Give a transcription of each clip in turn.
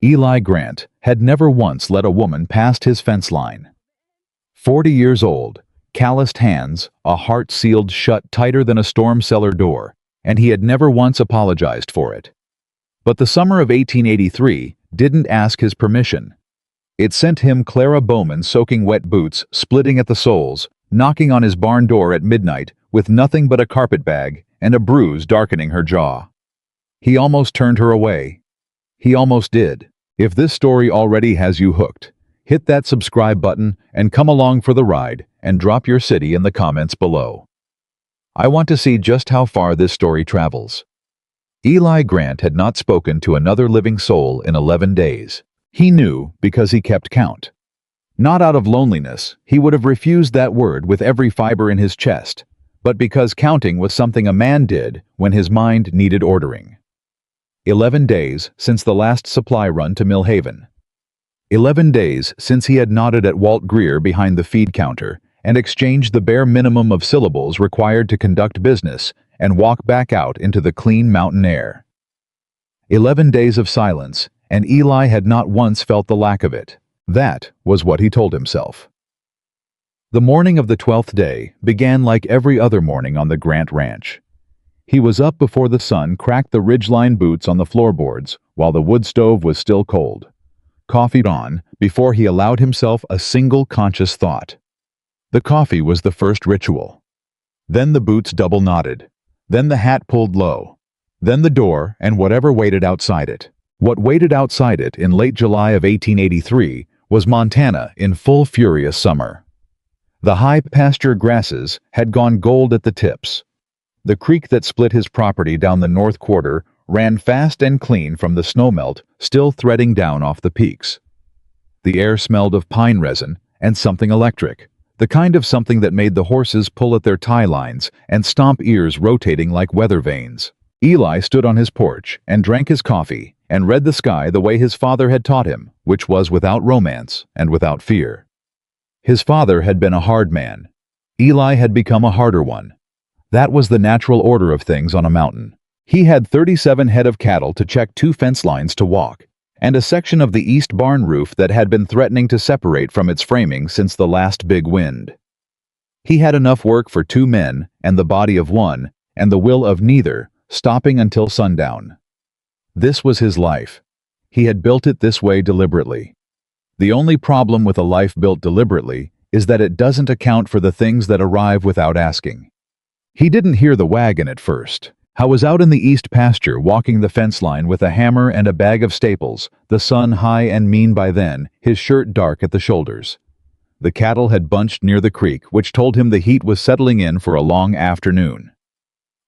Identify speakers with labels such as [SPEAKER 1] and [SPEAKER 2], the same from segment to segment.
[SPEAKER 1] Eli Grant had never once let a woman past his fence line. 40 years old, calloused hands, a heart sealed shut tighter than a storm cellar door, and he had never once apologized for it. But the summer of 1883 didn't ask his permission. It sent him Clara Bowman soaking wet boots, splitting at the soles, knocking on his barn door at midnight with nothing but a carpetbag and a bruise darkening her jaw. He almost turned her away. He almost did. If this story already has you hooked, hit that subscribe button and come along for the ride and drop your city in the comments below. I want to see just how far this story travels. Eli Grant had not spoken to another living soul in 11 days. He knew because he kept count. Not out of loneliness, he would have refused that word with every fiber in his chest, but because counting was something a man did when his mind needed ordering. 11 days since the last supply run to Mill Haven. 11 days since he had nodded at Walt Greer behind the feed counter and exchanged the bare minimum of syllables required to conduct business and walk back out into the clean mountain air. 11 days of silence, and Eli had not once felt the lack of it. That was what he told himself. The morning of the 12th day began like every other morning on the Grant Ranch. He was up before the sun cracked the ridgeline boots on the floorboards while the wood stove was still cold. Coffee on before he allowed himself a single conscious thought. The coffee was the first ritual. Then the boots double knotted. Then the hat pulled low. Then the door and whatever waited outside it. What waited outside it in late July of 1883 was Montana in full furious summer. The high pasture grasses had gone gold at the tips. The creek that split his property down the north quarter ran fast and clean from the snowmelt still threading down off the peaks. The air smelled of pine resin and something electric, the kind of something that made the horses pull at their tie lines and stomp ears rotating like weather vanes. Eli stood on his porch and drank his coffee and read the sky the way his father had taught him, which was without romance and without fear. His father had been a hard man. Eli had become a harder one. That was the natural order of things on a mountain. He had 37 head of cattle to check 2 fence lines to walk, and a section of the east barn roof that had been threatening to separate from its framing since the last big wind. He had enough work for 2 men and the body of one, and the will of neither, stopping until sundown. This was his life. He had built it this way deliberately. The only problem with a life built deliberately is that it doesn't account for the things that arrive without asking. He didn't hear the wagon at first. I was out in the east pasture walking the fence line with a hammer and a bag of staples, the sun high and mean by then, his shirt dark at the shoulders. The cattle had bunched near the creek, which told him the heat was settling in for a long afternoon.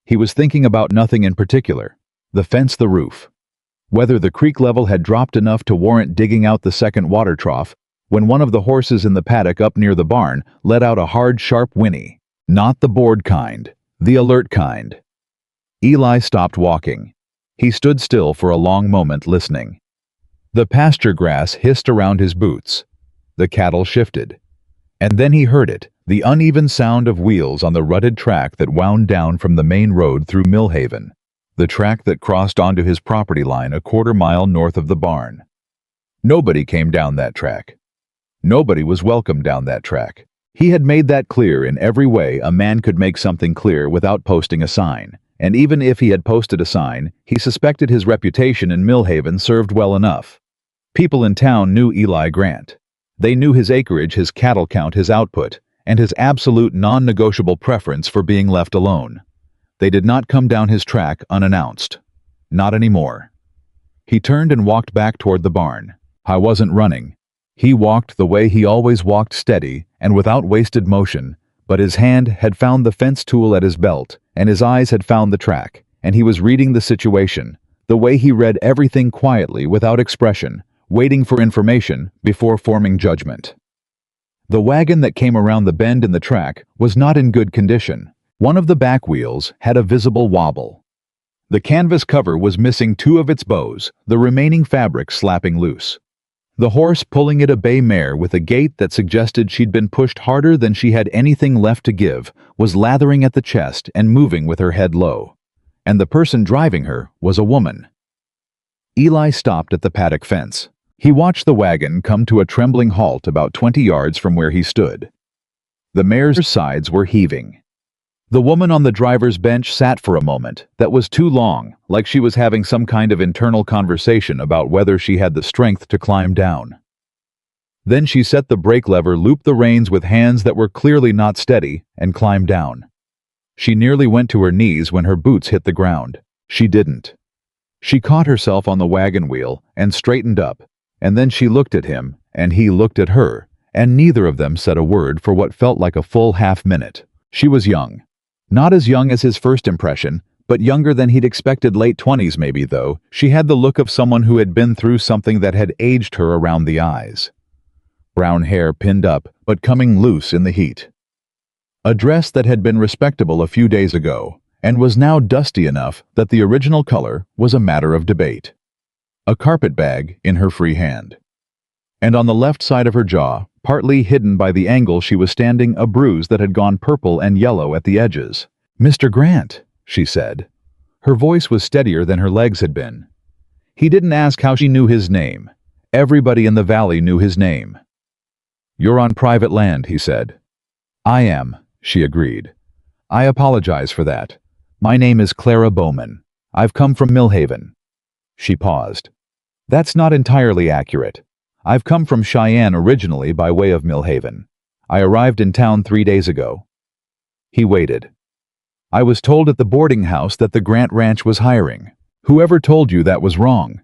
[SPEAKER 1] He was thinking about nothing in particular. The fence, the roof. Whether the creek level had dropped enough to warrant digging out the second water trough, when one of the horses in the paddock up near the barn let out a hard, sharp whinny. Not the bored kind, the alert kind. Eli stopped walking. He stood still for a long moment listening. The pasture grass hissed around his boots. The cattle shifted. And then he heard it, the uneven sound of wheels on the rutted track that wound down from the main road through Mill Haven, the track that crossed onto his property line a quarter-mile north of the barn. Nobody came down that track. Nobody was welcome down that track. He had made that clear in every way a man could make something clear without posting a sign, and even if he had posted a sign, he suspected his reputation in Mill Haven served well enough. People in town knew Eli Grant. They knew his acreage, his cattle count, his output, and his absolute non-negotiable preference for being left alone. They did not come down his track unannounced. Not anymore. He turned and walked back toward the barn. I wasn't running. He walked the way he always walked, steady and without wasted motion, but his hand had found the fence tool at his belt, and his eyes had found the track, and he was reading the situation, the way he read everything quietly without expression, waiting for information before forming judgment. The wagon that came around the bend in the track was not in good condition. One of the back wheels had a visible wobble. The canvas cover was missing 2 of its bows, the remaining fabric slapping loose. The horse pulling it, a bay mare with a gait that suggested she'd been pushed harder than she had anything left to give, was lathering at the chest and moving with her head low. And the person driving her was a woman. Eli stopped at the paddock fence. He watched the wagon come to a trembling halt about 20 yards from where he stood. The mare's sides were heaving. The woman on the driver's bench sat for a moment that was too long, like she was having some kind of internal conversation about whether she had the strength to climb down. Then she set the brake lever, looped the reins with hands that were clearly not steady, and climbed down. She nearly went to her knees when her boots hit the ground. She didn't. She caught herself on the wagon wheel and straightened up, and then she looked at him, and he looked at her, and neither of them said a word for what felt like a full half-minute. She was young. Not as young as his first impression, but younger than he'd expected, late 20s maybe, though. She had the look of someone who had been through something that had aged her around the eyes. Brown hair pinned up, but coming loose in the heat. A dress that had been respectable a few days ago, and was now dusty enough that the original color was a matter of debate. A carpet bag in her free hand. And on the left side of her jaw, partly hidden by the angle she was standing, a bruise that had gone purple and yellow at the edges. "Mr. Grant," she said. Her voice was steadier than her legs had been. He didn't ask how she knew his name. Everybody in the valley knew his name. "You're on private land," he said. "I am," she agreed. "I apologize for that. My name is Clara Bowman. I've come from Millhaven." She paused. "That's not entirely accurate. I've come from Cheyenne originally by way of Millhaven. I arrived in town 3 days ago." He waited. "I was told at the boarding house that the Grant Ranch was hiring. Whoever told you that was wrong?"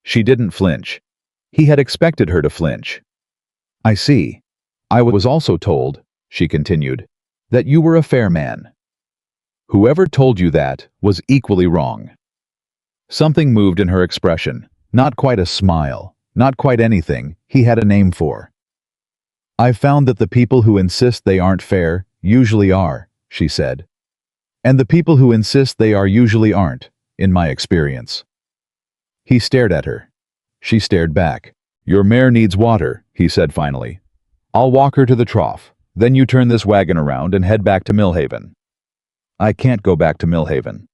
[SPEAKER 1] She didn't flinch. He had expected her to flinch. "I see. I was also told," she continued, "that you were a fair man." Whoever told you that was equally wrong. Something moved in her expression, not quite a smile. Not quite anything he had a name for. "I've found that the people who insist they aren't fair usually are," she said. "And the people who insist they are usually aren't, in my experience." He stared at her. She stared back. "Your mare needs water," he said finally. "I'll walk her to the trough. Then you turn this wagon around and head back to Millhaven." "I can't go back to Millhaven.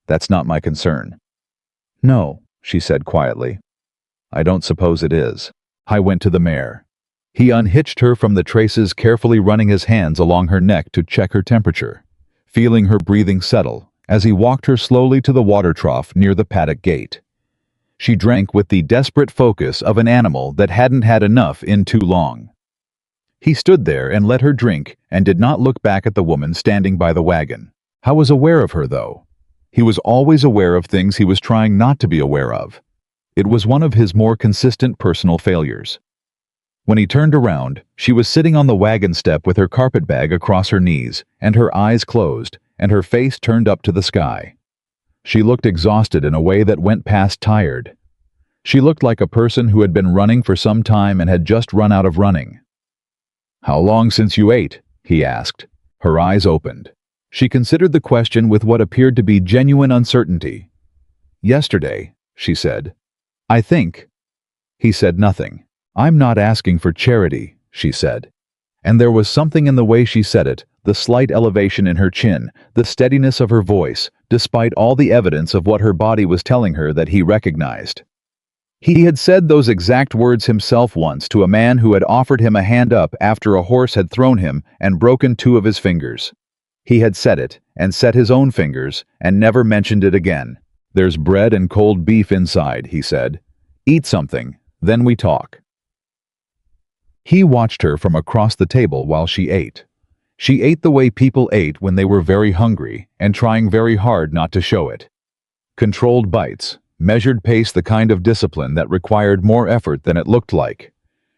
[SPEAKER 1] That's not my concern." "No," she said quietly. "I don't suppose it is." I went to the mare. He unhitched her from the traces, carefully running his hands along her neck to check her temperature, feeling her breathing settle as he walked her slowly to the water trough near the paddock gate. She drank with the desperate focus of an animal that hadn't had enough in too long. He stood there and let her drink and did not look back at the woman standing by the wagon. I was aware of her, though. He was always aware of things he was trying not to be aware of. It was one of his more consistent personal failures. When he turned around, she was sitting on the wagon step with her carpet bag across her knees, and her eyes closed, and her face turned up to the sky. She looked exhausted in a way that went past tired. She looked like a person who had been running for some time and had just run out of running. "How long since you ate?" he asked. Her eyes opened. She considered the question with what appeared to be genuine uncertainty. "Yesterday," she said. "I think." He said nothing. "I'm not asking for charity," she said. And there was something in the way she said it, the slight elevation in her chin, the steadiness of her voice, despite all the evidence of what her body was telling her, that he recognized. He had said those exact words himself once to a man who had offered him a hand up after a horse had thrown him and broken 2 of his fingers. He had said it, and set his own fingers, and never mentioned it again. "There's bread and cold beef inside," he said. "Eat something, then we talk." He watched her from across the table while she ate. She ate the way people ate when they were very hungry and trying very hard not to show it. Controlled bites, measured pace, the kind of discipline that required more effort than it looked like.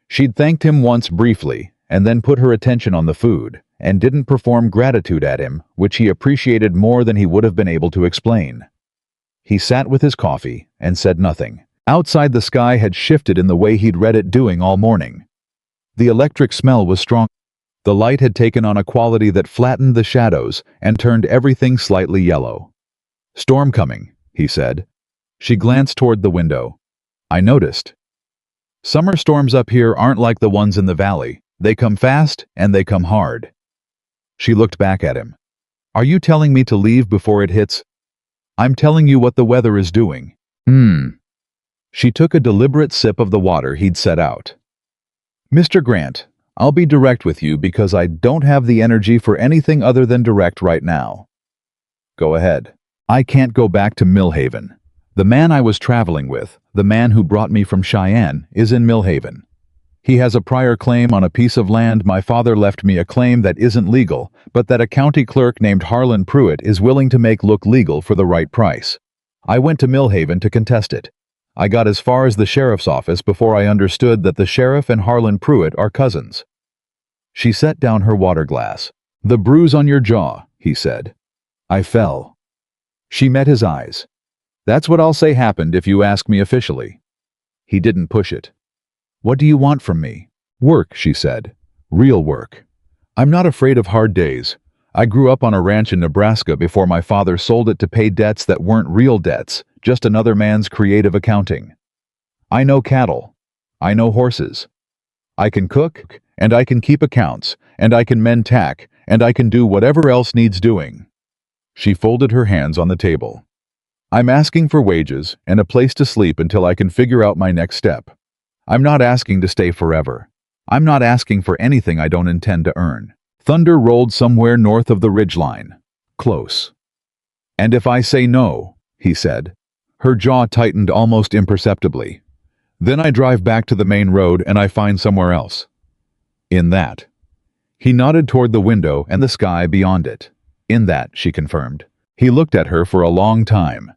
[SPEAKER 1] She'd thanked him once briefly, and then put her attention on the food, and didn't perform gratitude at him, which he appreciated more than he would have been able to explain. He sat with his coffee and said nothing. Outside, the sky had shifted in the way he'd read it doing all morning. The electric smell was strong. The light had taken on a quality that flattened the shadows and turned everything slightly yellow. "Storm coming," he said. She glanced toward the window. "I noticed. Summer storms up here aren't like the ones in the valley. They come fast and they come hard." She looked back at him. "Are you telling me to leave before it hits?" "I'm telling you what the weather is doing." She took a deliberate sip of the water he'd set out. "Mr. Grant, I'll be direct with you because I don't have the energy for anything other than direct right now." "Go ahead." "I can't go back to Millhaven. The man I was traveling with, the man who brought me from Cheyenne, is in Millhaven. He has a prior claim on a piece of land. My father left me a claim that isn't legal, but that a county clerk named Harlan Pruitt is willing to make look legal for the right price. I went to Millhaven to contest it. I got as far as the sheriff's office before I understood that the sheriff and Harlan Pruitt are cousins." She set down her water glass. "The bruise on your jaw," he said. "I fell." She met his eyes. "That's what I'll say happened if you ask me officially." He didn't push it. "What do you want from me?" "Work," she said. "Real work. I'm not afraid of hard days. I grew up on a ranch in Nebraska before my father sold it to pay debts that weren't real debts, just another man's creative accounting. I know cattle. I know horses. I can cook, and I can keep accounts, and I can mend tack, and I can do whatever else needs doing." She folded her hands on the table. "I'm asking for wages and a place to sleep until I can figure out my next step. I'm not asking to stay forever. I'm not asking for anything I don't intend to earn." Thunder rolled somewhere north of the ridgeline. Close. "And if I say no," he said. Her jaw tightened almost imperceptibly. "Then I drive back to the main road and I find somewhere else." "In that." He nodded toward the window and the sky beyond it. "In that," she confirmed. He looked at her for a long time.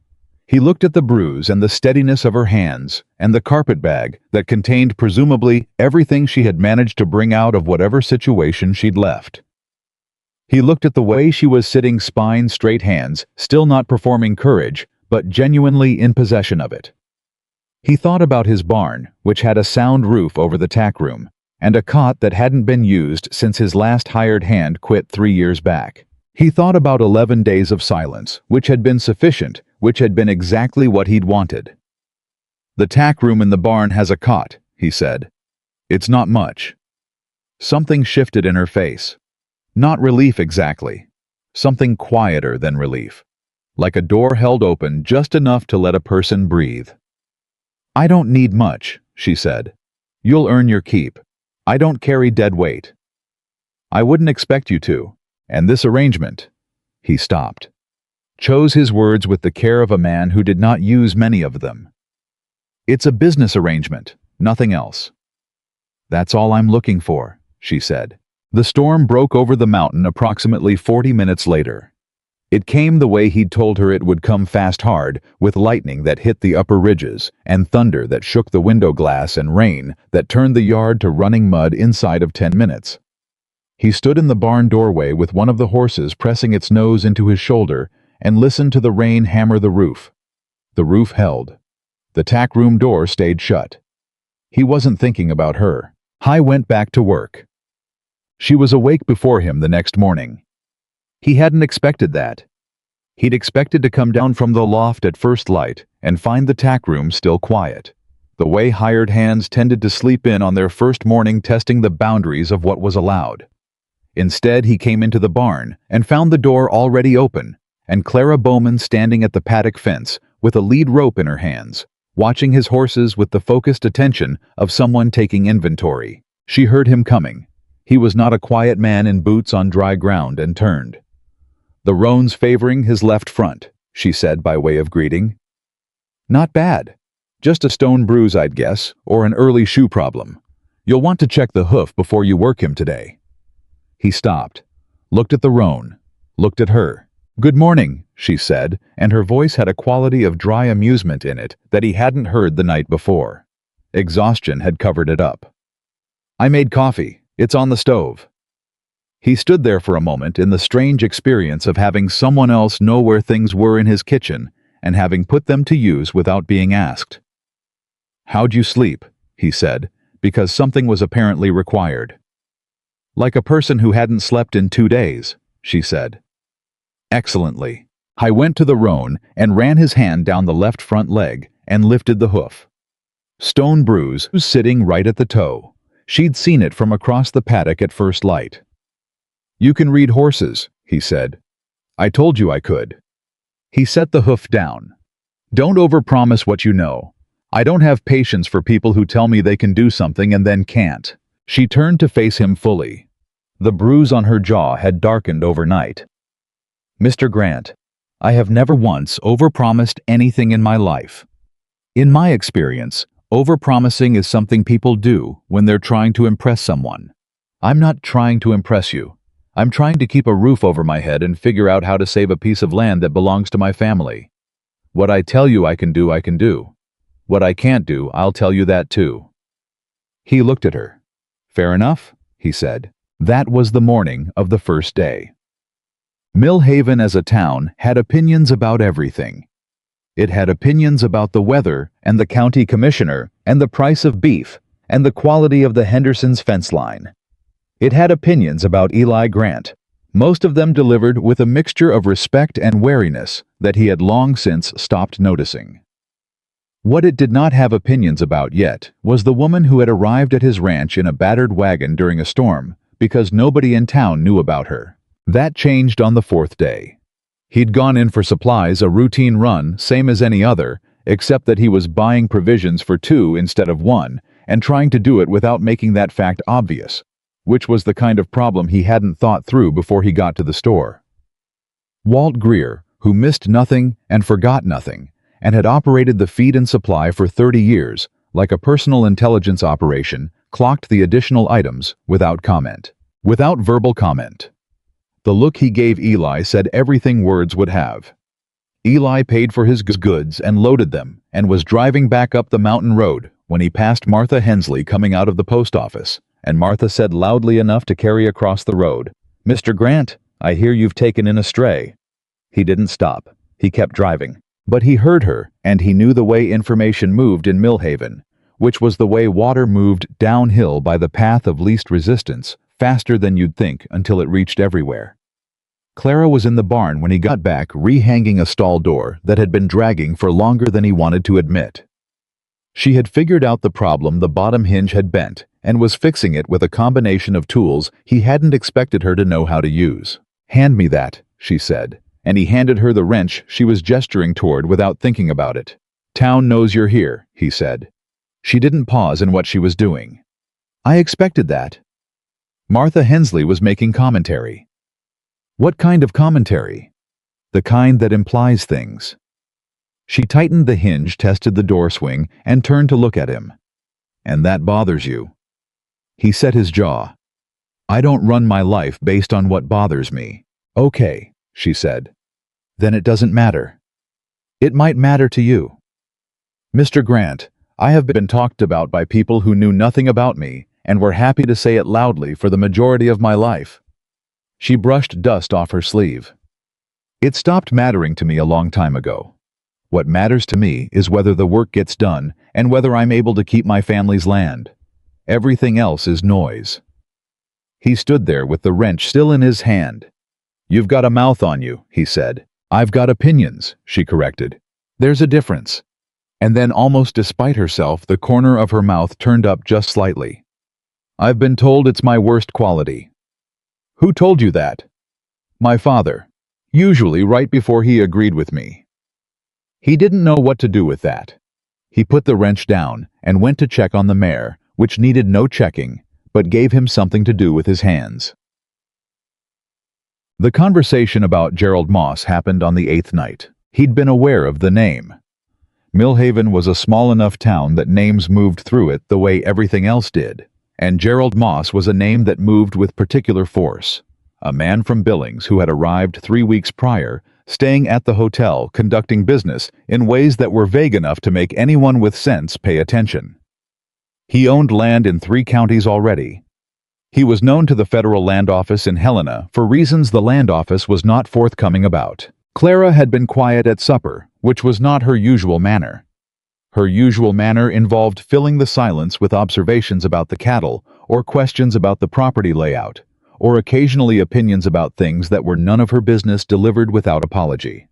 [SPEAKER 1] He looked at the bruise and the steadiness of her hands and the carpet bag that contained presumably everything she had managed to bring out of whatever situation she'd left. He looked at the way she was sitting, spine straight, hands still not performing courage, but genuinely in possession of it. He thought about his barn, which had a sound roof over the tack room, and a cot that hadn't been used since his last hired hand quit 3 years back. He thought about 11 days of silence, which had been sufficient, which had been exactly what he'd wanted. "The tack room in the barn has a cot," he said. "It's not much." Something shifted in her face. Not relief exactly. Something quieter than relief. Like a door held open just enough to let a person breathe. "I don't need much," she said. "You'll earn your keep. I don't carry dead weight. I wouldn't expect you to. And this arrangement—" He stopped. Chose his words with the care of a man who did not use many of them. "It's a business arrangement, nothing else." "That's all I'm looking for," she said. The storm broke over the mountain approximately 40 minutes later. It came the way he'd told her it would come, fast, hard, with lightning that hit the upper ridges, and thunder that shook the window glass, and rain that turned the yard to running mud inside of 10 minutes. He stood in the barn doorway with one of the horses pressing its nose into his shoulder and listened to the rain hammer the roof. The roof held. The tack room door stayed shut. He wasn't thinking about her. He went back to work. She was awake before him the next morning. He hadn't expected that. He'd expected to come down from the loft at first light and find the tack room still quiet, the way hired hands tended to sleep in on their first morning, testing the boundaries of what was allowed. Instead, he came into the barn and found the door already open, and Clara Bowman standing at the paddock fence with a lead rope in her hands, watching his horses with the focused attention of someone taking inventory. She heard him coming. He was not a quiet man in boots on dry ground, and turned. "The roan's favoring his left front," she said by way of greeting. "Not bad. Just a stone bruise, I'd guess, or an early shoe problem. You'll want to check the hoof before you work him today." He stopped, looked at the roan, looked at her. "Good morning," she said, and her voice had a quality of dry amusement in it that he hadn't heard the night before. Exhaustion had covered it up. "I made coffee. It's on the stove." He stood there for a moment in the strange experience of having someone else know where things were in his kitchen and having put them to use without being asked. "How'd you sleep?" he said, because something was apparently required. "Like a person who hadn't slept in 2 days," she said. "Excellently." He went to the roan and ran his hand down the left front leg and lifted the hoof. Stone bruise was sitting right at the toe. She'd seen it from across the paddock at first light. "You can read horses," he said. "I told you I could." He set the hoof down. "Don't overpromise what you know. I don't have patience for people who tell me they can do something and then can't. She turned to face him fully. The bruise on her jaw had darkened overnight. Mr. Grant, I have never once overpromised anything in my life. In my experience, overpromising is something people do when they're trying to impress someone. I'm not trying to impress you. I'm trying to keep a roof over my head and figure out how to save a piece of land that belongs to my family. What I tell you I can do, I can do. What I can't do, I'll tell you that too. He looked at her. Fair enough, he said. That was the morning of the first day. Millhaven as a town had opinions about everything. It had opinions about the weather and the county commissioner and the price of beef and the quality of the Henderson's fence line. It had opinions about Eli Grant, most of them delivered with a mixture of respect and wariness that he had long since stopped noticing. What it did not have opinions about yet was the woman who had arrived at his ranch in a battered wagon during a storm because nobody in town knew about her. That changed on the fourth day. He'd gone in for supplies, a routine run, same as any other, except that he was buying provisions for 2 instead of 1, and trying to do it without making that fact obvious, which was the kind of problem he hadn't thought through before he got to the store. Walt Greer, who missed nothing and forgot nothing, and had operated the feed and supply for 30 years, like a personal intelligence operation, clocked the additional items without comment. Without verbal comment. The look he gave Eli said everything words would have. Eli paid for his goods and loaded them, and was driving back up the mountain road when he passed Martha Hensley coming out of the post office, and Martha said loudly enough to carry across the road, "Mr. Grant, I hear you've taken in a stray." He didn't stop. He kept driving. But he heard her, and he knew the way information moved in Millhaven, which was the way water moved downhill by the path of least resistance, faster than you'd think until it reached everywhere. Clara was in the barn when he got back, rehanging a stall door that had been dragging for longer than he wanted to admit. She had figured out the problem: the bottom hinge had bent, and was fixing it with a combination of tools he hadn't expected her to know how to use. "Hand me that," she said, and he handed her the wrench she was gesturing toward without thinking about it. "Town knows you're here," he said. She didn't pause in what she was doing. "I expected that." Martha Hensley was making commentary. What kind of commentary? The kind that implies things. She tightened the hinge, tested the door swing, and turned to look at him. "And that bothers you?" He set his jaw. "I don't run my life based on what bothers me." "Okay," she said. "Then it doesn't matter." "It might matter to you." "Mr. Grant, I have been talked about by people who knew nothing about me and were happy to say it loudly for the majority of my life." She brushed dust off her sleeve. "It stopped mattering to me a long time ago. What matters to me is whether the work gets done and whether I'm able to keep my family's land. Everything else is noise." He stood there with the wrench still in his hand. "You've got a mouth on you," he said. "I've got opinions," she corrected. "There's a difference." And then, almost despite herself, the corner of her mouth turned up just slightly. "I've been told it's my worst quality." "Who told you that?" "My father. Usually right before he agreed with me." He didn't know what to do with that. He put the wrench down and went to check on the mare, which needed no checking, but gave him something to do with his hands. The conversation about Gerald Moss happened on the 8th night. He'd been aware of the name. Millhaven was a small enough town that names moved through it the way everything else did, and Gerald Moss was a name that moved with particular force. A man from Billings who had arrived 3 weeks prior, staying at the hotel, conducting business in ways that were vague enough to make anyone with sense pay attention. He owned land in 3 counties already. He was known to the federal land office in Helena for reasons the land office was not forthcoming about. Clara had been quiet at supper, which was not her usual manner. Her usual manner involved filling the silence with observations about the cattle, or questions about the property layout, or occasionally opinions about things that were none of her business delivered without apology.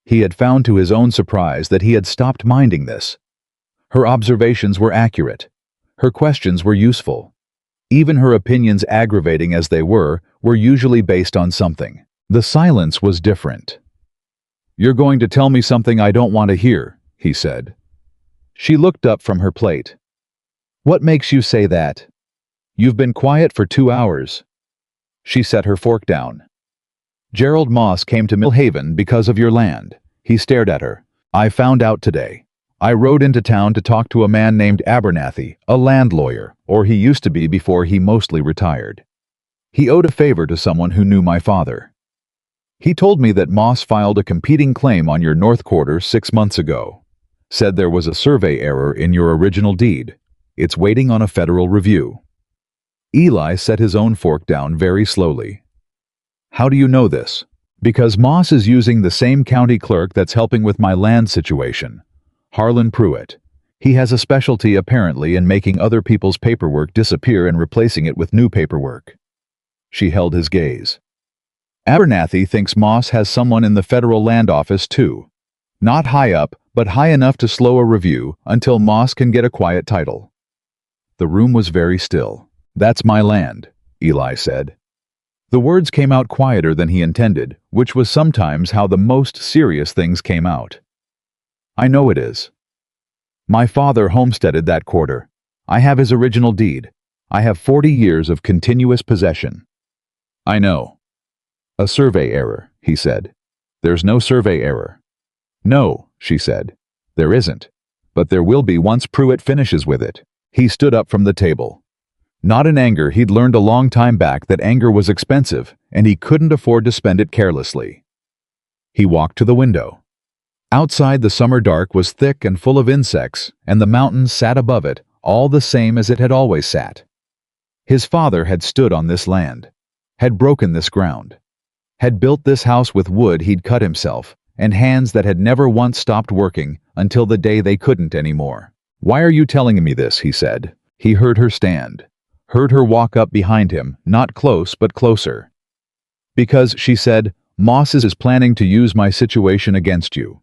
[SPEAKER 1] He had found to his own surprise that he had stopped minding this. Her observations were accurate. Her questions were useful. Even her opinions, aggravating as they were usually based on something. The silence was different. "You're going to tell me something I don't want to hear," he said. She looked up from her plate. What makes you say that? You've been quiet for 2 hours. She set her fork down. Gerald Moss came to Millhaven because of your land. He stared at her. I found out today. I rode into town to talk to a man named Abernathy, a land lawyer, or he used to be before he mostly retired. He owed a favor to someone who knew my father. He told me that Moss filed a competing claim on your North Quarter 6 months ago. Said there was a survey error in your original deed. It's waiting on a federal review. Eli set his own fork down very slowly. How do you know this? Because Moss is using the same county clerk that's helping with my land situation. Harlan Pruitt. He has a specialty apparently in making other people's paperwork disappear and replacing it with new paperwork. She held his gaze. Abernathy thinks Moss has someone in the federal land office too. Not high up, but high enough to slow a review until Moss can get a quiet title. The room was very still. That's my land, Eli said. The words came out quieter than he intended, which was sometimes how the most serious things came out. I know it is. My father homesteaded that quarter. I have his original deed. I have 40 years of continuous possession. I know. A survey error, he said. There's no survey error. No, she said. There isn't. But there will be once Pruitt finishes with it. He stood up from the table. Not in anger, he'd learned a long time back that anger was expensive, and he couldn't afford to spend it carelessly. He walked to the window. Outside, the summer dark was thick and full of insects, and the mountains sat above it, all the same as it had always sat. His father had stood on this land, had broken this ground, had built this house with wood he'd cut himself, and hands that had never once stopped working until the day they couldn't anymore. Why are you telling me this? He said. He heard her stand. Heard her walk up behind him, not close but closer. Because, she said, Moss is planning to use my situation against you.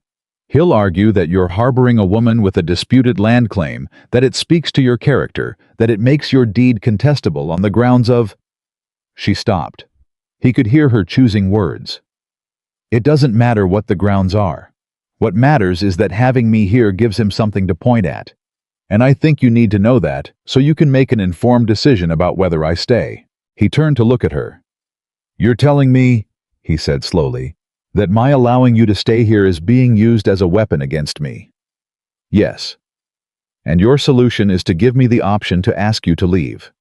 [SPEAKER 1] He'll argue that you're harboring a woman with a disputed land claim, that it speaks to your character, that it makes your deed contestable on the grounds of... She stopped. He could hear her choosing words. It doesn't matter what the grounds are. What matters is that having me here gives him something to point at. And I think you need to know that, so you can make an informed decision about whether I stay. He turned to look at her. You're telling me, he said slowly, that my allowing you to stay here is being used as a weapon against me. Yes. And your solution is to give me the option to ask you to leave.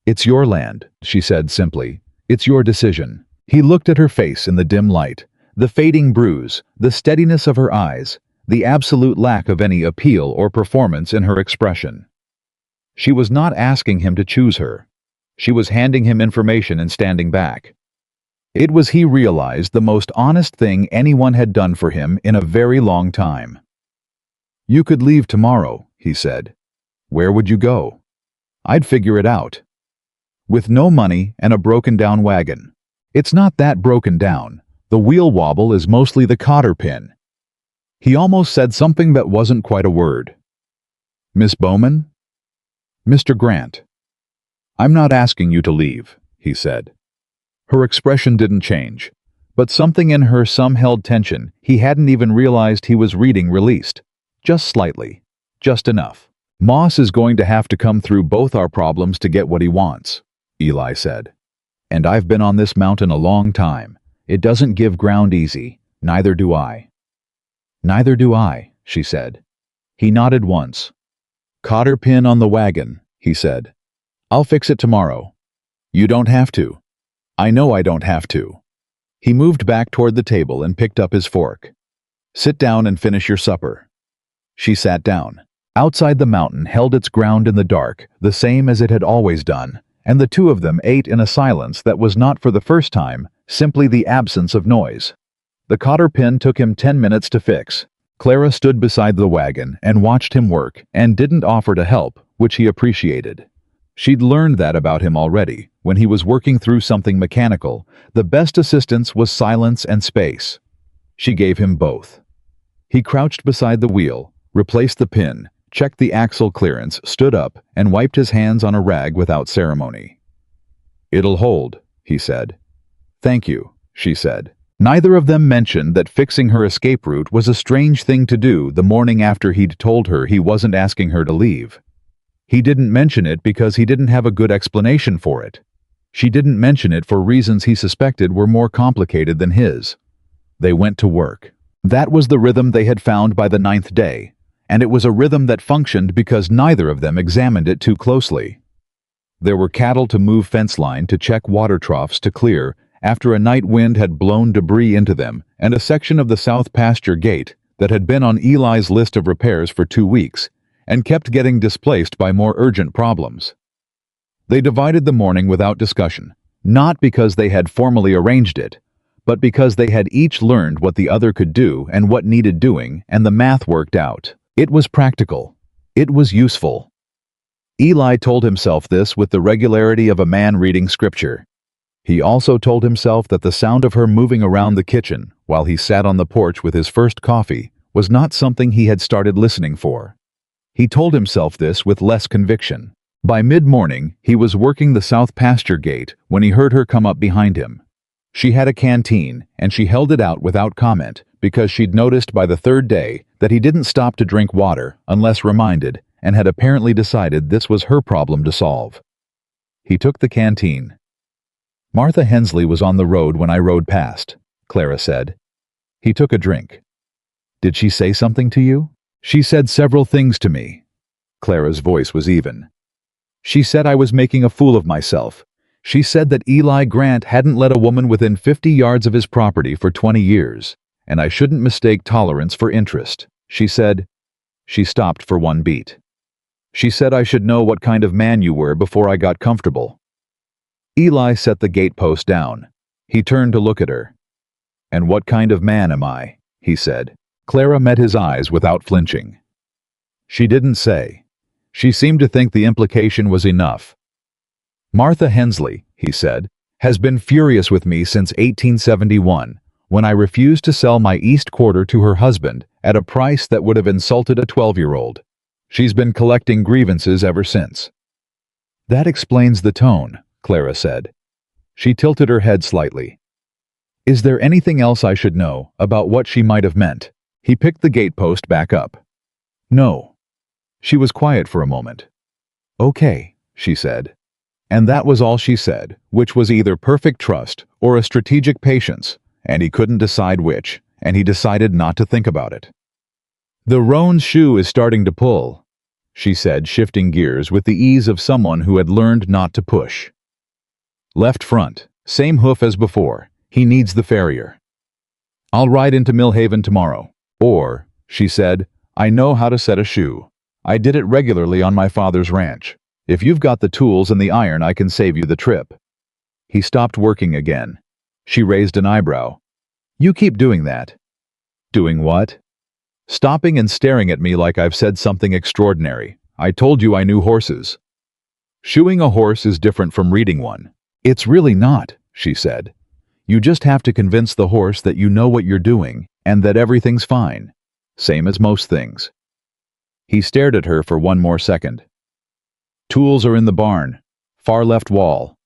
[SPEAKER 1] It's your land, she said simply. It's your decision. He looked at her face in the dim light, the fading bruise, the steadiness of her eyes, the absolute lack of any appeal or performance in her expression. She was not asking him to choose her. She was handing him information and standing back. It was, he realized, the most honest thing anyone had done for him in a very long time. You could leave tomorrow, he said. Where would you go? I'd figure it out. With no money and a broken-down wagon. It's not that broken down. The wheel wobble is mostly the cotter pin. He almost said something that wasn't quite a word. Miss Bowman? Mr. Grant. I'm not asking you to leave, he said. Her expression didn't change, but something in her some held tension he hadn't even realized he was reading released. Just slightly. Just enough. Moss is going to have to come through both our problems to get what he wants, Eli said. And I've been on this mountain a long time. It doesn't give ground easy. Neither do I. Neither do I, she said. He nodded once. Cotter pin on the wagon, he said. I'll fix it tomorrow. You don't have to. I know I don't have to. He moved back toward the table and picked up his fork. Sit down and finish your supper. She sat down. Outside, the mountain held its ground in the dark, the same as it had always done, and the two of them ate in a silence that was not for the first time, simply the absence of noise. The cotter pin took him 10 minutes to fix. Clara stood beside the wagon and watched him work and didn't offer to help, which he appreciated. She'd learned that about him already. When he was working through something mechanical, the best assistance was silence and space. She gave him both. He crouched beside the wheel, replaced the pin, checked the axle clearance, stood up, and wiped his hands on a rag without ceremony. It'll hold, he said. Thank you, she said. Neither of them mentioned that fixing her escape route was a strange thing to do the morning after he'd told her he wasn't asking her to leave. He didn't mention it because he didn't have a good explanation for it. She didn't mention it for reasons he suspected were more complicated than his. They went to work. That was the rhythm they had found by the 9th day, and it was a rhythm that functioned because neither of them examined it too closely. There were cattle to move fence line, to check water troughs to clear after a night wind had blown debris into them, and a section of the south pasture gate that had been on Eli's list of repairs for 2 weeks and kept getting displaced by more urgent problems. They divided the morning without discussion, not because they had formally arranged it, but because they had each learned what the other could do and what needed doing, and the math worked out. It was practical. It was useful. Eli told himself this with the regularity of a man reading scripture. He also told himself that the sound of her moving around the kitchen while he sat on the porch with his first coffee was not something he had started listening for. He told himself this with less conviction. By mid-morning, he was working the south pasture gate when he heard her come up behind him. She had a canteen, and she held it out without comment because she'd noticed by the 3rd day that he didn't stop to drink water unless reminded, and had apparently decided this was her problem to solve. He took the canteen. "Martha Hensley was on the road when I rode past," Clara said. He took a drink. "Did she say something to you?" "She said several things to me." Clara's voice was even. "She said I was making a fool of myself. She said that Eli Grant hadn't let a woman within 50 yards of his property for 20 years, and I shouldn't mistake tolerance for interest. She said—" She stopped for one beat. "She said I should know what kind of man you were before I got comfortable." Eli set the gatepost down. He turned to look at her. "And what kind of man am I?" he said. Clara met his eyes without flinching. She didn't say. She seemed to think the implication was enough. "Martha Hensley," he said, "has been furious with me since 1871, when I refused to sell my east quarter to her husband at a price that would have insulted a 12-year-old. She's been collecting grievances ever since." "That explains the tone," Clara said. She tilted her head slightly. "Is there anything else I should know about what she might have meant?" He picked the gatepost back up. "No." She was quiet for a moment. "Okay," she said. And that was all she said, which was either perfect trust or a strategic patience, and he couldn't decide which, and he decided not to think about it. "The roan's shoe is starting to pull," she said, shifting gears with the ease of someone who had learned not to push. "Left front, same hoof as before. He needs the farrier. I'll ride into Millhaven tomorrow. Or," she said, "I know how to set a shoe. I did it regularly on my father's ranch. If you've got the tools and the iron, I can save you the trip." He stopped working again. She raised an eyebrow. "You keep doing that." "Doing what?" "Stopping and staring at me like I've said something extraordinary. I told you I knew horses." "Shoeing a horse is different from reading one." "It's really not," she said. "You just have to convince the horse that you know what you're doing and that everything's fine. Same as most things." He stared at her for one more second. "Tools are in the barn. Far left wall."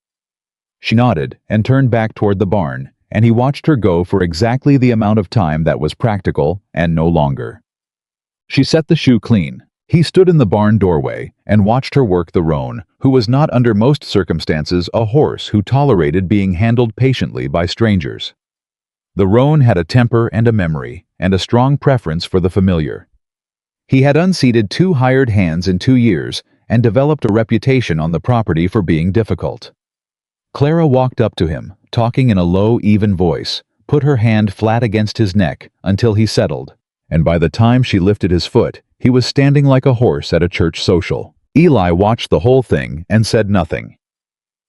[SPEAKER 1] She nodded and turned back toward the barn, and he watched her go for exactly the amount of time that was practical and no longer. She set the shoe clean. He stood in the barn doorway and watched her work the roan, who was not under most circumstances a horse who tolerated being handled patiently by strangers. The roan had a temper and a memory, and a strong preference for the familiar. He had unseated 2 hired hands in 2 years and developed a reputation on the property for being difficult. Clara walked up to him, talking in a low, even voice, put her hand flat against his neck until he settled, and by the time she lifted his foot, he was standing like a horse at a church social. Eli watched the whole thing and said nothing.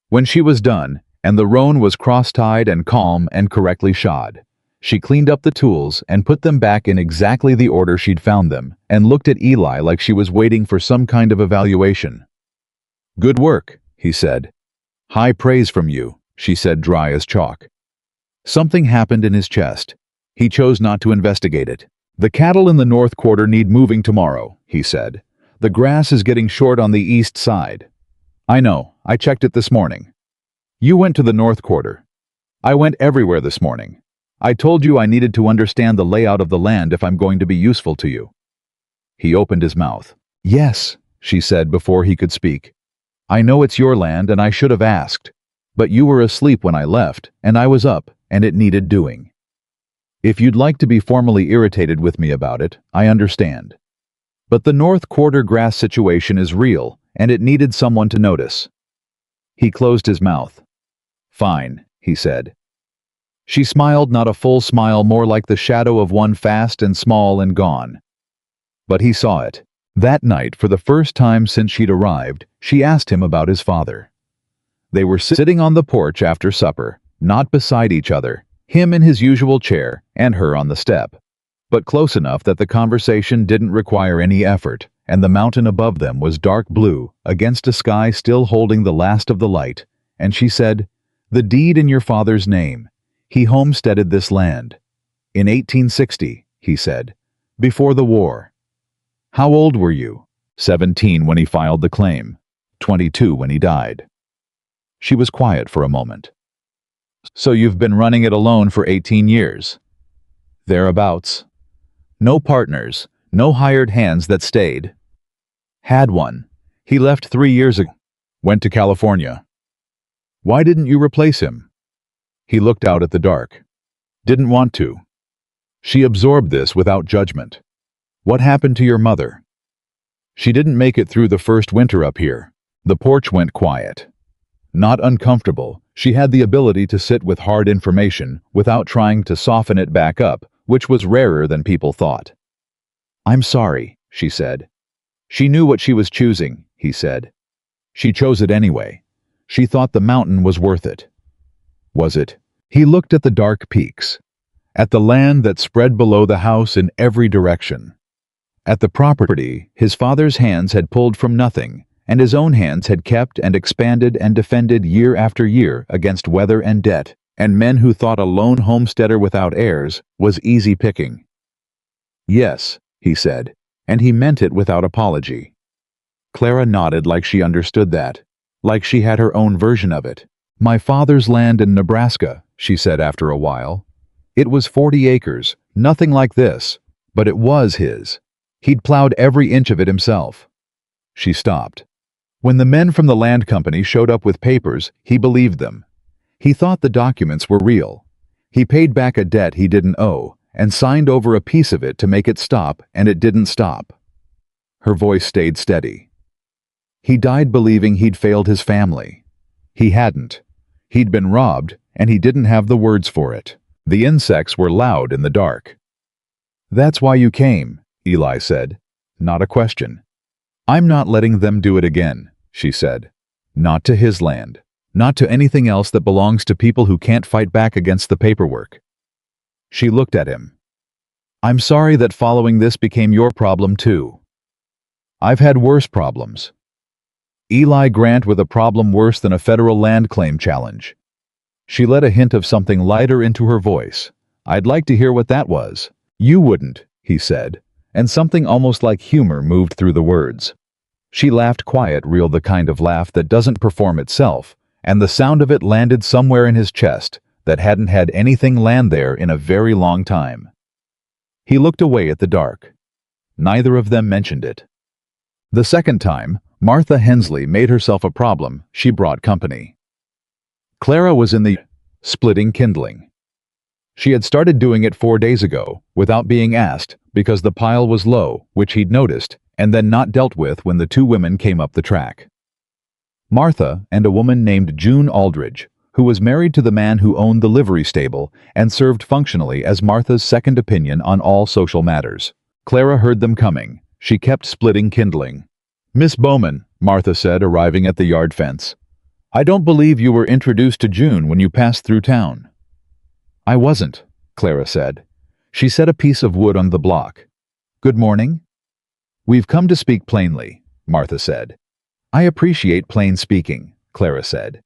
[SPEAKER 1] When she was done, and the roan was cross-tied and calm and correctly shod, she cleaned up the tools and put them back in exactly the order she'd found them, and looked at Eli like she was waiting for some kind of evaluation. "Good work," he said. "High praise from you," she said, dry as chalk. Something happened in his chest. He chose not to investigate it. "The cattle in the north quarter need moving tomorrow," he said. "The grass is getting short on the east side." "I know. I checked it this morning." "You went to the north quarter." "I went everywhere this morning." I told you I needed to understand the layout of the land if I'm going to be useful to you." He opened his mouth. "Yes," she said before he could speak. "I know it's your land and I should have asked. But you were asleep when I left, and I was up, and it needed doing. If you'd like to be formally irritated with me about it, I understand. But the North Quarter grass situation is real, and it needed someone to notice." He closed his mouth. "Fine," he said. She smiled, not a full smile, more like the shadow of one fast and small and gone. But he saw it. That night, for the first time since she'd arrived, she asked him about his father. They were sitting on the porch after supper, not beside each other, him in his usual chair and her on the step, but close enough that the conversation didn't require any effort, and the mountain above them was dark blue against a sky still holding the last of the light, and she said, "The deed in your father's name. He homesteaded this land. In 1860, he said, before the war." "How old were you?" 17 when he filed the claim, 22 when he died. She was quiet for a moment. "So you've been running it alone for 18 years? Thereabouts. No partners, no hired hands that stayed?" "Had one. He left 3 years ago. Went to California." "Why didn't you replace him?" He looked out at the dark. "Didn't want to." She absorbed this without judgment. "What happened to your mother?" "She didn't make it through the first winter up here." The porch went quiet. Not uncomfortable, she had the ability to sit with hard information without trying to soften it back up, which was rarer than people thought. "I'm sorry," she said. She knew what she was choosing, he said. She chose it anyway. She thought the mountain was worth it. Was it? He looked at the dark peaks, at the land that spread below the house in every direction, at the property his father's hands had pulled from nothing, and his own hands had kept and expanded and defended year after year against weather and debt, and men who thought a lone homesteader without heirs was easy picking. "Yes," he said, and he meant it without apology. Clara nodded like she understood that, like she had her own version of it. "My father's land in Nebraska," she said after a while. "It was 40 acres, nothing like this, but it was his. He'd plowed every inch of it himself." She stopped. When the men from the land company showed up with papers, he believed them. He thought the documents were real. He paid back a debt he didn't owe, and signed over a piece of it to make it stop, and it didn't stop. Her voice stayed steady. "He died believing he'd failed his family. He hadn't. He'd been robbed, and he didn't have the words for it." The insects were loud in the dark. "That's why you came," Eli said. Not a question. "I'm not letting them do it again," she said. "Not to his land. Not to anything else that belongs to people who can't fight back against the paperwork." She looked at him. "I'm sorry that following this became your problem too. I've had worse problems." Eli Grant with a problem worse than a federal land claim challenge. She let a hint of something lighter into her voice. "I'd like to hear what that was." "You wouldn't," he said, and something almost like humor moved through the words. She laughed quiet, real, the kind of laugh that doesn't perform itself, and the sound of it landed somewhere in his chest that hadn't had anything land there in a very long time. He looked away at the dark. Neither of them mentioned it. The second time, Martha Hensley made herself a problem. She brought company. Clara was in the splitting kindling. She had started doing it 4 days ago, without being asked, because the pile was low, which he'd noticed, and then not dealt with when the two women came up the track. Martha and a woman named June Aldridge, who was married to the man who owned the livery stable and served functionally as Martha's second opinion on all social matters. Clara heard them coming. She kept splitting kindling. "Miss Bowman," Martha said, arriving at the yard fence. "I don't believe you were introduced to June when you passed through town." "I wasn't," Clara said. She set a piece of wood on the block. "Good morning." "We've come to speak plainly," Martha said. "I appreciate plain speaking," Clara said.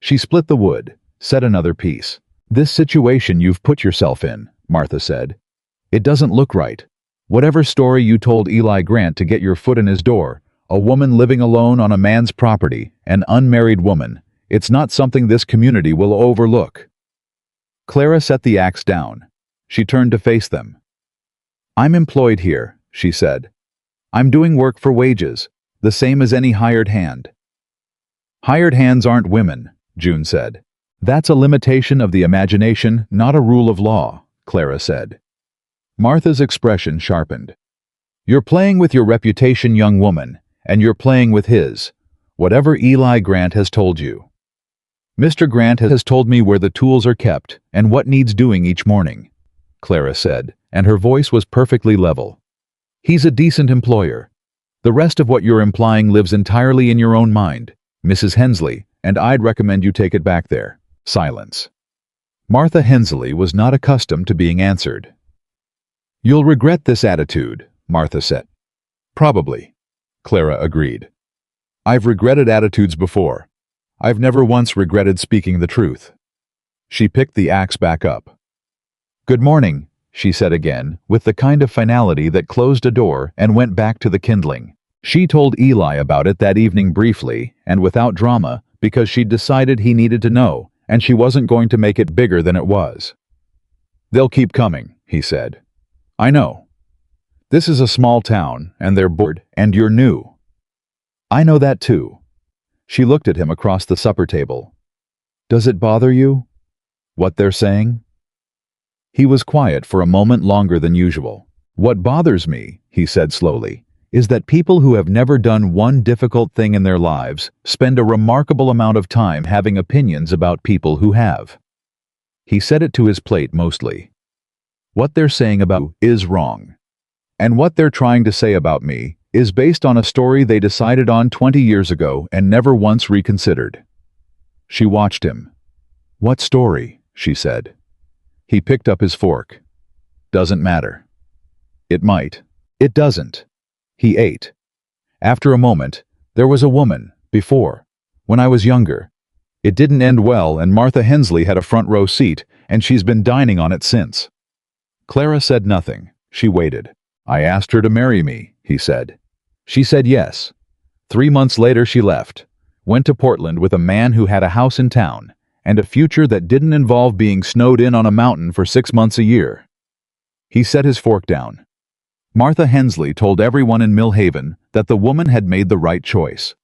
[SPEAKER 1] She split the wood, set another piece. "This situation you've put yourself in," Martha said. "It doesn't look right. Whatever story you told Eli Grant to get your foot in his door, a woman living alone on a man's property, an unmarried woman, it's not something this community will overlook." Clara set the axe down. She turned to face them. "I'm employed here," she said. "I'm doing work for wages, the same as any hired hand." "Hired hands aren't women," June said. "That's a limitation of the imagination, not a rule of law," Clara said. Martha's expression sharpened. "You're playing with your reputation, young woman, and you're playing with his, whatever Eli Grant has told you. Mr. Grant has told me where the tools are kept and what needs doing each morning," Clara said, and her voice was perfectly level. "He's a decent employer. The rest of what you're implying lives entirely in your own mind, Mrs. Hensley, and I'd recommend you take it back there." Silence. Martha Hensley was not accustomed to being answered. "You'll regret this attitude," Martha said. "Probably," Clara agreed. "I've regretted attitudes before. I've never once regretted speaking the truth." She picked the axe back up. "Good morning," she said again, with the kind of finality that closed a door and went back to the kindling. She told Eli about it that evening briefly and without drama because she'd decided he needed to know, and she wasn't going to make it bigger than it was. "They'll keep coming," he said. "I know. This is a small town, and they're bored, and you're new." "I know that too." She looked at him across the supper table. "Does it bother you? What they're saying?" He was quiet for a moment longer than usual. "What bothers me," he said slowly, "is that people who have never done one difficult thing in their lives spend a remarkable amount of time having opinions about people who have." He set it to his plate mostly. "What they're saying about you is wrong. And what they're trying to say about me is based on a story they decided on 20 years ago and never once reconsidered." She watched him. "What story?" she said. He picked up his fork. "Doesn't matter." "It might." "It doesn't." He ate. "After a moment, there was a woman, before, when I was younger. It didn't end well, and Martha Hensley had a front row seat, and she's been dining on it since." Clara said nothing. She waited. "I asked her to marry me," he said. "She said yes. 3 months later she left, went to Portland with a man who had a house in town, and a future that didn't involve being snowed in on a mountain for 6 months a year." He set his fork down. Martha Hensley told everyone in Millhaven that the woman had made the right choice,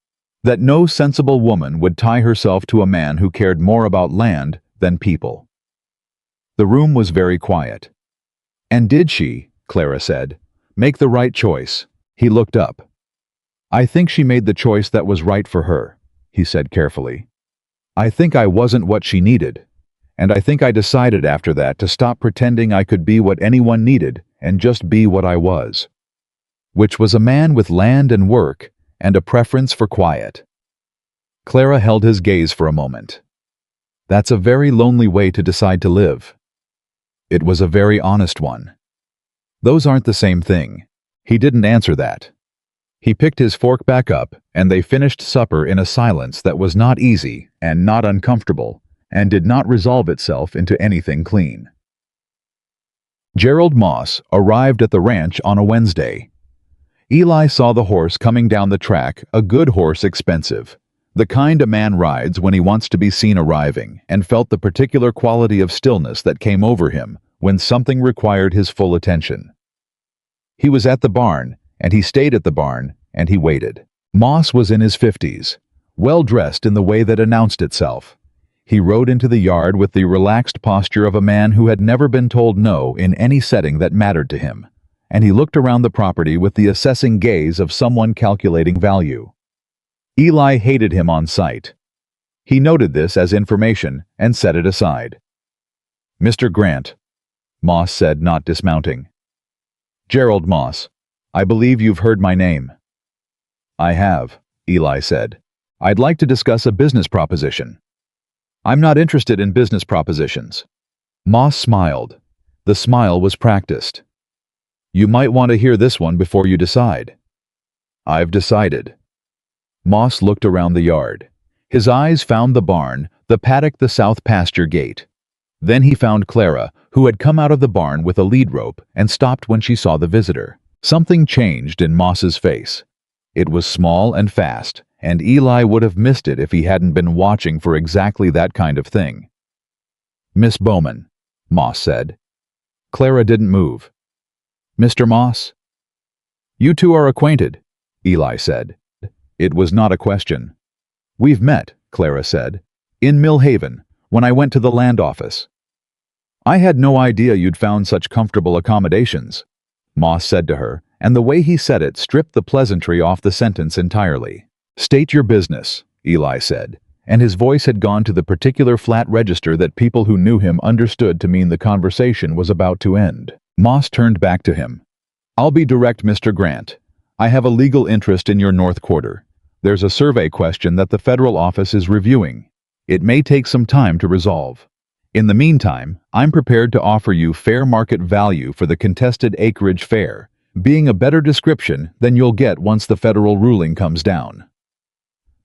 [SPEAKER 1] that no sensible woman would tie herself to a man who cared more about land than people. The room was very quiet. "And did she," Clara said, "make the right choice?" He looked up. "I think she made the choice that was right for her," he said carefully. "I think I wasn't what she needed, and I think I decided after that to stop pretending I could be what anyone needed and just be what I was, which was a man with land and work and a preference for quiet." Clara held his gaze for a moment. "That's a very lonely way to decide to live." It was a very honest one. "Those aren't the same thing." He didn't answer that. He picked his fork back up, and they finished supper in a silence that was not easy and not uncomfortable, and did not resolve itself into anything clean. Gerald Moss arrived at the ranch on a Wednesday. Eli saw the horse coming down the track, a good horse, expensive, the kind a man rides when he wants to be seen arriving, and felt the particular quality of stillness that came over him when something required his full attention. He was at the barn, and he stayed at the barn, and he waited. Moss was in his 50s, well dressed in the way that announced itself. He rode into the yard with the relaxed posture of a man who had never been told no in any setting that mattered to him, and he looked around the property with the assessing gaze of someone calculating value. Eli hated him on sight. He noted this as information and set it aside. "Mr. Grant," Moss said, not dismounting. "Gerald Moss, I believe you've heard my name." "I have," Eli said. "I'd like to discuss a business proposition." "I'm not interested in business propositions." Moss smiled. The smile was practiced. "You might want to hear this one before you decide." "I've decided." Moss looked around the yard. His eyes found the barn, the paddock, the south pasture gate. Then he found Clara, who had come out of the barn with a lead rope and stopped when she saw the visitor. Something changed in Moss's face. It was small and fast, and Eli would have missed it if he hadn't been watching for exactly that kind of thing. "Miss Bowman," Moss said. Clara didn't move. Mr. Moss? You two are acquainted, Eli said. It was not a question. We've met, Clara said. In Mill Haven, when I went to the land office. I had no idea you'd found such comfortable accommodations, Moss said to her, and the way he said it stripped the pleasantry off the sentence entirely. State your business, Eli said, and his voice had gone to the particular flat register that people who knew him understood to mean the conversation was about to end. Moss turned back to him. I'll be direct, Mr. Grant. I have a legal interest in your North Quarter. There's a survey question that the federal office is reviewing. It may take some time to resolve. In the meantime, I'm prepared to offer you fair market value for the contested acreage fair, being a better description than you'll get once the federal ruling comes down.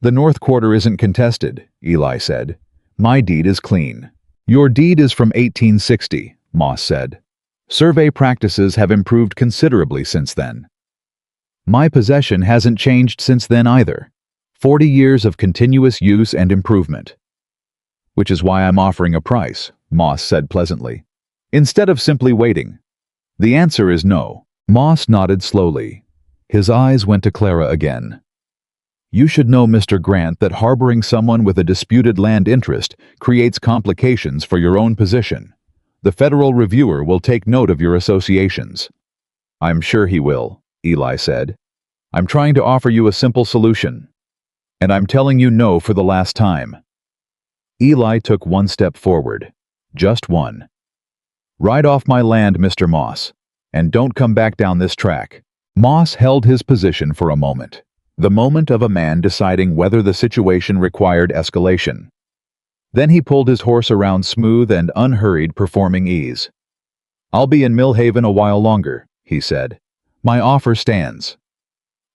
[SPEAKER 1] The North Quarter isn't contested, Eli said. My deed is clean. Your deed is from 1860, Moss said. Survey practices have improved considerably since then. My possession hasn't changed since then either. 40 years of continuous use and improvement. Which is why I'm offering a price, Moss said pleasantly, instead of simply waiting. The answer is no. Moss nodded slowly. His eyes went to Clara again. You should know, Mr. Grant, that harboring someone with a disputed land interest creates complications for your own position. The federal reviewer will take note of your associations. I'm sure he will, Eli said. I'm trying to offer you a simple solution. And I'm telling you no for the last time. Eli took one step forward. Just one. Ride off my land, Mr. Moss, and don't come back down this track. Moss held his position for a moment. The moment of a man deciding whether the situation required escalation. Then he pulled his horse around smooth and unhurried, performing ease. I'll be in Mill Haven a while longer, he said. My offer stands.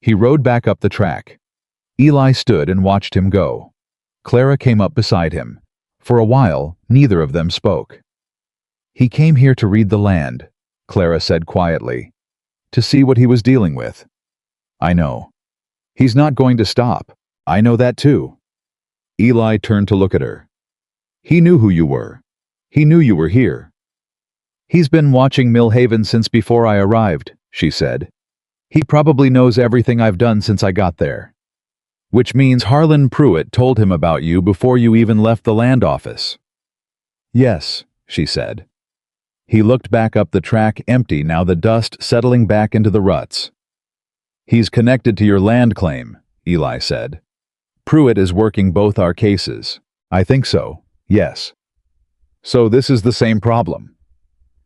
[SPEAKER 1] He rode back up the track. Eli stood and watched him go. Clara came up beside him. For a while, neither of them spoke. He came here to read the land, Clara said quietly. To see what he was dealing with. I know. He's not going to stop. I know that too. Eli turned to look at her. He knew who you were. He knew you were here. He's been watching Mill Haven since before I arrived, she said. He probably knows everything I've done since I got there. Which means Harlan Pruitt told him about you before you even left the land office. Yes, she said. He looked back up the track, empty now, the dust settling back into the ruts. He's connected to your land claim, Eli said. Pruitt is working both our cases. I think so, yes. So this is the same problem.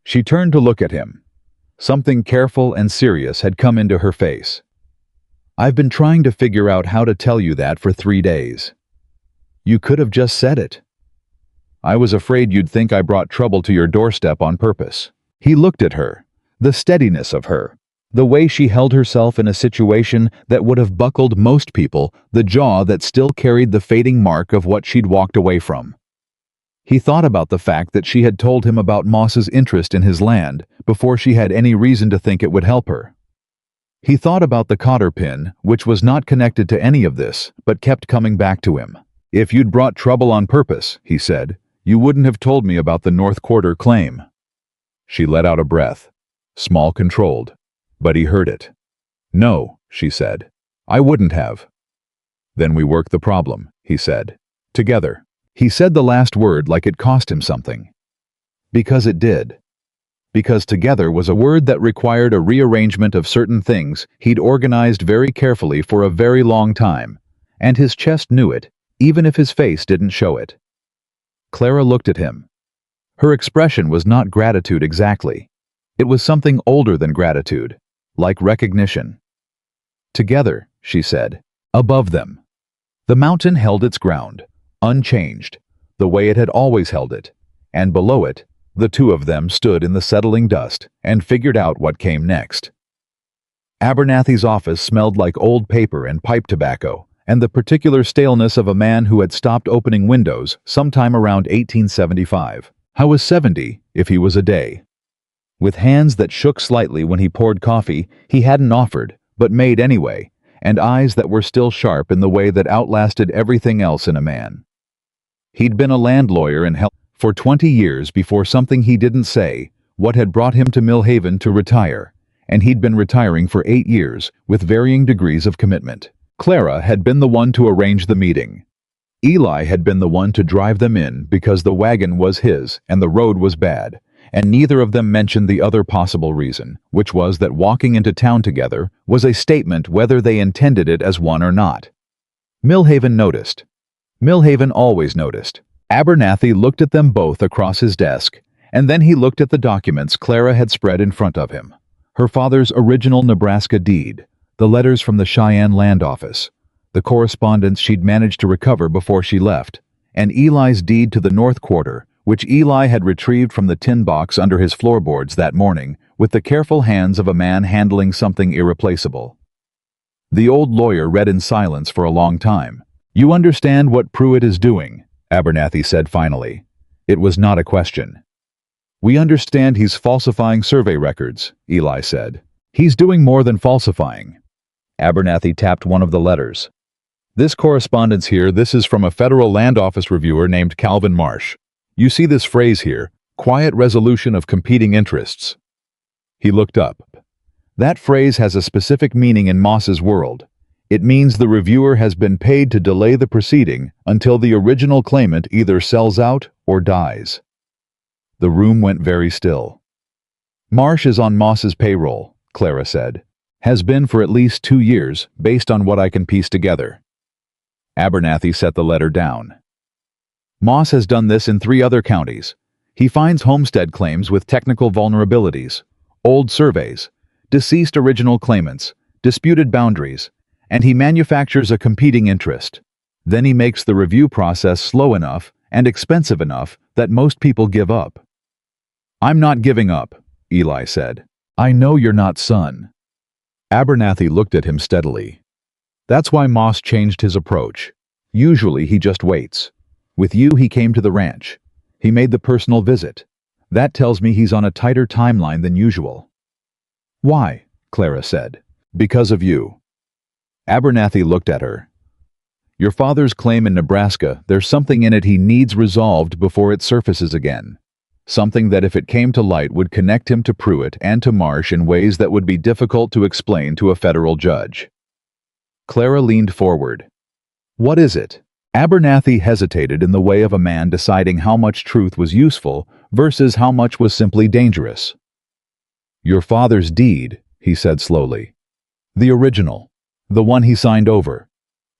[SPEAKER 1] She turned to look at him. Something careful and serious had come into her face. I've been trying to figure out how to tell you that for 3 days. You could have just said it. I was afraid you'd think I brought trouble to your doorstep on purpose. He looked at her, the steadiness of her, the way she held herself in a situation that would have buckled most people, the jaw that still carried the fading mark of what she'd walked away from. He thought about the fact that she had told him about Moss's interest in his land before she had any reason to think it would help her. He thought about the cotter pin, which was not connected to any of this, but kept coming back to him. If you'd brought trouble on purpose, he said, you wouldn't have told me about the North Quarter claim. She let out a breath, small, controlled, but he heard it. No, she said, I wouldn't have. Then we work the problem, he said. Together. He said the last word like it cost him something. Because it did. Because together was a word that required a rearrangement of certain things he'd organized very carefully for a very long time, and his chest knew it, even if his face didn't show it. Clara looked at him. Her expression was not gratitude exactly. It was something older than gratitude, like recognition. Together, she said, above them. The mountain held its ground, unchanged, the way it had always held it, and below it, the two of them stood in the settling dust and figured out what came next. Abernathy's office smelled like old paper and pipe tobacco, and the particular staleness of a man who had stopped opening windows sometime around 1875. How was 70 if he was a day? With hands that shook slightly when he poured coffee he hadn't offered, but made anyway, and eyes that were still sharp in the way that outlasted everything else in a man. He'd been a land lawyer in hell For 20 years before something he didn't say, what had brought him to Millhaven to retire, and he'd been retiring for 8 years, with varying degrees of commitment. Clara had been the one to arrange the meeting. Eli had been the one to drive them in because the wagon was his and the road was bad, and neither of them mentioned the other possible reason, which was that walking into town together was a statement whether they intended it as one or not. Millhaven noticed. Millhaven always noticed. Abernathy looked at them both across his desk, and then he looked at the documents Clara had spread in front of him. Her father's original Nebraska deed, the letters from the Cheyenne land office, the correspondence she'd managed to recover before she left, and Eli's deed to the North Quarter, which Eli had retrieved from the tin box under his floorboards that morning with the careful hands of a man handling something irreplaceable. The old lawyer read in silence for a long time. "You understand what Pruitt is doing," Abernathy said finally. It was not a question. "We understand he's falsifying survey records," Eli said. "He's doing more than falsifying." Abernathy tapped one of the letters. "This correspondence here, this is from a federal land office reviewer named Calvin Marsh. You see this phrase here, quiet resolution of competing interests." He looked up. That phrase has a specific meaning in Moss's world. It means the reviewer has been paid to delay the proceeding until the original claimant either sells out or dies. The room went very still. "Marsh is on Moss's payroll," Clara said. "Has been for at least 2 years, based on what I can piece together." Abernathy set the letter down. "Moss has done this in 3 other counties. He finds homestead claims with technical vulnerabilities, old surveys, deceased original claimants, disputed boundaries, and he manufactures a competing interest. Then he makes the review process slow enough and expensive enough that most people give up." "I'm not giving up," Eli said. "I know you're not, son." Abernathy looked at him steadily. "That's why Moss changed his approach. Usually he just waits. With you he came to the ranch. He made the personal visit. That tells me he's on a tighter timeline than usual." "Why?" Clara said. "Because of you." Abernathy looked at her. "Your father's claim in Nebraska, there's something in it he needs resolved before it surfaces again. Something that if it came to light would connect him to Pruitt and to Marsh in ways that would be difficult to explain to a federal judge." Clara leaned forward. "What is it?" Abernathy hesitated in the way of a man deciding how much truth was useful versus how much was simply dangerous. "Your father's deed," he said slowly. "The original. The one he signed over.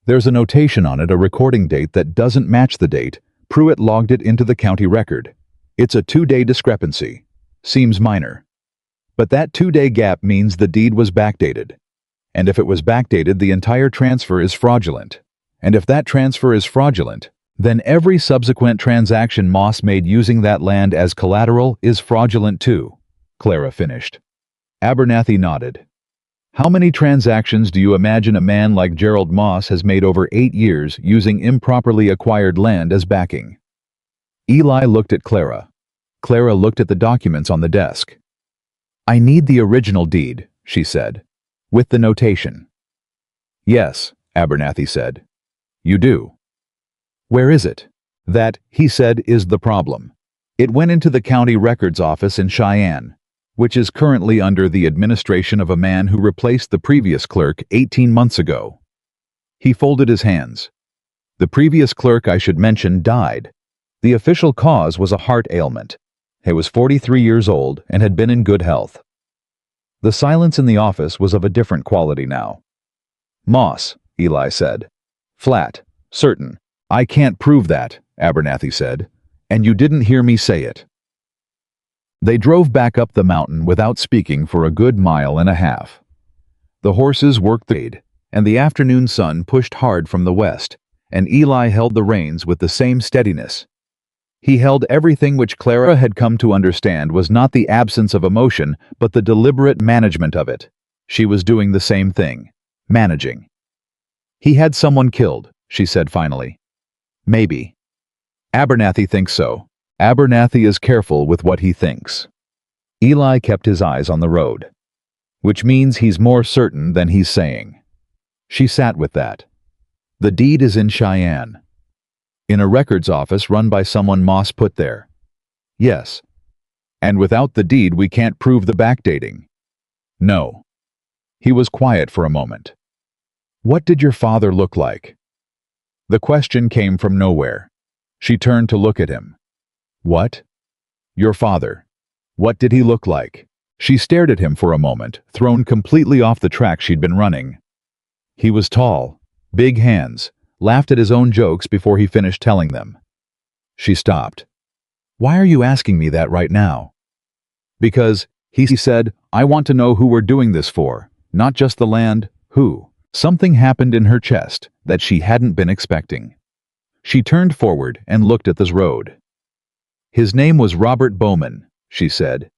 [SPEAKER 1] There's a notation on it, a recording date that doesn't match the date. Pruitt logged it into the county record. It's a 2-day discrepancy. Seems minor. But that 2-day gap means the deed was backdated. And if it was backdated, the entire transfer is fraudulent. And if that transfer is fraudulent, then every subsequent transaction Moss made using that land as collateral is fraudulent too," Clara finished. Abernathy nodded. "How many transactions do you imagine a man like Gerald Moss has made over 8 years using improperly acquired land as backing?" Eli looked at Clara. Clara looked at the documents on the desk. "I need the original deed," she said, "with the notation." "Yes," Abernathy said. "You do." "Where is it?" "That," he said, "is the problem. It went into the county records office in Cheyenne, which is currently under the administration of a man who replaced the previous clerk 18 months ago." He folded his hands. "The previous clerk, I should mention, died. The official cause was a heart ailment. He was 43 years old and had been in good health." The silence in the office was of a different quality now. "Moss," Eli said. "Flat. Certain." "I can't prove that," Abernathy said. "And you didn't hear me say it." They drove back up the mountain without speaking for a good 1.5 miles. The horses worked the aid, and the afternoon sun pushed hard from the west, and Eli held the reins with the same steadiness. He held everything which Clara had come to understand was not the absence of emotion, but the deliberate management of it. She was doing the same thing. Managing. "He had someone killed," she said finally. "Maybe." "Abernathy thinks so. Abernathy is careful with what he thinks." Eli kept his eyes on the road. "Which means he's more certain than he's saying." She sat with that. "The deed is in Cheyenne." In a records office run by someone Moss put there. Yes. And without the deed we can't prove the backdating. No. He was quiet for a moment. What did your father look like? The question came from nowhere. She turned to look at him. What? Your father. What did he look like? She stared at him for a moment, thrown completely off the track she'd been running. He was tall, big hands, laughed at his own jokes before he finished telling them. She stopped. Why are you asking me that right now? Because, he said, I want to know who we're doing this for, not just the land, who. Something happened in her chest that she hadn't been expecting. She turned forward and looked at this road. His name was Robert Bowman, she said.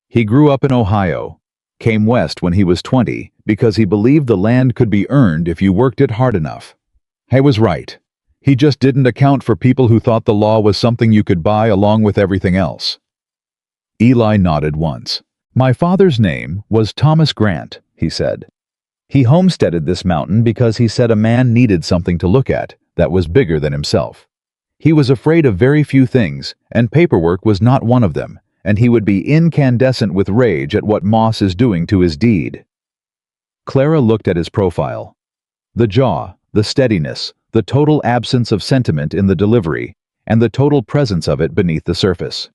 [SPEAKER 1] He grew up in Ohio, came west when he was 20 because he believed the land could be earned if you worked it hard enough. I was right. He just didn't account for people who thought the law was something you could buy along with everything else. Eli nodded once. My father's name was Thomas Grant, he said. He homesteaded this mountain because he said a man needed something to look at that was bigger than himself. He was afraid of very few things, and paperwork was not one of them, and he would be incandescent with rage at what Moss is doing to his deed. Clara looked at his profile. The jaw, the steadiness, the total absence of sentiment in the delivery, and the total presence of it beneath the surface.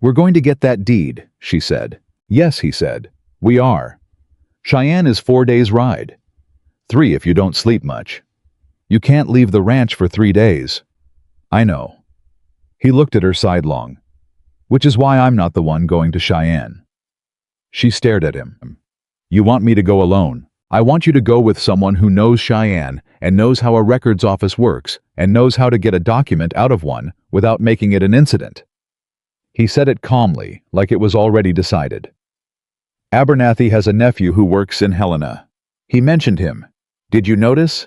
[SPEAKER 1] We're going to get that deed, she said. Yes, he said. We are. Cheyenne is 4 days' ride. 3 if you don't sleep much. You can't leave the ranch for 3 days. I know. He looked at her sidelong. Which is why I'm not the one going to Cheyenne. She stared at him. You want me to go alone? I want you to go with someone who knows Cheyenne and knows how a records office works and knows how to get a document out of one without making it an incident. He said it calmly, like it was already decided. Abernathy has a nephew who works in Helena. He mentioned him. Did you notice?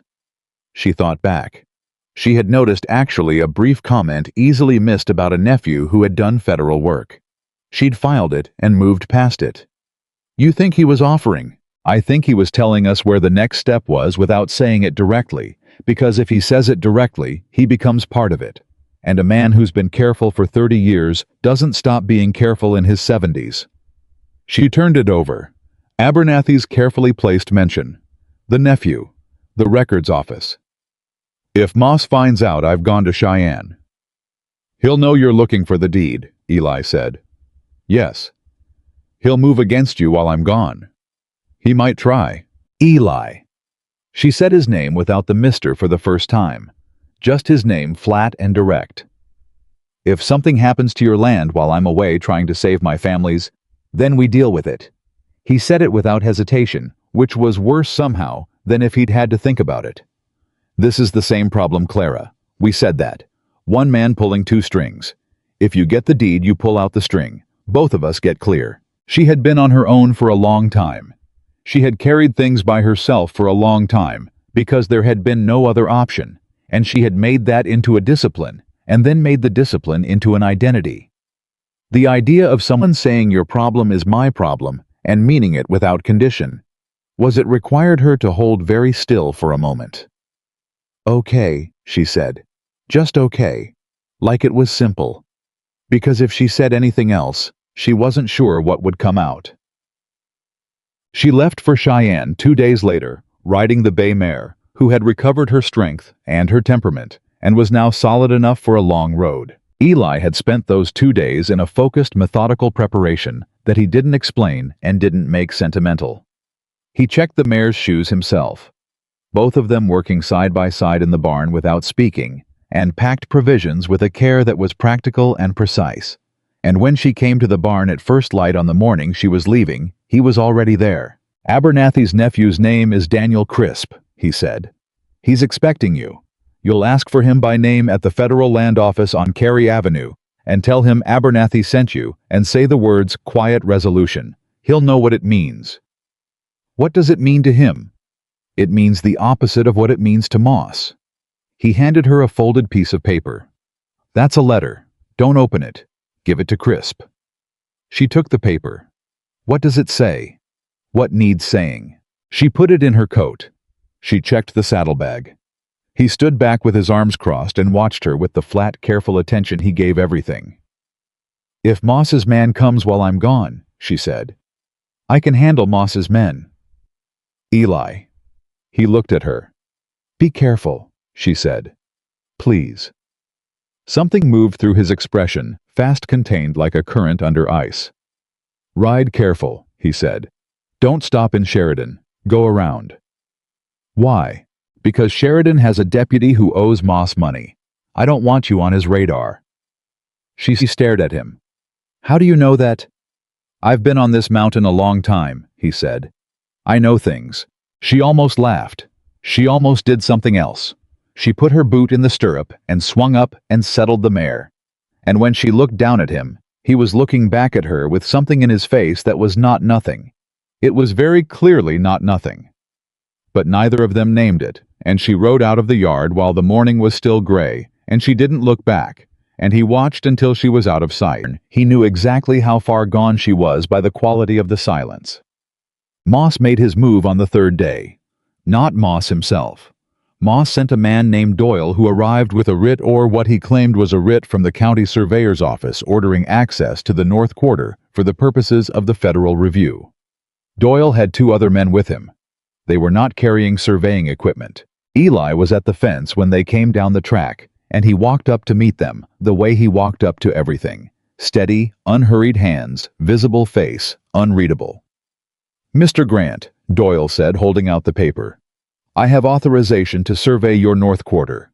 [SPEAKER 1] She thought back. She had noticed actually a brief comment easily missed about a nephew who had done federal work. She'd filed it and moved past it. You think he was offering? I think he was telling us where the next step was without saying it directly, because if he says it directly, he becomes part of it. And a man who's been careful for 30 years doesn't stop being careful in his 70s. She turned it over. Abernathy's carefully placed mention. The nephew. The records office. If Moss finds out I've gone to Cheyenne. He'll know you're looking for the deed, Eli said. Yes. He'll move against you while I'm gone. He might try. Eli. She said his name without the mister for the first time. Just his name flat and direct. If something happens to your land while I'm away trying to save my family's, then we deal with it. He said it without hesitation, which was worse somehow than if he'd had to think about it. This is the same problem, Clara. We said that. One man pulling 2 strings. If you get the deed, you pull out the string. Both of us get clear. She had been on her own for a long time. She had carried things by herself for a long time because there had been no other option, and she had made that into a discipline, and then made the discipline into an identity. The idea of someone saying your problem is my problem and meaning it without condition was it required her to hold very still for a moment. Okay, she said. Just okay. Like it was simple. Because if she said anything else, she wasn't sure what would come out. She left for Cheyenne 2 days later, riding the bay mare, who had recovered her strength and her temperament, and was now solid enough for a long road. Eli had spent those 2 days in a focused, methodical preparation that he didn't explain and didn't make sentimental. He checked the mare's shoes himself, both of them working side by side in the barn without speaking, and packed provisions with a care that was practical and precise. And when she came to the barn at first light on the morning she was leaving, he was already there. Abernathy's nephew's name is Daniel Crisp, he said. He's expecting you. You'll ask for him by name at the Federal Land Office on Cary Avenue, and tell him Abernathy sent you, and say the words quiet resolution. He'll know what it means. What does it mean to him? It means the opposite of what it means to Moss. He handed her a folded piece of paper. That's a letter. Don't open it. Give it to Crisp. She took the paper. What does it say? What needs saying? She put it in her coat. She checked the saddlebag. He stood back with his arms crossed and watched her with the flat, careful attention he gave everything. "If Moss's man comes while I'm gone," she said, "I can handle Moss's men." "Eli." He looked at her. "Be careful," she said. "Please." Something moved through his expression, fast contained like a current under ice. "Ride careful," he said. "Don't stop in Sheridan. Go around." "Why?" "Because Sheridan has a deputy who owes Moss money. I don't want you on his radar." She stared at him. "How do you know that?" "I've been on this mountain a long time," he said. "I know things." She almost laughed. She almost did something else. She put her boot in the stirrup and swung up and settled the mare. And when she looked down at him, he was looking back at her with something in his face that was not nothing. It was very clearly not nothing. But neither of them named it, and she rode out of the yard while the morning was still gray, and she didn't look back, and he watched until she was out of sight. He knew exactly how far gone she was by the quality of the silence. Moss made his move on the third day. Not Moss himself. Moss sent a man named Doyle who arrived with a writ, or what he claimed was a writ, from the county surveyor's office ordering access to the North Quarter for the purposes of the federal review. Doyle had 2 other men with him. They were not carrying surveying equipment. Eli was at the fence when they came down the track, and he walked up to meet them, the way he walked up to everything. Steady, unhurried hands, visible face, unreadable. "Mr. Grant," Doyle said, holding out the paper. "I have authorization to survey your North Quarter."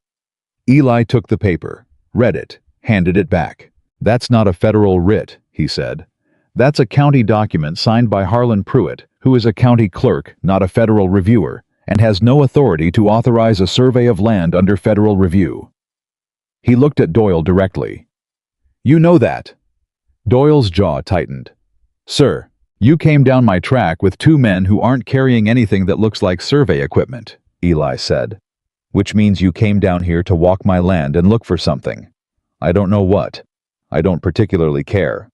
[SPEAKER 1] Eli took the paper, read it, handed it back. "That's not a federal writ," he said. "That's a county document signed by Harlan Pruitt, who is a county clerk, not a federal reviewer, and has no authority to authorize a survey of land under federal review." He looked at Doyle directly. "You know that?" Doyle's jaw tightened. "Sir, you came down my track with 2 men who aren't carrying anything that looks like survey equipment," Eli said. "Which means you came down here to walk my land and look for something. I don't know what. I don't particularly care."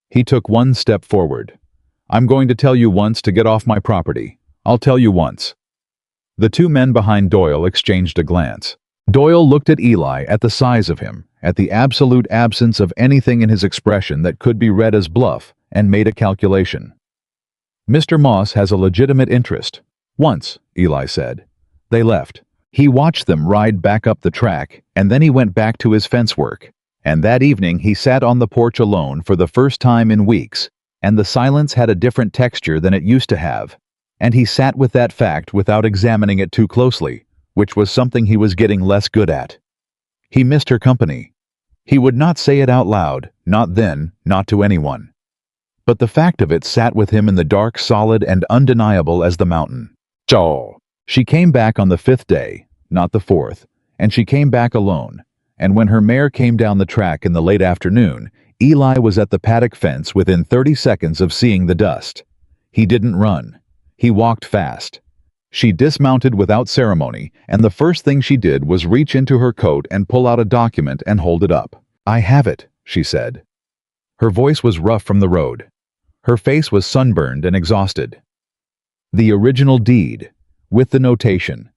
[SPEAKER 1] He took 1 step forward. "I'm going to tell you once to get off my property. I'll tell you once." The 2 men behind Doyle exchanged a glance. Doyle looked at Eli, at the size of him, at the absolute absence of anything in his expression that could be read as bluff, and made a calculation. "Mr. Moss has a legitimate interest." "Once," Eli said. They left. He watched them ride back up the track, and then he went back to his fence work. And that evening he sat on the porch alone for the first time in weeks, and the silence had a different texture than it used to have. And he sat with that fact without examining it too closely, which was something he was getting less good at. He missed her company. He would not say it out loud, not then, not to anyone. But the fact of it sat with him in the dark, solid and undeniable as the mountain. She came back on the 5th day, not the 4th, and she came back alone. And when her mare came down the track in the late afternoon, Eli was at the paddock fence within 30 seconds of seeing the dust. He didn't run. He walked fast. She dismounted without ceremony, and the first thing she did was reach into her coat and pull out a document and hold it up. "I have it," she said. Her voice was rough from the road. Her face was sunburned and exhausted. "The original deed, with the notation.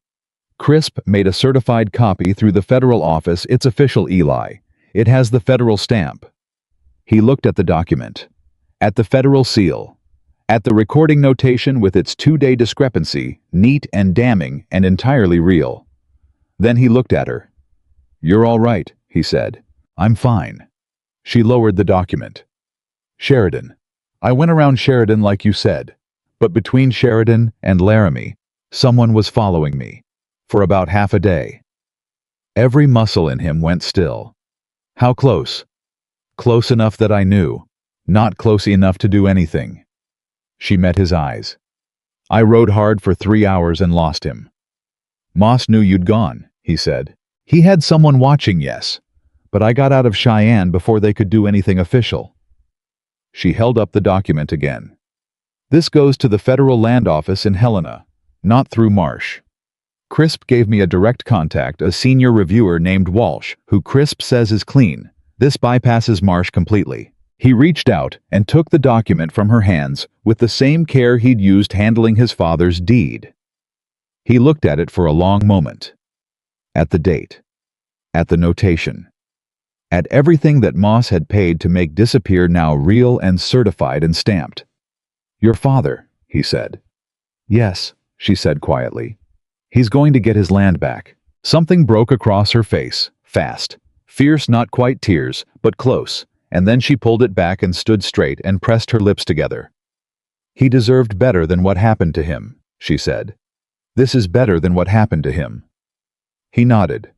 [SPEAKER 1] Crisp made a certified copy through the federal office. It's official, Eli. It has the federal stamp." He looked at the document. At the federal seal. At the recording notation with its 2-day discrepancy, neat and damning and entirely real. Then he looked at her. "You're all right," he said. "I'm fine." She lowered the document. "Sheridan. I went around Sheridan like you said, but between Sheridan and Laramie, someone was following me, for about half a day." Every muscle in him went still. "How close?" "Close enough that I knew, not close enough to do anything." She met his eyes. "I rode hard for 3 hours and lost him." "Moss knew you'd gone," he said. "He had someone watching, yes, but I got out of Cheyenne before they could do anything official." She held up the document again. "This goes to the federal land office in Helena, not through Marsh. Crisp gave me a direct contact, a senior reviewer named Walsh, who Crisp says is clean. This bypasses Marsh completely." He reached out and took the document from her hands with the same care he'd used handling his father's deed. He looked at it for a long moment. At the date. At the notation. At everything that Moss had paid to make disappear now real and certified and stamped. "Your father," he said. "Yes," she said quietly. "He's going to get his land back." Something broke across her face, fast. Fierce, not quite tears, but close, and then she pulled it back and stood straight and pressed her lips together. "He deserved better than what happened to him," she said. "This is better than what happened to him." He nodded.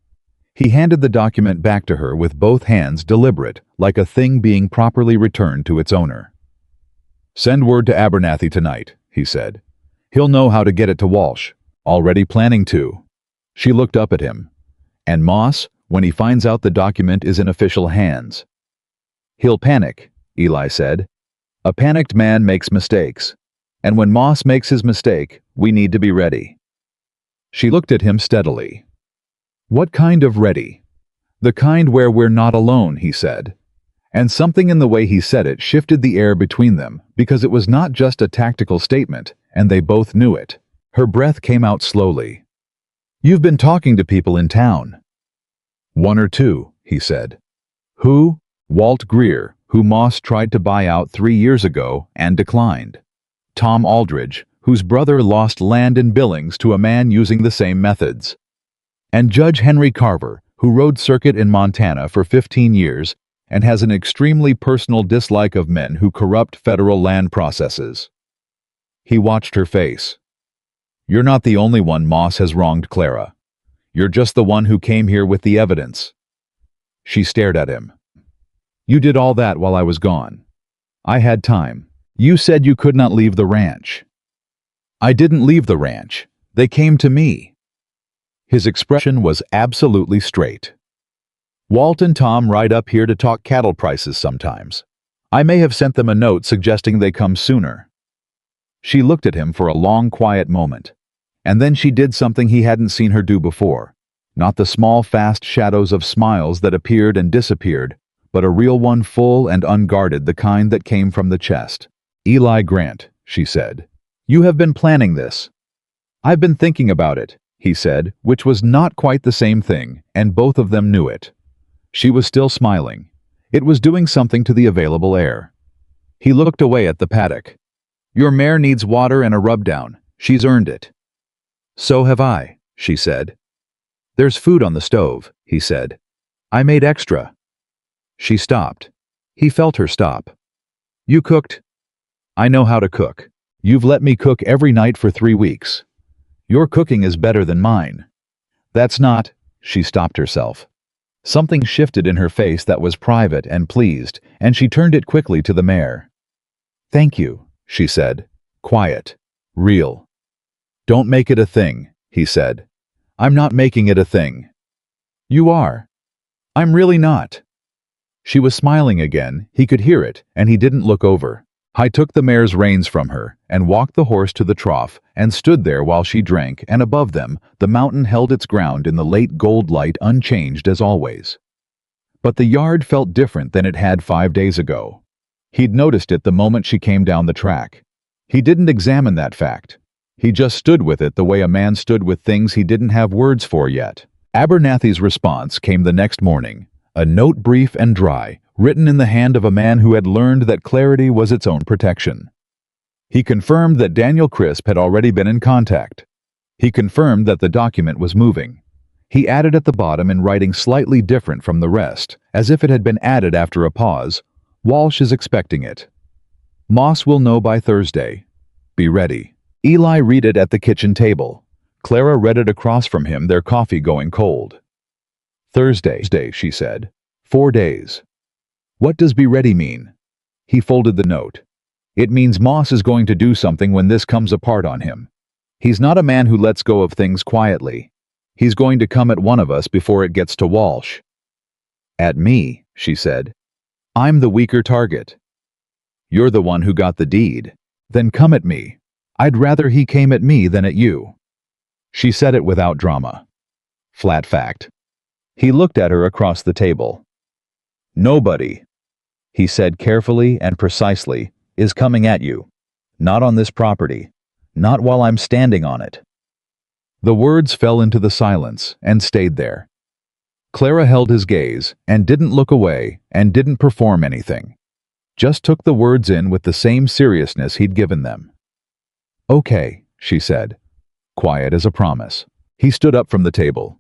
[SPEAKER 1] He handed the document back to her with both hands, deliberate, like a thing being properly returned to its owner. "Send word to Abernathy tonight," he said. "He'll know how to get it to Walsh. Already planning to." She looked up at him. "And Moss, when he finds out the document is in official hands." "He'll panic," Eli said. "A panicked man makes mistakes. And when Moss makes his mistake, we need to be ready." She looked at him steadily. "What kind of ready?" "The kind where we're not alone," he said. And something in the way he said it shifted the air between them, because it was not just a tactical statement, and they both knew it. Her breath came out slowly. "You've been talking to people in town." "One or two," he said. "Who?" "Walt Greer, who Moss tried to buy out 3 years ago and declined. Tom Aldridge, whose brother lost land in Billings to a man using the same methods. And Judge Henry Carver, who rode circuit in Montana for 15 years and has an extremely personal dislike of men who corrupt federal land processes." He watched her face. "You're not the only one Moss has wronged, Clara. You're just the one who came here with the evidence." She stared at him. "You did all that while I was gone. I had time. You said you could not leave the ranch." "I didn't leave the ranch. They came to me." His expression was absolutely straight. "Walt and Tom ride up here to talk cattle prices sometimes. I may have sent them a note suggesting they come sooner." She looked at him for a long, quiet moment. And then she did something he hadn't seen her do before. Not the small, fast shadows of smiles that appeared and disappeared, but a real one, full and unguarded, the kind that came from the chest. "Eli Grant," she said. "You have been planning this." "I've been thinking about it," he said, which was not quite the same thing, and both of them knew it. She was still smiling. It was doing something to the available air. He looked away at the paddock. "Your mare needs water and a rub-down. She's earned it." "So have I," she said. "There's food on the stove," he said. "I made extra." She stopped. He felt her stop. "You cooked?" "I know how to cook. You've let me cook every night for 3 weeks. Your cooking is better than mine." "That's not—" She stopped herself. Something shifted in her face that was private and pleased, and she turned it quickly to the mare. "Thank you," she said. Quiet. Real. "Don't make it a thing," he said. "I'm not making it a thing." "You are." "I'm really not." She was smiling again. He could hear it, and he didn't look over. I took the mare's reins from her and walked the horse to the trough and stood there while she drank, and above them, the mountain held its ground in the late gold light, unchanged as always. But the yard felt different than it had 5 days ago. He'd noticed it the moment she came down the track. He didn't examine that fact. He just stood with it the way a man stood with things he didn't have words for yet. Abernathy's response came the next morning, a note brief and dry, written in the hand of a man who had learned that clarity was its own protection. He confirmed that Daniel Crisp had already been in contact. He confirmed that the document was moving. He added at the bottom in writing slightly different from the rest, as if it had been added after a pause, "Walsh is expecting it. Moss will know by Thursday. Be ready." Eli read it at the kitchen table. Clara read it across from him, their coffee going cold. "Thursday," she said. 4 days. "What does be ready mean?" He folded the note. "It means Moss is going to do something when this comes apart on him. He's not a man who lets go of things quietly. He's going to come at one of us before it gets to Walsh." "At me," she said. "I'm the weaker target." "You're the one who got the deed. Then come at me. I'd rather he came at me than at you." She said it without drama. Flat fact. He looked at her across the table. "Nobody," he said carefully and precisely, "is coming at you. Not on this property. Not while I'm standing on it." The words fell into the silence and stayed there. Clara held his gaze and didn't look away and didn't perform anything. Just took the words in with the same seriousness he'd given them. "Okay," she said, quiet as a promise. He stood up from the table.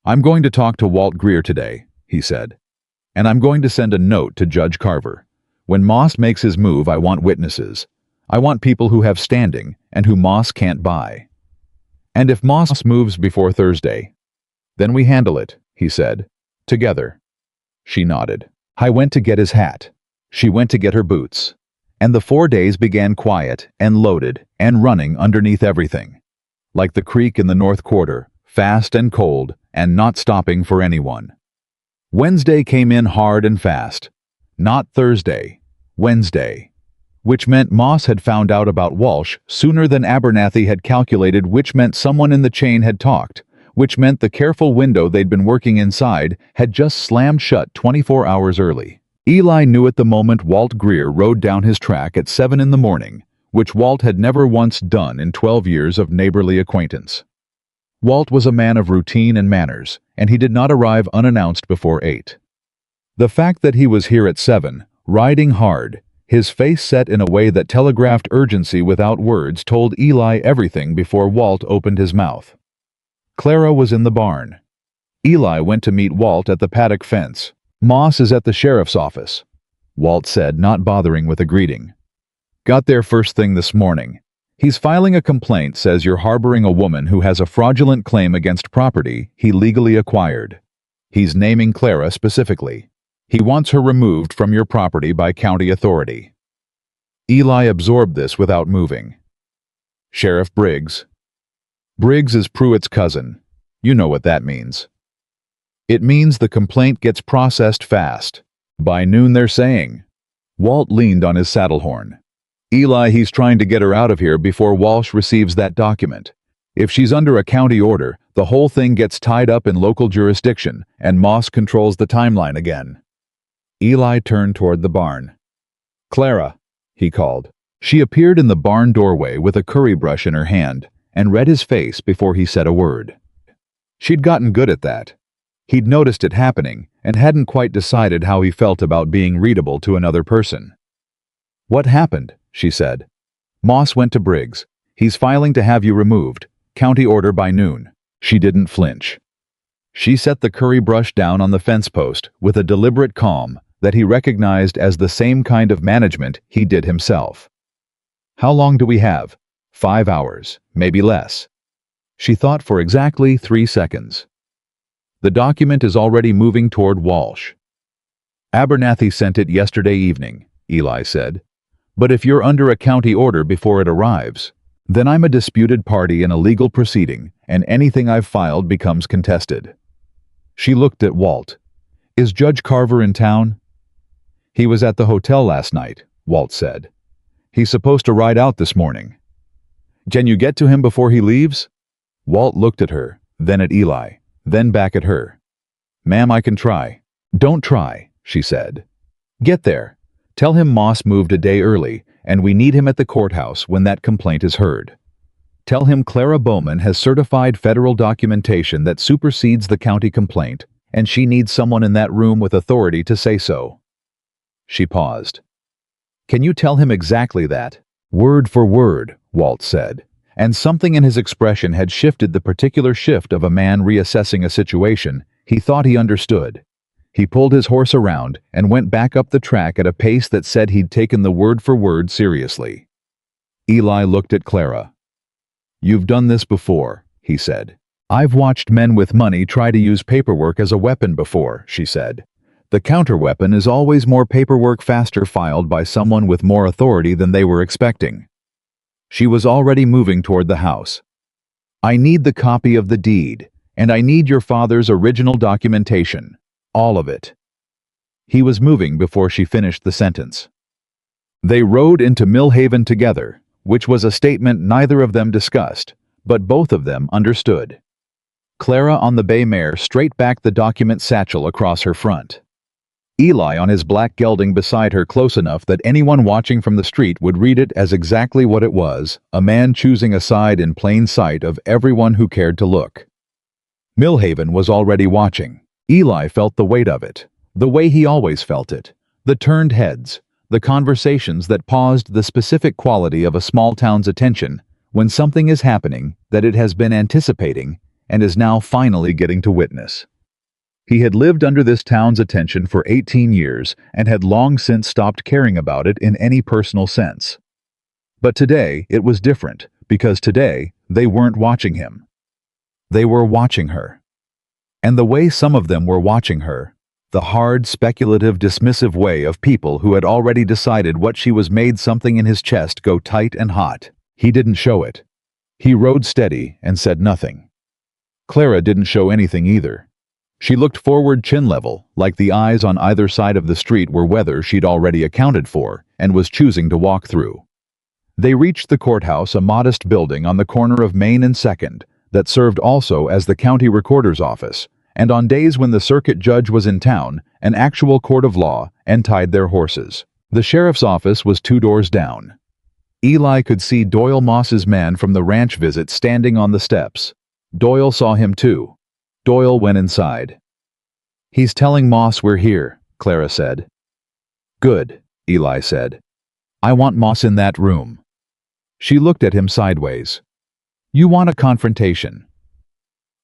[SPEAKER 1] "I'm going to talk to Walt Greer today," he said. "And I'm going to send a note to Judge Carver. When Moss makes his move, I want witnesses. I want people who have standing and who Moss can't buy. And if Moss moves before Thursday, then we handle it," he said. "Together." She nodded. I went to get his hat. She went to get her boots. And the 4 days began quiet and loaded and running underneath everything. Like the creek in the North Quarter, fast and cold and not stopping for anyone. Wednesday came in hard and fast. Not Thursday, Wednesday. Which meant Moss had found out about Walsh sooner than Abernathy had calculated, which meant someone in the chain had talked, which meant the careful window they'd been working inside had just slammed shut 24 hours early. Eli knew at the moment Walt Greer rode down his track at 7 in the morning, which Walt had never once done in 12 years of neighborly acquaintance. Walt was a man of routine and manners, and he did not arrive unannounced before 8. The fact that he was here at 7, riding hard, his face set in a way that telegraphed urgency without words, told Eli everything before Walt opened his mouth. Clara was in the barn. Eli went to meet Walt at the paddock fence. "Moss is at the sheriff's office," Walt said, not bothering with a greeting. "Got there first thing this morning. He's filing a complaint, says you're harboring a woman who has a fraudulent claim against property he legally acquired. He's naming Clara specifically. He wants her removed from your property by county authority." Eli absorbed this without moving. "Sheriff Briggs." Briggs is Pruitt's cousin. You know what that means. It means the complaint gets processed fast. By noon, they're saying. Walt leaned on his saddle horn. "Eli, he's trying to get her out of here before Walsh receives that document. If she's under a county order, the whole thing gets tied up in local jurisdiction, and Moss controls the timeline again." Eli turned toward the barn. "Clara," he called. She appeared in the barn doorway with a curry brush in her hand, and read his face before he said a word. She'd gotten good at that. He'd noticed it happening, and hadn't quite decided how he felt about being readable to another person. "What happened?" she said. "Moss went to Briggs. He's filing to have you removed. County order by noon." She didn't flinch. She set the curry brush down on the fence post with a deliberate calm that he recognized as the same kind of management he did himself. "How long do we have?" 5 hours, maybe less." She thought for exactly 3 seconds. "The document is already moving toward Walsh." "Abernathy sent it yesterday evening," Eli said. "But if you're under a county order before it arrives, then I'm a disputed party in a legal proceeding, and anything I've filed becomes contested." She looked at Walt. "Is Judge Carver in town?" "He was at the hotel last night," Walt said. "He's supposed to ride out this morning." "Can you get to him before he leaves?" Walt looked at her, then at Eli, then back at her. "Ma'am, I can try." "Don't try," she said. "Get there. Tell him Moss moved a day early, and we need him at the courthouse when that complaint is heard. Tell him Clara Bowman has certified federal documentation that supersedes the county complaint, and she needs someone in that room with authority to say so." She paused. "Can you tell him exactly that?" "Word for word," Walt said, and something in his expression had shifted, the particular shift of a man reassessing a situation he thought he understood. He pulled his horse around and went back up the track at a pace that said he'd taken the word for word seriously. Eli looked at Clara. "You've done this before," he said. "I've watched men with money try to use paperwork as a weapon before," she said. "The counterweapon is always more paperwork faster filed by someone with more authority than they were expecting." She was already moving toward the house. "I need the copy of the deed, and I need your father's original documentation. All of it." He was moving before she finished the sentence. They rode into Millhaven together, which was a statement neither of them discussed, but both of them understood. Clara on the bay mare straight backed the document satchel across her front. Eli on his black gelding beside her close enough that anyone watching from the street would read it as exactly what it was, a man choosing a side in plain sight of everyone who cared to look. Millhaven was already watching. Eli felt the weight of it, the way he always felt it, the turned heads, the conversations that paused, the specific quality of a small town's attention when something is happening that it has been anticipating and is now finally getting to witness. He had lived under this town's attention for 18 years and had long since stopped caring about it in any personal sense. But today it was different, because today they weren't watching him. They were watching her. And the way some of them were watching her, the hard, speculative, dismissive way of people who had already decided what she was, made something in his chest go tight and hot. He didn't show it. He rode steady and said nothing. Clara didn't show anything either. She looked forward chin level, like the eyes on either side of the street were weather she'd already accounted for and was choosing to walk through. They reached the courthouse, a modest building on the corner of Main and 2nd that served also as the county recorder's office, and on days when the circuit judge was in town, an actual court of law, and tied their horses. The sheriff's office was 2 doors down. Eli could see Doyle Moss's man from the ranch visit standing on the steps. Doyle saw him too. Doyle went inside. "He's telling Moss we're here," Clara said. "Good," Eli said. "I want Moss in that room." She looked at him sideways. "You want a confrontation?"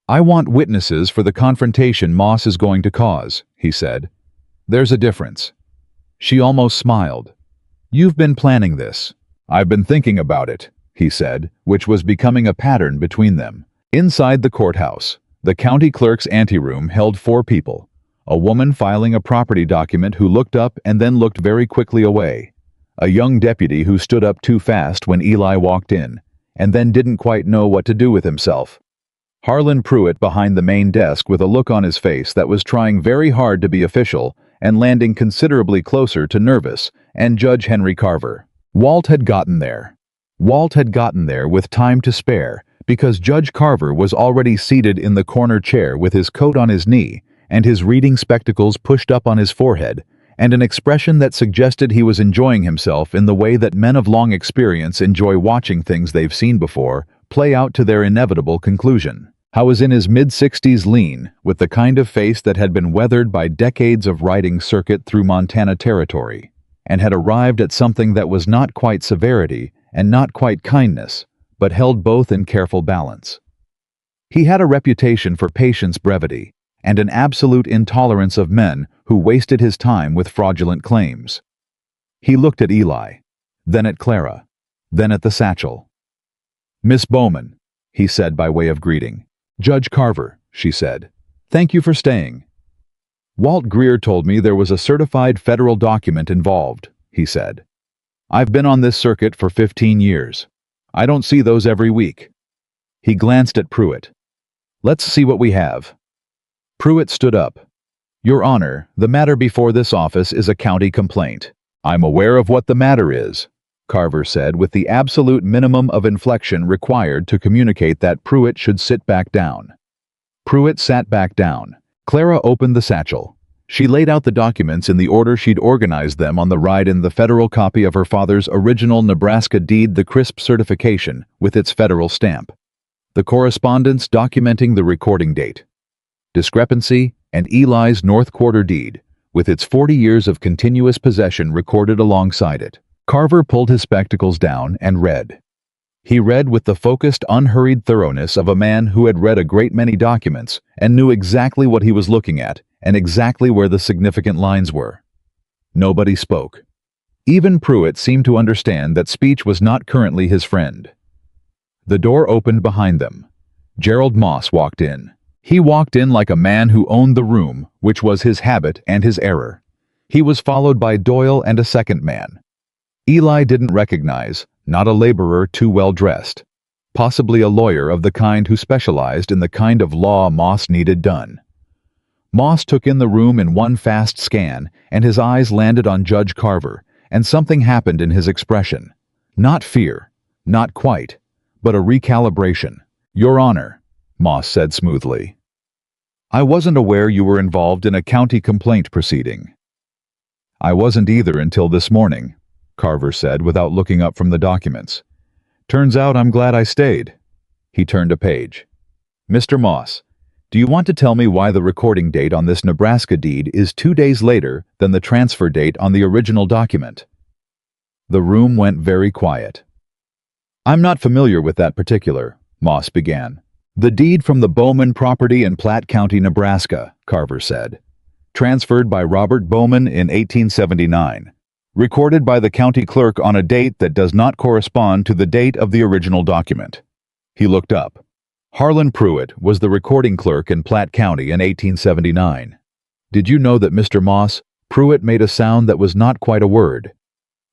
[SPEAKER 1] "I want witnesses for the confrontation Moss is going to cause," he said. "There's a difference." She almost smiled. "You've been planning this." "I've been thinking about it," he said, which was becoming a pattern between them. Inside the courthouse, the county clerk's anteroom held 4 people. A woman filing a property document who looked up and then looked very quickly away. A young deputy who stood up too fast when Eli walked in, and then didn't quite know what to do with himself. Harlan Pruitt behind the main desk with a look on his face that was trying very hard to be official and landing considerably closer to nervous, and Judge Henry Carver. Walt had gotten there. Walt had gotten there with time to spare, because Judge Carver was already seated in the corner chair with his coat on his knee and his reading spectacles pushed up on his forehead, and an expression that suggested he was enjoying himself in the way that men of long experience enjoy watching things they've seen before play out to their inevitable conclusion. Howe was in his mid-60s, lean, with the kind of face that had been weathered by decades of riding circuit through Montana territory, and had arrived at something that was not quite severity and not quite kindness, but held both in careful balance. He had a reputation for patience, brevity, and an absolute intolerance of men who wasted his time with fraudulent claims. He looked at Eli, then at Clara, then at the satchel. "Miss Bowman," he said by way of greeting. "Judge Carver," she said. "Thank you for staying." "Walt Greer told me there was a certified federal document involved," he said. "I've been on this circuit for 15 years. I don't see those every week." He glanced at Pruitt. "Let's see what we have." Pruitt stood up. "Your Honor, the matter before this office is a county complaint." "I'm aware of what the matter is," Carver said with the absolute minimum of inflection required to communicate that Pruitt should sit back down. Pruitt sat back down. Clara opened the satchel. She laid out the documents in the order she'd organized them on the ride in, the federal copy of her father's original Nebraska deed, the crisp certification with its federal stamp, the correspondence documenting the recording date, discrepancy, and Eli's North Quarter deed, with its 40 years of continuous possession recorded alongside it. Carver pulled his spectacles down and read. He read with the focused, unhurried thoroughness of a man who had read a great many documents and knew exactly what he was looking at and exactly where the significant lines were. Nobody spoke. Even Pruitt seemed to understand that speech was not currently his friend. The door opened behind them. Gerald Moss walked in. He walked in like a man who owned the room, which was his habit and his error. He was followed by Doyle and a second man. Eli didn't recognize, not a laborer too well dressed. Possibly a lawyer of the kind who specialized in the kind of law Moss needed done. Moss took in the room in one fast scan, and his eyes landed on Judge Carver, and something happened in his expression. Not fear, not quite, but a recalibration. "Your Honor," Moss said smoothly. "I wasn't aware you were involved in a county complaint proceeding." I wasn't either until this morning, Carver said without looking up from the documents. Turns out I'm glad I stayed. He turned a page. Mr. Moss, do you want to tell me why the recording date on this Nebraska deed is 2 days later than the transfer date on the original document? The room went very quiet. I'm not familiar with that particular, Moss began. The deed from the Bowman property in Platte County, Nebraska, Carver said. Transferred by Robert Bowman in 1879. Recorded by the county clerk on a date that does not correspond to the date of the original document. He looked up. Harlan Pruitt was the recording clerk in Platte County in 1879. Did you know that, Mr. Moss? Pruitt made a sound that was not quite a word.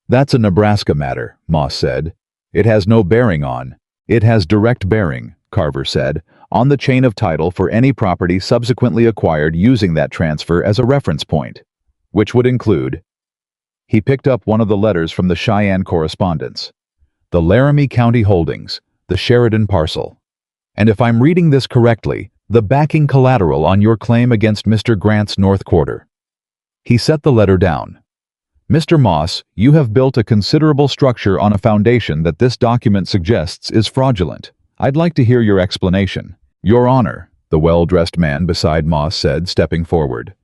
[SPEAKER 1] That's a Nebraska matter, Moss said. It has no bearing on. It has direct bearing, Carver said, on the chain of title for any property subsequently acquired using that transfer as a reference point, which would include. He picked up one of the letters from the Cheyenne correspondence. The Laramie County Holdings, the Sheridan parcel. And if I'm reading this correctly, the backing collateral on your claim against Mr. Grant's North Quarter. He set the letter down. Mr. Moss, you have built a considerable structure on a foundation that this document suggests is fraudulent. I'd like to hear your explanation. Your Honor, the well-dressed man beside Moss said, stepping forward.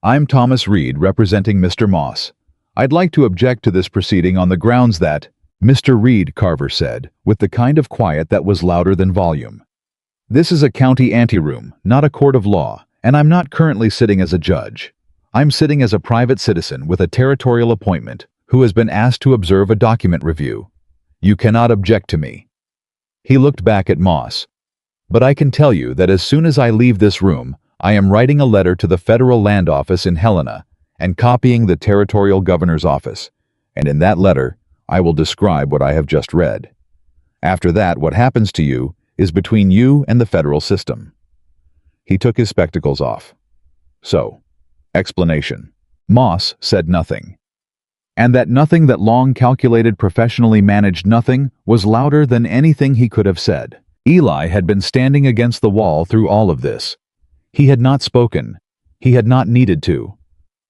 [SPEAKER 1] I'm Thomas Reed, representing Mr. Moss. I'd like to object to this proceeding on the grounds that, Mr. Reed, Carver said, with the kind of quiet that was louder than volume. This is a county anteroom, not a court of law, and I'm not currently sitting as a judge. I'm sitting as a private citizen with a territorial appointment who has been asked to observe a document review. You cannot object to me. He looked back at Moss. But I can tell you that as soon as I leave this room, I am writing a letter to the Federal Land Office in Helena and copying the Territorial Governor's Office, and in that letter, I will describe what I have just read. After that, what happens to you is between you and the federal system. He took his spectacles off. So, explanation. Moss said nothing. And that nothing, that long calculated, professionally managed nothing, was louder than anything he could have said. Eli had been standing against the wall through all of this. He had not spoken. He had not needed to.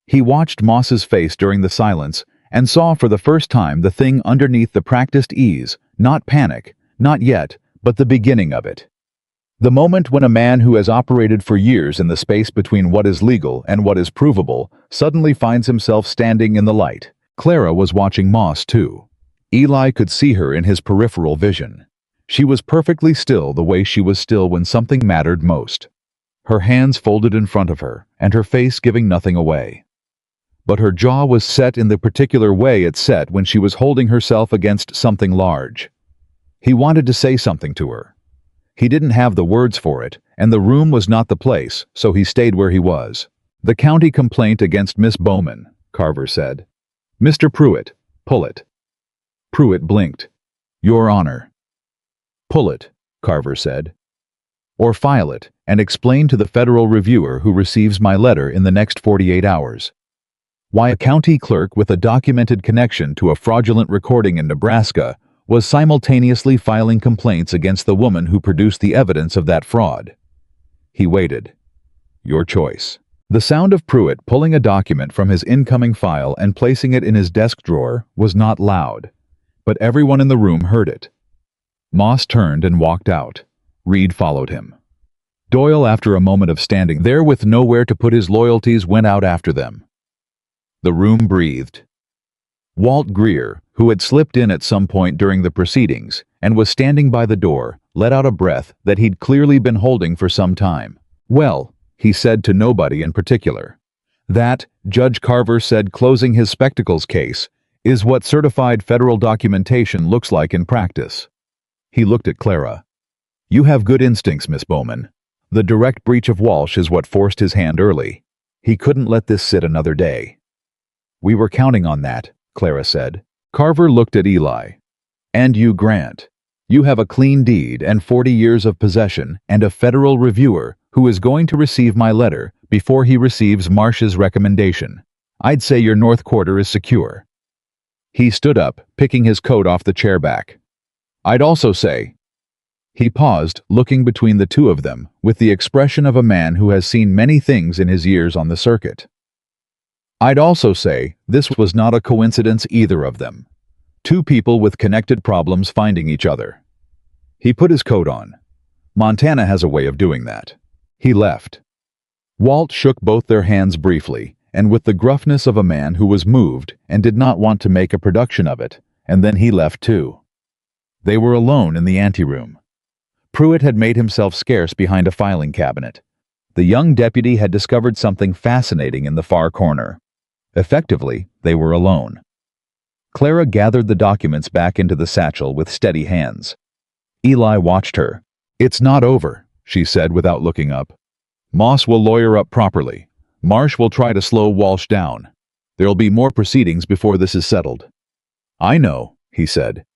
[SPEAKER 1] He watched Moss's face during the silence and saw for the first time the thing underneath the practiced ease, not panic, not yet, but the beginning of it. The moment when a man who has operated for years in the space between what is legal and what is provable suddenly finds himself standing in the light. Clara was watching Moss too. Eli could see her in his peripheral vision. She was perfectly still the way she was still when something mattered most. Her hands folded in front of her, and her face giving nothing away. But her jaw was set in the particular way it set when she was holding herself against something large. He wanted to say something to her. He didn't have the words for it, and the room was not the place, so he stayed where he was. The county complaint against Miss Bowman, Carver said. Mr. Pruitt, pull it. Pruitt blinked. Your Honor. Pull it, Carver said. Or file it, and explain to the federal reviewer who receives my letter in the next 48 hours. Why a county clerk with a documented connection to a fraudulent recording in Nebraska was simultaneously filing complaints against the woman who produced the evidence of that fraud. He waited. Your choice. The sound of Pruitt pulling a document from his incoming file and placing it in his desk drawer was not loud, but everyone in the room heard it. Moss turned and walked out. Reed followed him. Doyle, after a moment of standing there with nowhere to put his loyalties, went out after them. The room breathed. Walt Greer, who had slipped in at some point during the proceedings and was standing by the door, let out a breath that he'd clearly been holding for some time. Well, he said to nobody in particular. That, Judge Carver said, closing his spectacles case, is what certified federal documentation looks like in practice. He looked at Clara. You have good instincts, Miss Bowman. The direct breach of Walsh is what forced his hand early. He couldn't let this sit another day. We were counting on that, Clara said. Carver looked at Eli. And you, Grant. You have a clean deed and 40 years of possession and a federal reviewer who is going to receive my letter before he receives Marsh's recommendation. I'd say your North Quarter is secure. He stood up, picking his coat off the chair back. I'd also say. He paused, looking between the two of them with the expression of a man who has seen many things in his years on the circuit. I'd also say this was not a coincidence, either of them. Two people with connected problems finding each other. He put his coat on. Montana has a way of doing that. He left. Walt shook both their hands briefly, and with the gruffness of a man who was moved and did not want to make a production of it, and then he left too. They were alone in the anteroom. Pruitt had made himself scarce behind a filing cabinet. The young deputy had discovered something fascinating in the far corner. Effectively, they were alone. Clara gathered the documents back into the satchel with steady hands. Eli watched her. "It's not over," she said without looking up. "Moss will lawyer up properly. Marsh will try to slow Walsh down. There'll be more proceedings before this is settled." "I know," he said.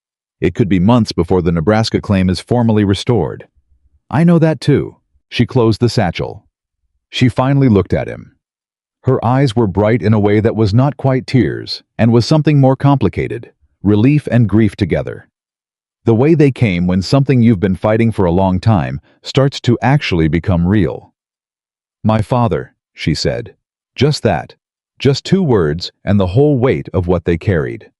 [SPEAKER 1] "It could be months before the Nebraska claim is formally restored." "I know that too." She closed the satchel. She finally looked at him. Her eyes were bright in a way that was not quite tears, and was something more complicated, relief and grief together. The way they came when something you've been fighting for a long time starts to actually become real. "My father," she said. Just that. Just 2 words and the whole weight of what they carried.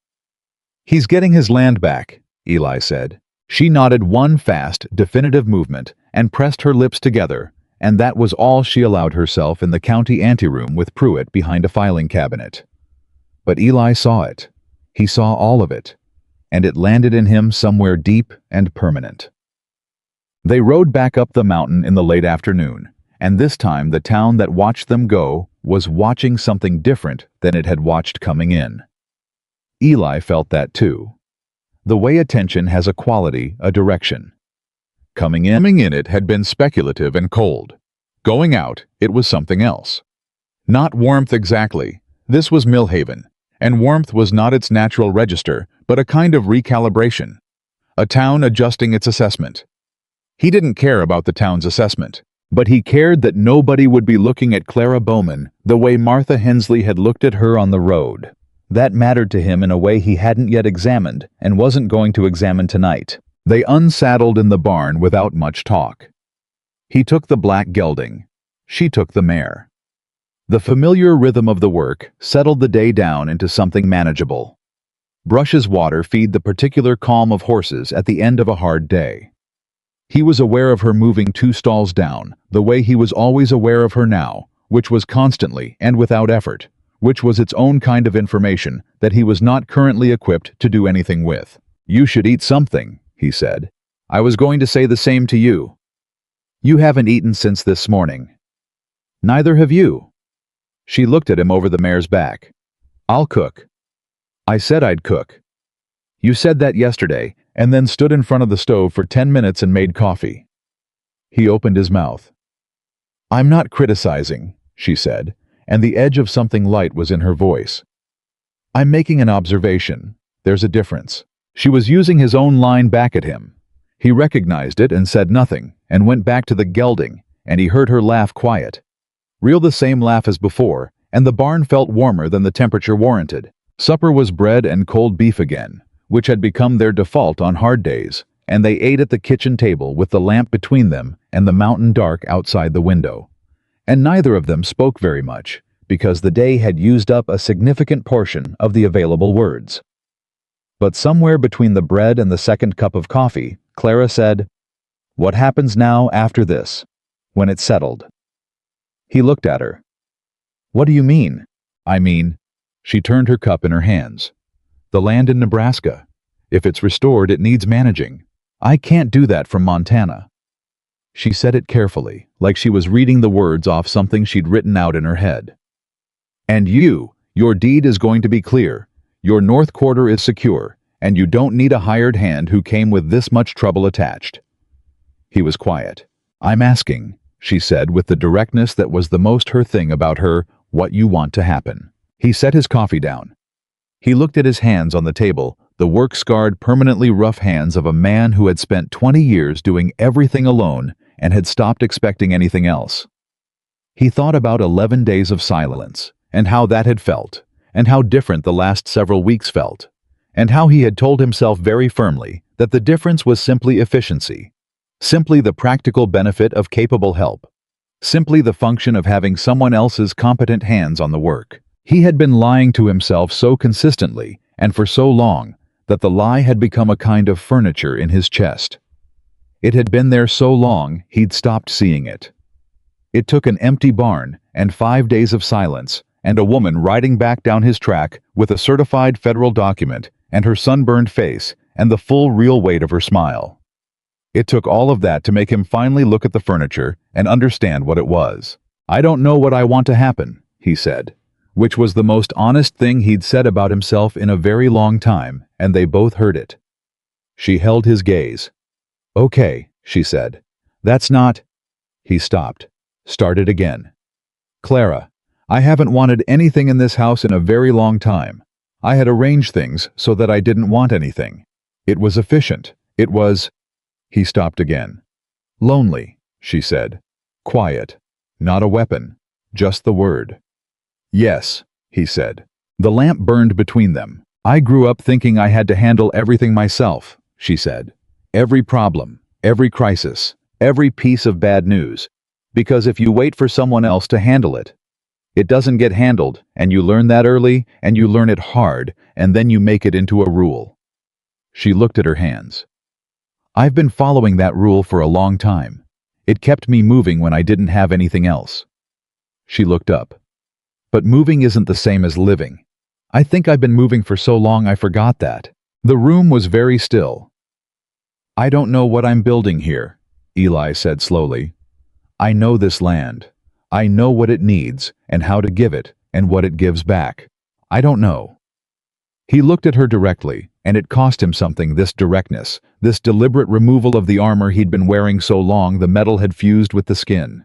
[SPEAKER 1] "He's getting his land back," Eli said. She nodded one fast, definitive movement and pressed her lips together, and that was all she allowed herself in the county anteroom with Pruitt behind a filing cabinet. But Eli saw it. He saw all of it, and it landed in him somewhere deep and permanent. They rode back up the mountain in the late afternoon, and this time the town that watched them go was watching something different than it had watched coming in. Eli felt that too. The way attention has a quality, a direction. Coming in it had been speculative and cold. Going out, it was something else. Not warmth exactly. This was Millhaven, and warmth was not its natural register, but a kind of recalibration. A town adjusting its assessment. He didn't care about the town's assessment, but he cared that nobody would be looking at Clara Bowman the way Martha Hensley had looked at her on the road. That mattered to him in a way he hadn't yet examined and wasn't going to examine tonight. They unsaddled in the barn without much talk. He took the black gelding. She took the mare. The familiar rhythm of the work settled the day down into something manageable. Brush's water feed the particular calm of horses at the end of a hard day. He was aware of her moving 2 stalls down, the way he was always aware of her now, which was constantly and without effort, which was its own kind of information that he was not currently equipped to do anything with. "You should eat something," he said. "I was going to say the same to you. You haven't eaten since this morning." "Neither have you." She looked at him over the mare's back. "I'll cook." "I said I'd cook." "You said that yesterday, and then stood in front of the stove for 10 minutes and made coffee." He opened his mouth. "I'm not criticizing," she said, and the edge of something light was in her voice. "I'm making an observation. There's a difference." She was using his own line back at him. He recognized it and said nothing, and went back to the gelding, and he heard her laugh quiet. Real the same laugh as before, and the barn felt warmer than the temperature warranted. Supper was bread and cold beef again, which had become their default on hard days, and they ate at the kitchen table with the lamp between them and the mountain dark outside the window. And neither of them spoke very much, because the day had used up a significant portion of the available words. But somewhere between the bread and the second cup of coffee, Clara said, "What happens now after this, when it's settled?" He looked at her. "What do you mean?" "I mean," she turned her cup in her hands, "the land in Nebraska. If it's restored, it needs managing. I can't do that from Montana." She said it carefully, like she was reading the words off something she'd written out in her head. "And your deed is going to be clear. Your north quarter is secure, and you don't need a hired hand who came with this much trouble attached." He was quiet. "I'm asking," she said with the directness that was the most her thing about her, "what you want to happen." He set his coffee down. He looked at his hands on the table, the work-scarred, permanently rough hands of a man who had spent 20 years doing everything alone and had stopped expecting anything else. He thought about 11 days of silence, and how that had felt, and how different the last several weeks felt, and how he had told himself very firmly that the difference was simply efficiency, simply the practical benefit of capable help, simply the function of having someone else's competent hands on the work. He had been lying to himself so consistently and for so long that the lie had become a kind of furniture in his chest. It had been there so long he'd stopped seeing it. It took an empty barn and 5 days of silence and a woman riding back down his track with a certified federal document and her sunburned face and the full real weight of her smile. It took all of that to make him finally look at the furniture and understand what it was. "I don't know what I want to happen," he said, which was the most honest thing he'd said about himself in a very long time, and they both heard it. She held his gaze. "Okay," she said. "That's not—" He stopped. Started again. "Clara, I haven't wanted anything in this house in a very long time. I had arranged things so that I didn't want anything. It was efficient. It was—" He stopped again. "Lonely," she said. "Quiet. Not a weapon. Just the word." "Yes," he said. The lamp burned between them. "I grew up thinking I had to handle everything myself," she said. "Every problem, every crisis, every piece of bad news. Because if you wait for someone else to handle it, it doesn't get handled, and you learn that early, and you learn it hard, and then you make it into a rule." She looked at her hands. "I've been following that rule for a long time. It kept me moving when I didn't have anything else." She looked up. "But moving isn't the same as living. I think I've been moving for so long I forgot that." The room was very still. "I don't know what I'm building here," Eli said slowly. "I know this land. I know what it needs and how to give it and what it gives back. I don't know." He looked at her directly, and it cost him something, this directness, this deliberate removal of the armor he'd been wearing so long the metal had fused with the skin.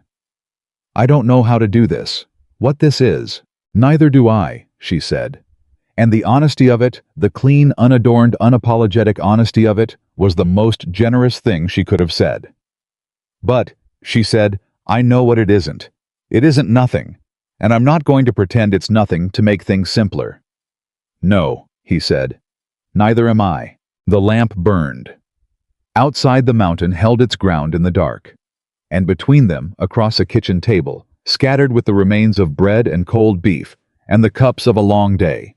[SPEAKER 1] "I don't know how to do this. What this is." "Neither do I," she said. And the honesty of it, the clean, unadorned, unapologetic honesty of it, was the most generous thing she could have said. "But," she said, "I know what it isn't. It isn't nothing, and I'm not going to pretend it's nothing to make things simpler." "No," he said. "Neither am I." The lamp burned. Outside, the mountain held its ground in the dark, and between them, across a kitchen table, scattered with the remains of bread and cold beef, and the cups of a long day,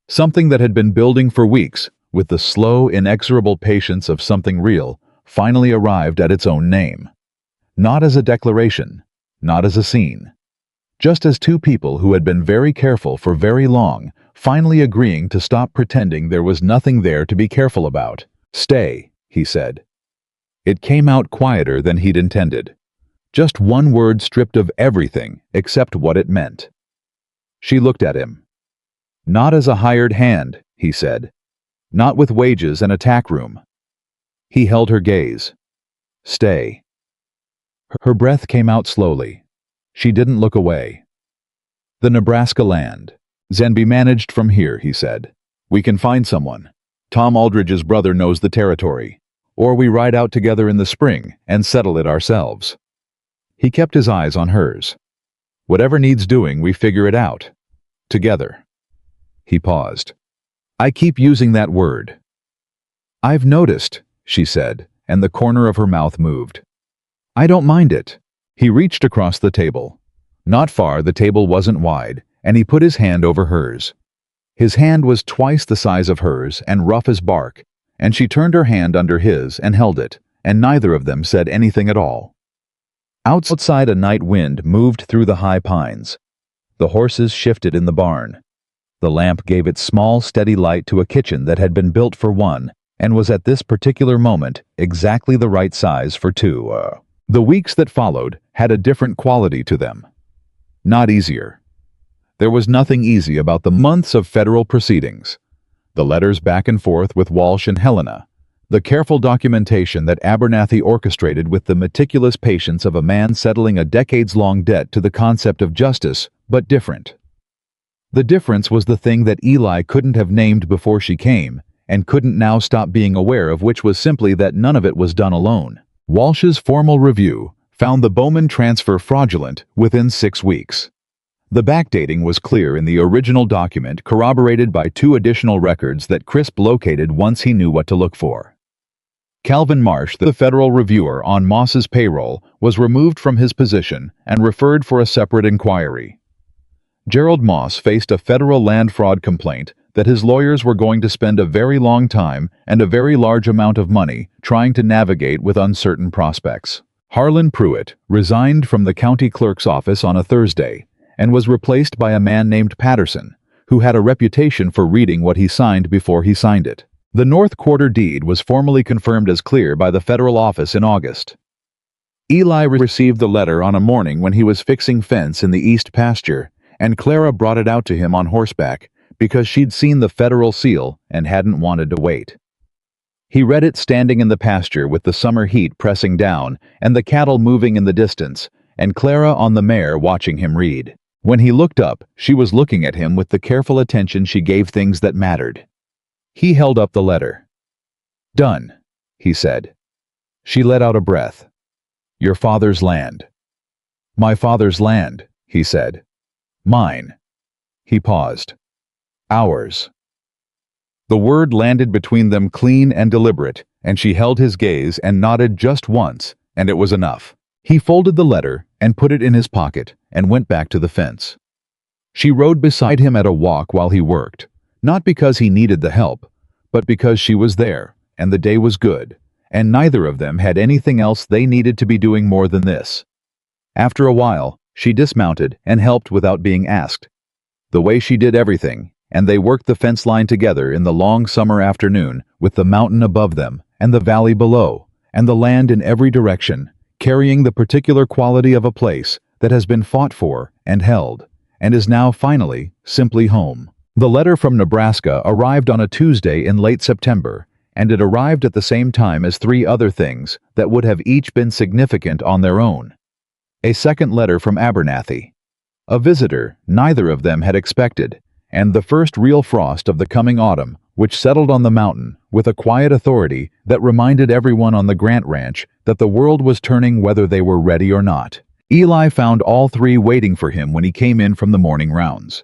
[SPEAKER 1] something that had been building for weeks, with the slow, inexorable patience of something real, finally arrived at its own name. Not as a declaration, not as a scene. Just as two people who had been very careful for very long, finally agreeing to stop pretending there was nothing there to be careful about. "Stay," he said. It came out quieter than he'd intended. Just one word stripped of everything except what it meant. She looked at him. "Not as a hired hand," he said. "Not with wages and a tack room." He held her gaze. "Stay." Her breath came out slowly. She didn't look away. "The Nebraska land. Can be managed from here," he said. "We can find someone. Tom Aldridge's brother knows the territory. Or we ride out together in the spring and settle it ourselves." He kept his eyes on hers. "Whatever needs doing, we figure it out. Together." He paused. "I keep using that word." "I've noticed," she said, and the corner of her mouth moved. "I don't mind it." He reached across the table. Not far, the table wasn't wide, and he put his hand over hers. His hand was twice the size of hers and rough as bark, and she turned her hand under his and held it, and neither of them said anything at all. Outside, a night wind moved through the high pines. The horses shifted in the barn. The lamp gave its small, steady light to a kitchen that had been built for one, and was at this particular moment exactly the right size for two. The weeks that followed had a different quality to them. Not easier. There was nothing easy about the months of federal proceedings. The letters back and forth with Walsh and Helena. The careful documentation that Abernathy orchestrated with the meticulous patience of a man settling a decades-long debt to the concept of justice, but different. The difference was the thing that Eli couldn't have named before she came, and couldn't now stop being aware of, which was simply that none of it was done alone. Walsh's formal review found the Bowman transfer fraudulent within 6 weeks. The backdating was clear in the original document, corroborated by 2 additional records that Crisp located once he knew what to look for. Calvin Marsh, the federal reviewer on Moss's payroll, was removed from his position and referred for a separate inquiry. Gerald Moss faced a federal land fraud complaint that his lawyers were going to spend a very long time and a very large amount of money trying to navigate with uncertain prospects. Harlan Pruitt resigned from the county clerk's office on a Thursday and was replaced by a man named Patterson, who had a reputation for reading what he signed before he signed it. The North Quarter deed was formally confirmed as clear by the federal office in August. Eli received the letter on a morning when he was fixing fence in the east pasture, and Clara brought it out to him on horseback because she'd seen the federal seal and hadn't wanted to wait. He read it standing in the pasture with the summer heat pressing down and the cattle moving in the distance, and Clara on the mare watching him read. When he looked up, she was looking at him with the careful attention she gave things that mattered. He held up the letter. "Done," he said. She let out a breath. "Your father's land." "My father's land," he said. "Mine." He paused. "Ours." The word landed between them clean and deliberate, and she held his gaze and nodded just once, and it was enough. He folded the letter and put it in his pocket and went back to the fence. She rode beside him at a walk while he worked, not because he needed the help, but because she was there, and the day was good, and neither of them had anything else they needed to be doing more than this. After a while, she dismounted and helped without being asked. The way she did everything, and they worked the fence line together in the long summer afternoon with the mountain above them and the valley below, and the land in every direction, carrying the particular quality of a place that has been fought for and held, and is now finally simply home. The letter from Nebraska arrived on a Tuesday in late September, and it arrived at the same time as three other things that would have each been significant on their own. A second letter from Abernathy, a visitor neither of them had expected, and the first real frost of the coming autumn, which settled on the mountain with a quiet authority that reminded everyone on the Grant Ranch that the world was turning whether they were ready or not. Eli found all three waiting for him when he came in from the morning rounds.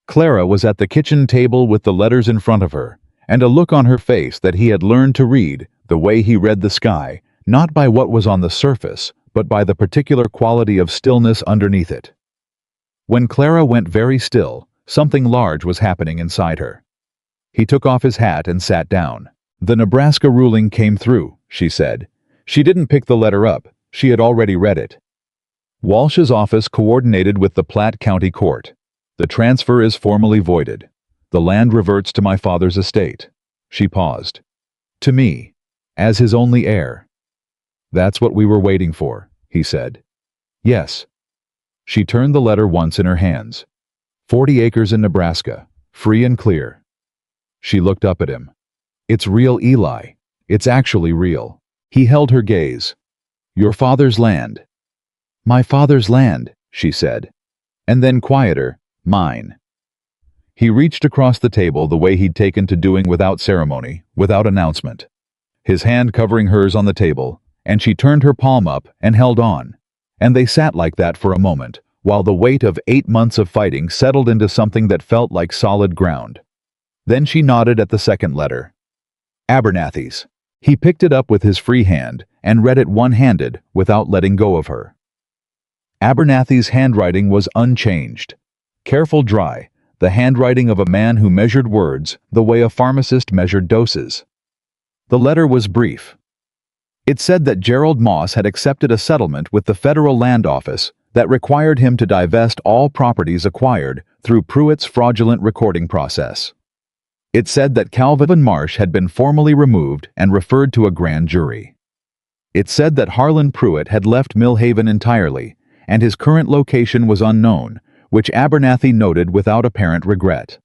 [SPEAKER 1] Clara was at the kitchen table with the letters in front of her, and a look on her face that he had learned to read the way he read the sky, not by what was on the surface, but by the particular quality of stillness underneath it. When Clara went very still, something large was happening inside her. He took off his hat and sat down. "The Nebraska ruling came through," she said. She didn't pick the letter up. She had already read it. "Walsh's office coordinated with the Platte County Court. The transfer is formally voided. The land reverts to my father's estate." She paused. "To me, as his only heir." "That's what we were waiting for," he said. "Yes." She turned the letter once in her hands. 40 acres in Nebraska, free and clear. She looked up at him. "It's real, Eli. It's actually real." He held her gaze. "Your father's land." "My father's land," she said. And then quieter, "Mine." He reached across the table the way he'd taken to doing without ceremony, without announcement. His hand covering hers on the table, and she turned her palm up and held on. And they sat like that for a moment, while the weight of 8 months of fighting settled into something that felt like solid ground. Then she nodded at the second letter. Abernathy's. He picked it up with his free hand and read it one-handed without letting go of her. Abernathy's handwriting was unchanged. Careful, dry, the handwriting of a man who measured words the way a pharmacist measured doses. The letter was brief. It said that Gerald Moss had accepted a settlement with the federal land office that required him to divest all properties acquired through Pruitt's fraudulent recording process. It said that Calvin Marsh had been formally removed and referred to a grand jury. It said that Harlan Pruitt had left Millhaven entirely, and his current location was unknown, which Abernathy noted without apparent regret.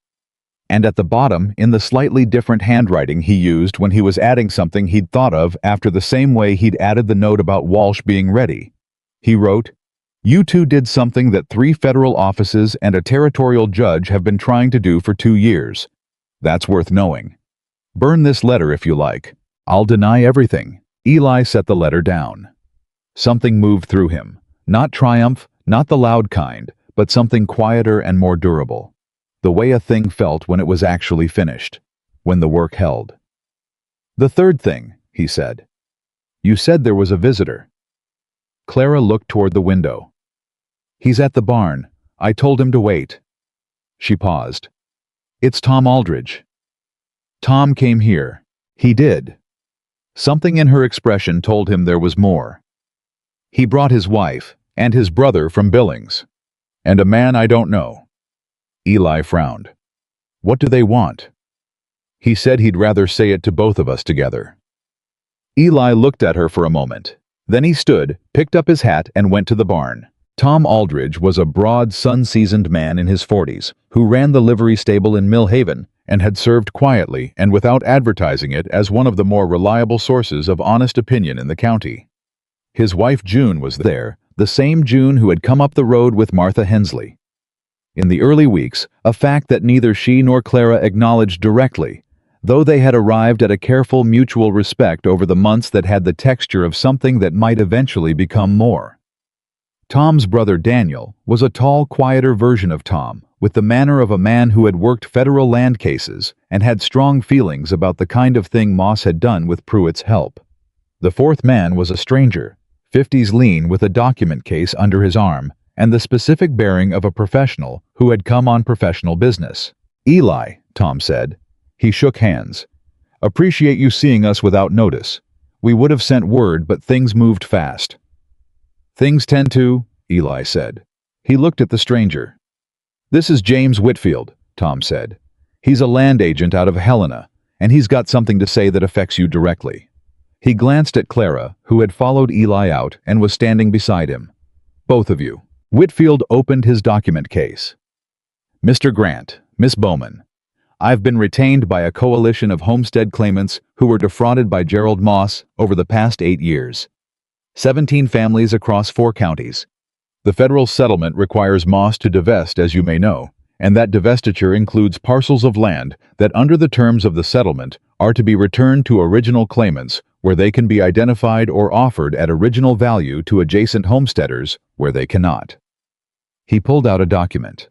[SPEAKER 1] And at the bottom, in the slightly different handwriting he used when he was adding something he'd thought of after the same way he'd added the note about Walsh being ready, he wrote, "You two did something that 3 federal offices and a territorial judge have been trying to do for 2 years. That's worth knowing. Burn this letter if you like. I'll deny everything." Eli set the letter down. Something moved through him. Not triumph, not the loud kind, but something quieter and more durable. The way a thing felt when it was actually finished, when the work held. "The third thing," he said. "You said there was a visitor." Clara looked toward the window. "He's at the barn, I told him to wait. She paused. It's Tom Aldridge. Tom came here. He did. Something in her expression told him there was more. He brought his wife and his brother from Billings. And a man I don't know. Eli frowned. What do they want? He said he'd rather say it to both of us together. Eli looked at her for a moment. Then he stood, picked up his hat, and went to the barn. Tom Aldridge was a broad, sun-seasoned man in his 40s who ran the livery stable in Mill Haven and had served quietly and without advertising it as one of the more reliable sources of honest opinion in the county. His wife June was there, the same June who had come up the road with Martha Hensley. In the early weeks, a fact that neither she nor Clara acknowledged directly, though they had arrived at a careful mutual respect over the months that had the texture of something that might eventually become more. Tom's brother Daniel was a tall, quieter version of Tom, with the manner of a man who had worked federal land cases and had strong feelings about the kind of thing Moss had done with Pruitt's help. The fourth man was a stranger, 50s lean with a document case under his arm, and the specific bearing of a professional who had come on professional business. Eli, Tom said. He shook hands. Appreciate you seeing us without notice. We would have sent word, but things moved fast. Things tend to, Eli said. He looked at the stranger. This is James Whitfield, Tom said. He's a land agent out of Helena, and he's got something to say that affects you directly. He glanced at Clara, who had followed Eli out and was standing beside him. Both of you. Whitfield opened his document case. Mr. Grant, Miss Bowman, I've been retained by a coalition of homestead claimants who were defrauded by Gerald Moss over the past 8 years. 17 families across 4 counties. The federal settlement requires Moss to divest, as you may know, and that divestiture includes parcels of land that, under the terms of the settlement, are to be returned to original claimants where they can be identified or offered at original value to adjacent homesteaders where they cannot. He pulled out a document.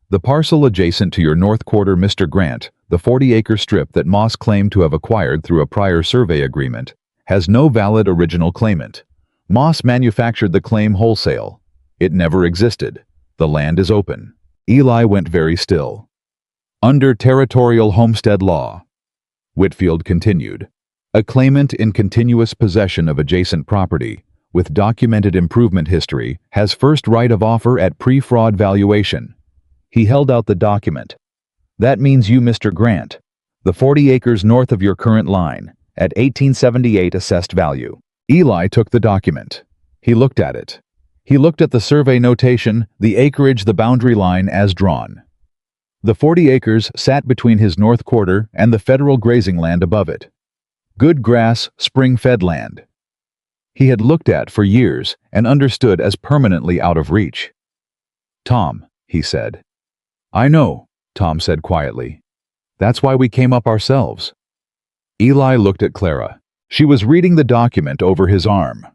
[SPEAKER 1] The parcel adjacent to your north quarter, Mr. Grant, the 40-acre strip that Moss claimed to have acquired through a prior survey agreement, has no valid original claimant. Moss manufactured the claim wholesale. It never existed. The land is open. Eli went very still. Under territorial homestead law, Whitfield continued, a claimant in continuous possession of adjacent property, with documented improvement history, has first right of offer at pre-fraud valuation. He held out the document. That means you, Mr. Grant, the 40 acres north of your current line, at 1878 assessed value. Eli took the document. He looked at it. He looked at the survey notation, the acreage, the boundary line as drawn. The 40 acres sat between his north quarter and the federal grazing land above it. Good grass, spring-fed land. He had looked at for years and understood as permanently out of reach. Tom, he said. I know, Tom said quietly. That's why we came up ourselves. Eli looked at Clara. She was reading the document over his arm.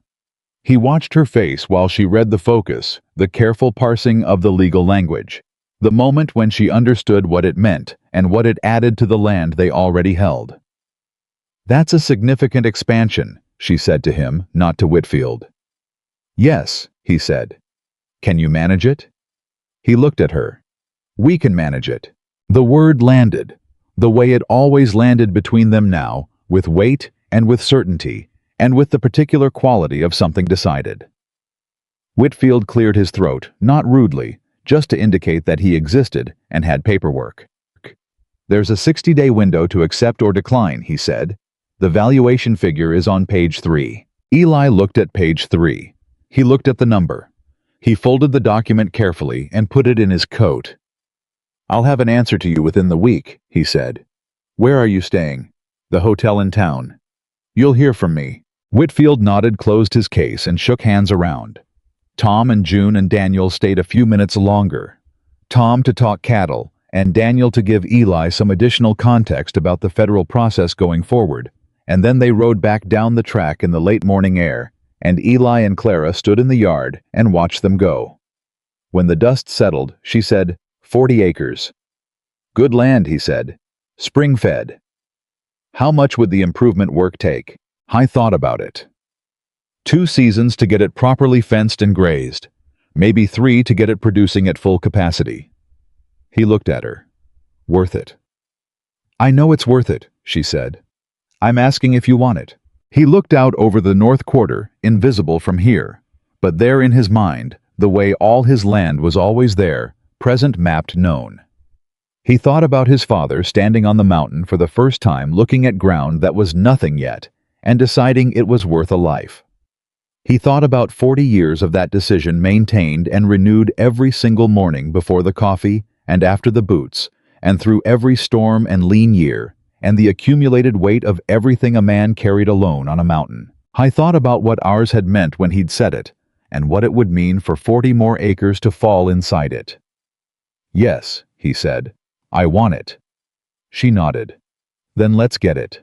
[SPEAKER 1] He watched her face while she read the focus, the careful parsing of the legal language, the moment when she understood what it meant and what it added to the land they already held. That's a significant expansion, she said to him, not to Whitfield. Yes, he said. Can you manage it? He looked at her. We can manage it. The word landed, the way it always landed between them now, with weight and with certainty, and with the particular quality of something decided. Whitfield cleared his throat, not rudely, just to indicate that he existed and had paperwork. There's a 60-day window to accept or decline, he said. The valuation figure is on page 3. Eli looked at page 3. He looked at the number. He folded the document carefully and put it in his coat. I'll have an answer to you within the week, he said. Where are you staying? The hotel in town. You'll hear from me. Whitfield nodded, closed his case, and shook hands around. Tom and June and Daniel stayed a few minutes longer. Tom to talk cattle, and Daniel to give Eli some additional context about the federal process going forward, and then they rode back down the track in the late morning air, and Eli and Clara stood in the yard and watched them go. When the dust settled, she said, 40 acres. Good land, he said. Spring-fed. How much would the improvement work take? I thought about it. 2 seasons to get it properly fenced and grazed. Maybe 3 to get it producing at full capacity. He looked at her. Worth it. I know it's worth it, she said. I'm asking if you want it. He looked out over the north quarter, invisible from here, but there in his mind, the way all his land was always there, present mapped known. He thought about his father standing on the mountain for the first time looking at ground that was nothing yet, and deciding it was worth a life. He thought about 40 years of that decision maintained and renewed every single morning before the coffee and after the boots, and through every storm and lean year, and the accumulated weight of everything a man carried alone on a mountain. I thought about what ours had meant when he'd said it, and what it would mean for 40 more acres to fall inside it. Yes, he said, I want it. She nodded. Then let's get it.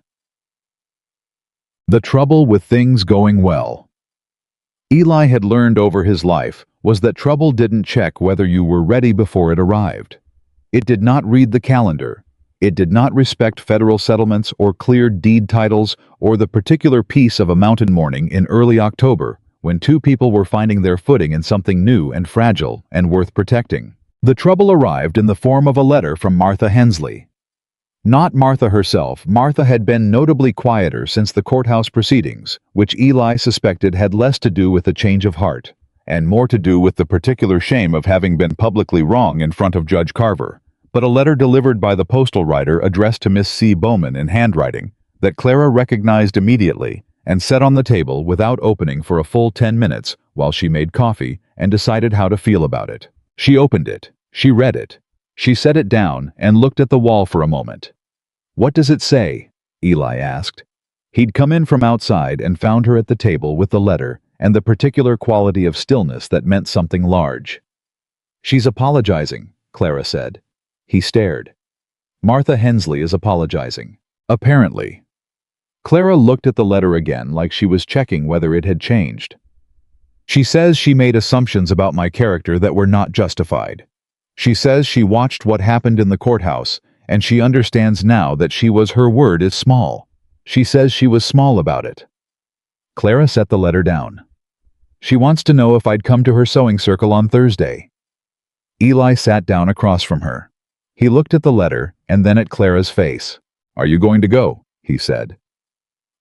[SPEAKER 1] The trouble with things going well. Eli had learned over his life was that trouble didn't check whether you were ready before it arrived. It did not read the calendar. It did not respect federal settlements or clear deed titles or the particular peace of a mountain morning in early October when 2 people were finding their footing in something new and fragile and worth protecting. The trouble arrived in the form of a letter from Martha Hensley. Not Martha herself. Martha had been notably quieter since the courthouse proceedings, which Eli suspected had less to do with a change of heart, and more to do with the particular shame of having been publicly wrong in front of Judge Carver, but a letter delivered by the postal rider addressed to Miss C. Bowman in handwriting that Clara recognized immediately and set on the table without opening for a full 10 minutes while she made coffee and decided how to feel about it. She opened it. She read it. She set it down and looked at the wall for a moment. What does it say? Eli asked. He'd come in from outside and found her at the table with the letter and the particular quality of stillness that meant something large. She's apologizing, Clara said. He stared. Martha Hensley is apologizing. Apparently. Clara looked at the letter again like she was checking whether it had changed. She says she made assumptions about my character that were not justified. She says she watched what happened in the courthouse, and she understands now that her word is small. She says she was small about it. Clara set the letter down. She wants to know if I'd come to her sewing circle on Thursday. Eli sat down across from her. He looked at the letter and then at Clara's face. Are you going to go? He said.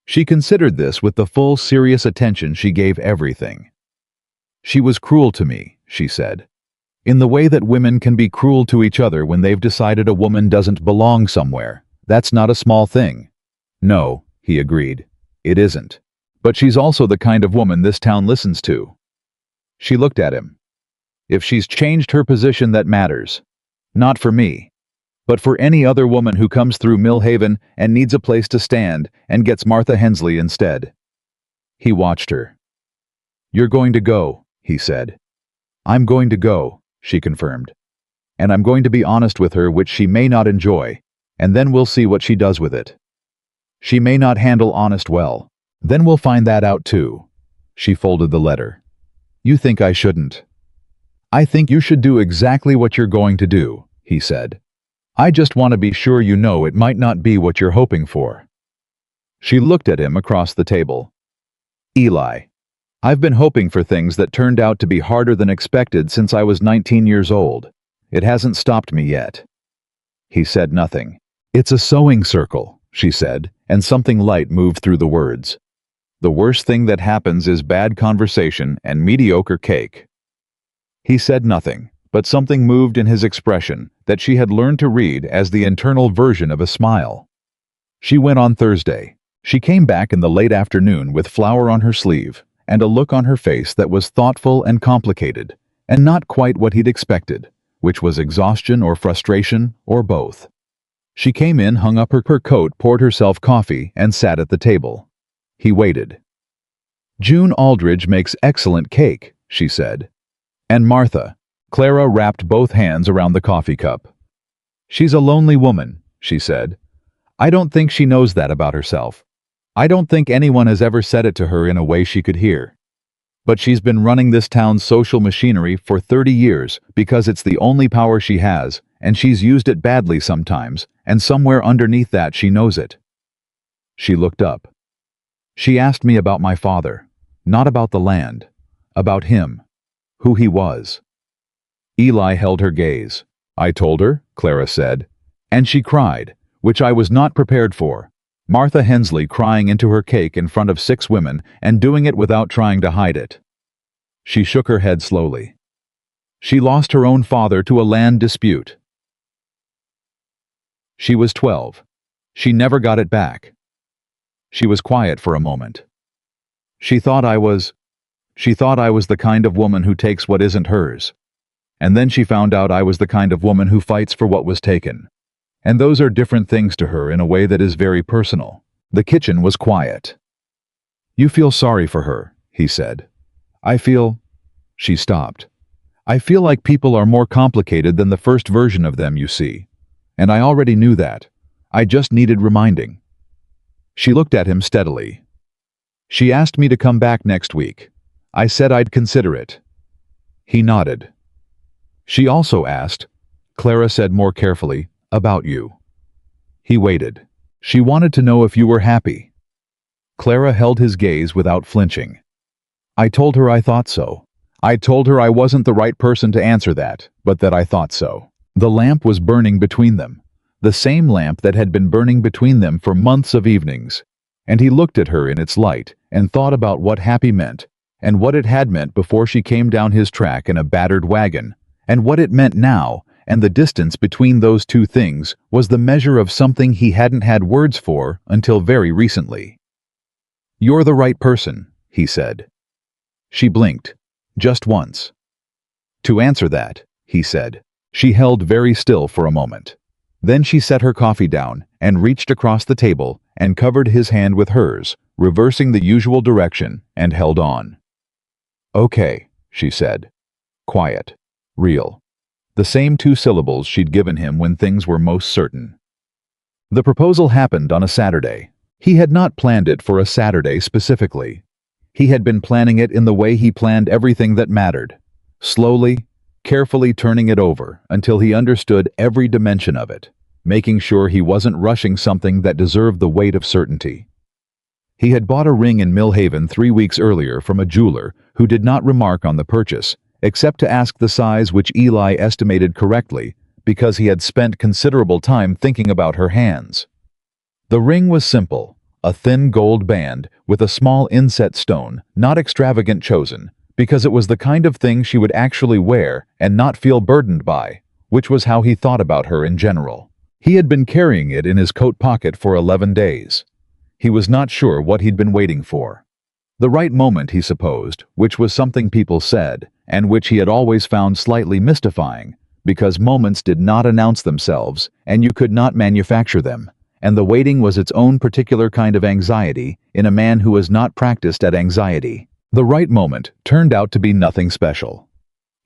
[SPEAKER 1] She considered this with the full serious attention she gave everything. She was cruel to me, she said. In the way that women can be cruel to each other when they've decided a woman doesn't belong somewhere. That's not a small thing. No, he agreed. It isn't. But she's also the kind of woman this town listens to. She looked at him. If she's changed her position, that matters. Not for me. But for any other woman who comes through Millhaven and needs a place to stand and gets Martha Hensley instead. He watched her. You're going to go, he said. I'm going to go, she confirmed. And I'm going to be honest with her, which she may not enjoy, and then we'll see what she does with it. She may not handle honest well. Then we'll find that out too. She folded the letter. You think I shouldn't? I think you should do exactly what you're going to do, he said. I just want to be sure you know it might not be what you're hoping for. She looked at him across the table. Eli, I've been hoping for things that turned out to be harder than expected since I was 19 years old. It hasn't stopped me yet. He said nothing. It's a sewing circle, she said, and something light moved through the words. The worst thing that happens is bad conversation and mediocre cake. He said nothing, but something moved in his expression that she had learned to read as the internal version of a smile. She went on Thursday. She came back in the late afternoon with flour on her sleeve and a look on her face that was thoughtful and complicated, and not quite what he'd expected, which was exhaustion or frustration or both. She came in, hung up her coat, poured herself coffee, and sat at the table. He waited. June Aldridge makes excellent cake, she said. And Martha. Clara wrapped both hands around the coffee cup. She's a lonely woman, she said. I don't think she knows that about herself. I don't think anyone has ever said it to her in a way she could hear. But she's been running this town's social machinery for 30 years because it's the only power she has, and she's used it badly sometimes, and somewhere underneath that she knows it. She looked up. She asked me about my father, not about the land, about him. who he was. Eli held her gaze. "I told her," Clara said. "And she cried, which I was not prepared for. Martha Hensley crying into her cake in front of 6 women and doing it without trying to hide it." She shook her head slowly. "She lost her own father to a land dispute. She was 12. She never got it back." She was quiet for a moment. She thought I was the kind of woman who takes what isn't hers. And then she found out I was the kind of woman who fights for what was taken. And those are different things to her in a way that is very personal." The kitchen was quiet. "You feel sorry for her," he said. She stopped. "I feel like people are more complicated than the first version of them, you see. And I already knew that. I just needed reminding." She looked at him steadily. "She asked me to come back next week. I said I'd consider it." He nodded. "She also asked," Clara said more carefully, "about you." He waited. "She wanted to know if you were happy." Clara held his gaze without flinching. "I told her I thought so. I told her I wasn't the right person to answer that, but that I thought so." The lamp was burning between them, the same lamp that had been burning between them for months of evenings, and he looked at her in its light and thought about what happy meant, and what it had meant before she came down his track in a battered wagon, and what it meant now, and the distance between those two things was the measure of something he hadn't had words for until very recently. "You're the right person," he said. She blinked, just once. "To answer that," he said. She held very still for a moment. Then she set her coffee down and reached across the table and covered his hand with hers, reversing the usual direction, and held on. "Okay," she said. Quiet. Real. The same 2 syllables she'd given him when things were most certain. The proposal happened on a Saturday. He had not planned it for a Saturday specifically. He had been planning it in the way he planned everything that mattered. Slowly, carefully turning it over until he understood every dimension of it, making sure he wasn't rushing something that deserved the weight of certainty. He had bought a ring in Millhaven 3 weeks earlier from a jeweler who did not remark on the purchase, except to ask the size, which Eli estimated correctly because he had spent considerable time thinking about her hands. The ring was simple, a thin gold band with a small inset stone, not extravagant, chosen because it was the kind of thing she would actually wear and not feel burdened by, which was how he thought about her in general. He had been carrying it in his coat pocket for 11 days. He was not sure what he'd been waiting for. The right moment, he supposed, which was something people said, and which he had always found slightly mystifying, because moments did not announce themselves, and you could not manufacture them, and the waiting was its own particular kind of anxiety in a man who was not practiced at anxiety. The right moment turned out to be nothing special.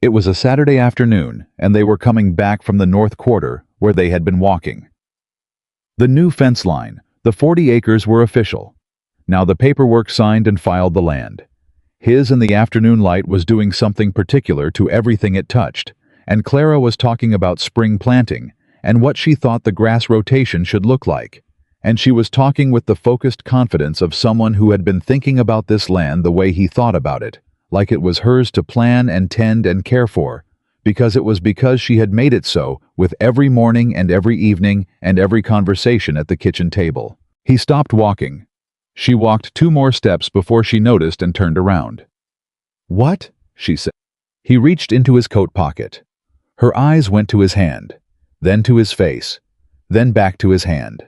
[SPEAKER 1] It was a Saturday afternoon, and they were coming back from the North Quarter, where they had been walking. The new fence line, the 40 acres, were official. Now the paperwork signed and filed the land. His in the afternoon light was doing something particular to everything it touched, and Clara was talking about spring planting and what she thought the grass rotation should look like, and she was talking with the focused confidence of someone who had been thinking about this land the way he thought about it, like it was hers to plan and tend and care for, because she had made it so with every morning and every evening and every conversation at the kitchen table. He stopped walking. She walked 2 more steps before she noticed and turned around. "What?" she said. He reached into his coat pocket. Her eyes went to his hand, then to his face, then back to his hand.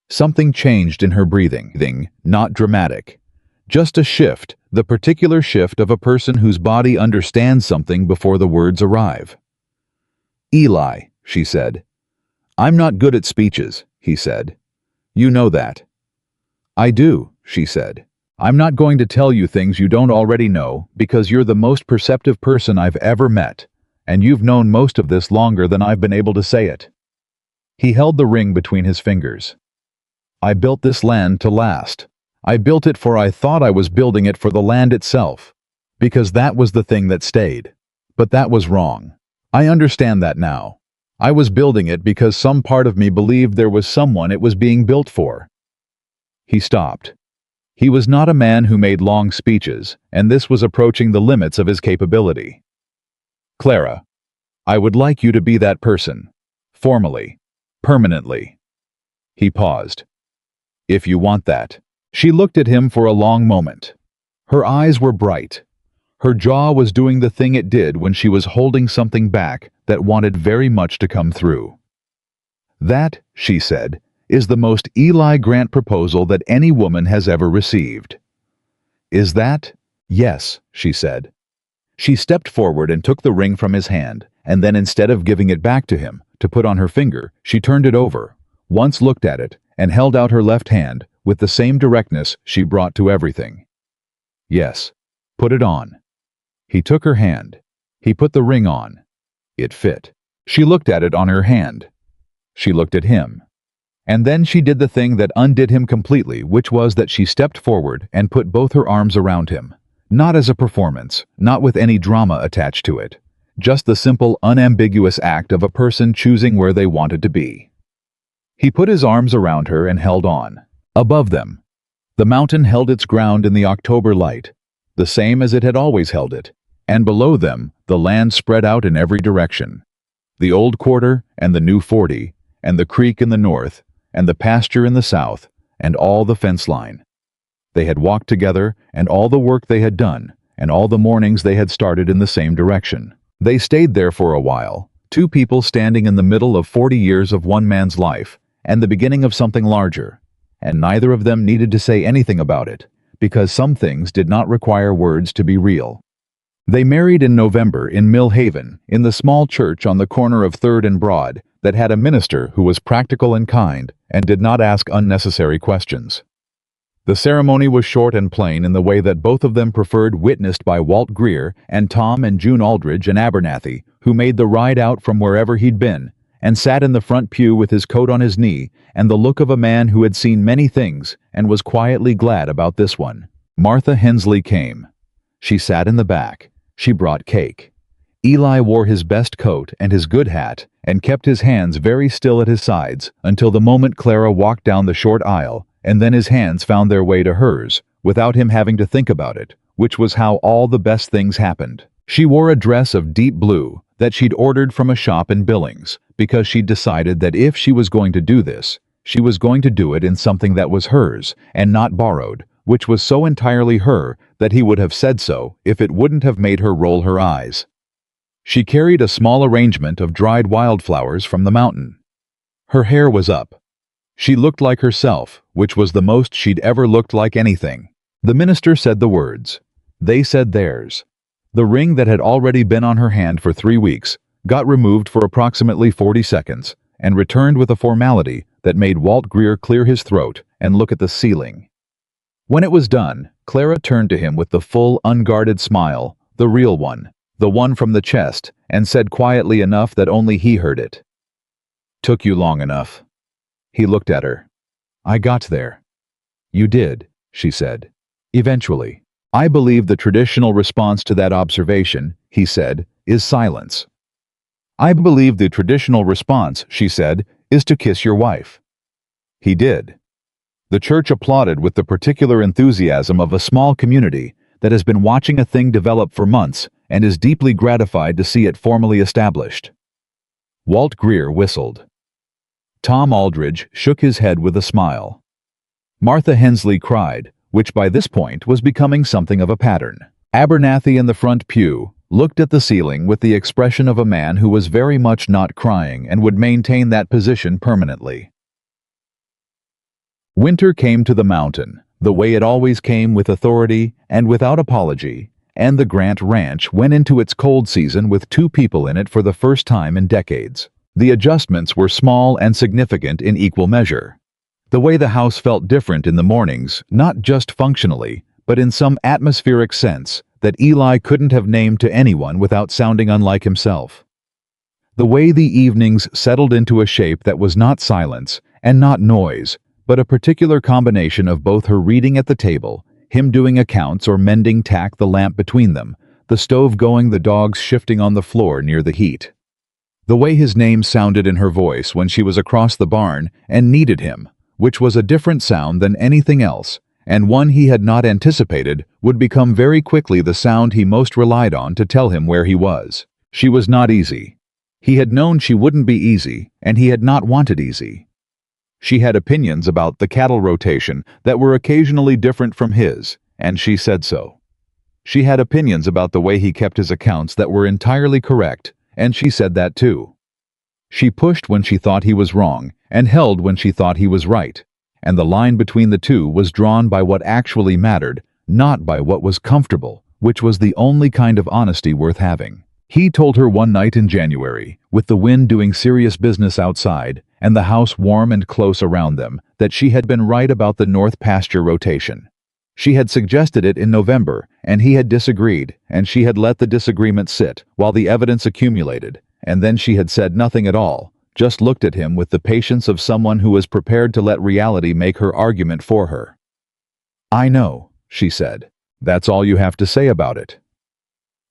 [SPEAKER 1] Something changed in her breathing, not dramatic. Just a shift, the particular shift of a person whose body understands something before the words arrive. "Eli," she said. "I'm not good at speeches," he said. "You know that." "I do," she said. "I'm not going to tell you things you don't already know, because you're the most perceptive person I've ever met, and you've known most of this longer than I've been able to say it." He held the ring between his fingers. "I built this land to last. I built it for I thought I was building it for the land itself, because that was the thing that stayed. But that was wrong. I understand that now. I was building it because some part of me believed there was someone it was being built for." He stopped. He was not a man who made long speeches, and this was approaching the limits of his capability. "Clara, I would like you to be that person. Formally. Permanently." He paused. "If you want that." She looked at him for a long moment. Her eyes were bright. Her jaw was doing the thing it did when she was holding something back that wanted very much to come through. "That," she said, "is the most Eli Grant proposal that any woman has ever received." "Is that?" "Yes," she said. She stepped forward and took the ring from his hand, and then instead of giving it back to him, to put on her finger, she turned it over, once looked at it, and held out her left hand with the same directness she brought to everything. "Yes, put it on." He took her hand. He put the ring on. It fit. She looked at it on her hand. She looked at him. And then she did the thing that undid him completely, which was that she stepped forward and put both her arms around him. Not as a performance, not with any drama attached to it. Just the simple, unambiguous act of a person choosing where they wanted to be. He put his arms around her and held on. Above them, the mountain held its ground in the October light, the same as it had always held it, and below them the land spread out in every direction. The old quarter and the new 40, and the creek in the north, and the pasture in the south, and all the fence line. They had walked together, and all the work they had done, and all the mornings they had started in the same direction. They stayed there for a while, two people standing in the middle of 40 years of one man's life, and the beginning of something larger, and neither of them needed to say anything about it, because some things did not require words to be real. They married in November in Mill Haven, in the small church on the corner of 3rd and Broad, that had a minister who was practical and kind, and did not ask unnecessary questions. The ceremony was short and plain in the way that both of them preferred, witnessed by Walt Greer and Tom and June Aldridge and Abernathy, who made the ride out from wherever he'd been, and sat in the front pew with his coat on his knee and the look of a man who had seen many things and was quietly glad about this one. Martha Hensley came. She sat in the back. She brought cake. Eli wore his best coat and his good hat and kept his hands very still at his sides until the moment Clara walked down the short aisle, and then his hands found their way to hers, without him having to think about it, which was how all the best things happened. She wore a dress of deep blue that she'd ordered from a shop in Billings, because she'd decided that if she was going to do this, she was going to do it in something that was hers and not borrowed, which was so entirely her that he would have said so if it wouldn't have made her roll her eyes. She carried a small arrangement of dried wildflowers from the mountain. Her hair was up. She looked like herself, which was the most she'd ever looked like anything. The minister said the words. They said theirs. The ring that had already been on her hand for 3 weeks got removed for approximately 40 seconds and returned with a formality that made Walt Greer clear his throat and look at the ceiling. When it was done, Clara turned to him with the full, unguarded smile, the real one, the one from the chest, and said quietly enough that only he heard it. "Took you long enough." He looked at her. "I got there." "You did," she said. "Eventually." "I believe the traditional response to that observation," he said, "is silence." "I believe the traditional response," she said, "is to kiss your wife." He did. The church applauded with the particular enthusiasm of a small community that has been watching a thing develop for months and is deeply gratified to see it formally established. Walt Greer whistled. Tom Aldridge shook his head with a smile. Martha Hensley cried, which by this point was becoming something of a pattern. Abernathy in the front pew looked at the ceiling with the expression of a man who was very much not crying and would maintain that position permanently. Winter came to the mountain, the way it always came, with authority and without apology, and the Grant Ranch went into its cold season with 2 people in it for the first time in decades. The adjustments were small and significant in equal measure. The way the house felt different in the mornings, not just functionally, but in some atmospheric sense that Eli couldn't have named to anyone without sounding unlike himself. The way the evenings settled into a shape that was not silence and not noise, but a particular combination of both her reading at the table, him doing accounts or mending tack the lamp between them, the stove going, the dogs shifting on the floor near the heat. The way his name sounded in her voice when she was across the barn and needed him, which was a different sound than anything else, and one he had not anticipated would become very quickly the sound he most relied on to tell him where he was. She was not easy. He had known she wouldn't be easy, and he had not wanted easy. She had opinions about the cattle rotation that were occasionally different from his, and she said so. She had opinions about the way he kept his accounts that were entirely correct, and she said that too. She pushed when she thought he was wrong, and held when she thought he was right, and the line between the two was drawn by what actually mattered, not by what was comfortable, which was the only kind of honesty worth having. He told her one night in January, with the wind doing serious business outside, and the house warm and close around them, that she had been right about the north pasture rotation. She had suggested it in November, and he had disagreed, and she had let the disagreement sit while the evidence accumulated, and then she had said nothing at all, just looked at him with the patience of someone who was prepared to let reality make her argument for her. "I know," she said. "That's all you have to say about it."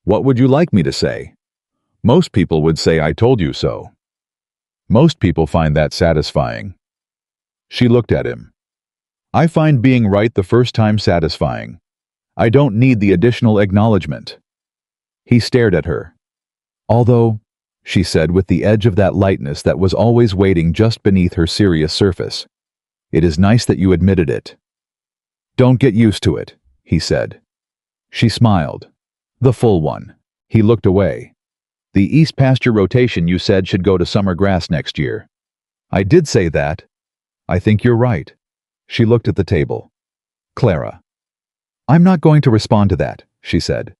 [SPEAKER 1] "What would you like me to say?" "Most people would say I told you so." "Most people find that satisfying." She looked at him. "I find being right the first time satisfying. I don't need the additional acknowledgement." He stared at her. "Although," she said with the edge of that lightness that was always waiting just beneath her serious surface, "it is nice that you admitted it." "Don't get used to it," he said. She smiled. "The full one." He looked away. "The east pasture rotation you said should go to summer grass next year." "I did say that." "I think you're right." She looked at the table. "Clara." "I'm not going to respond to that," she said.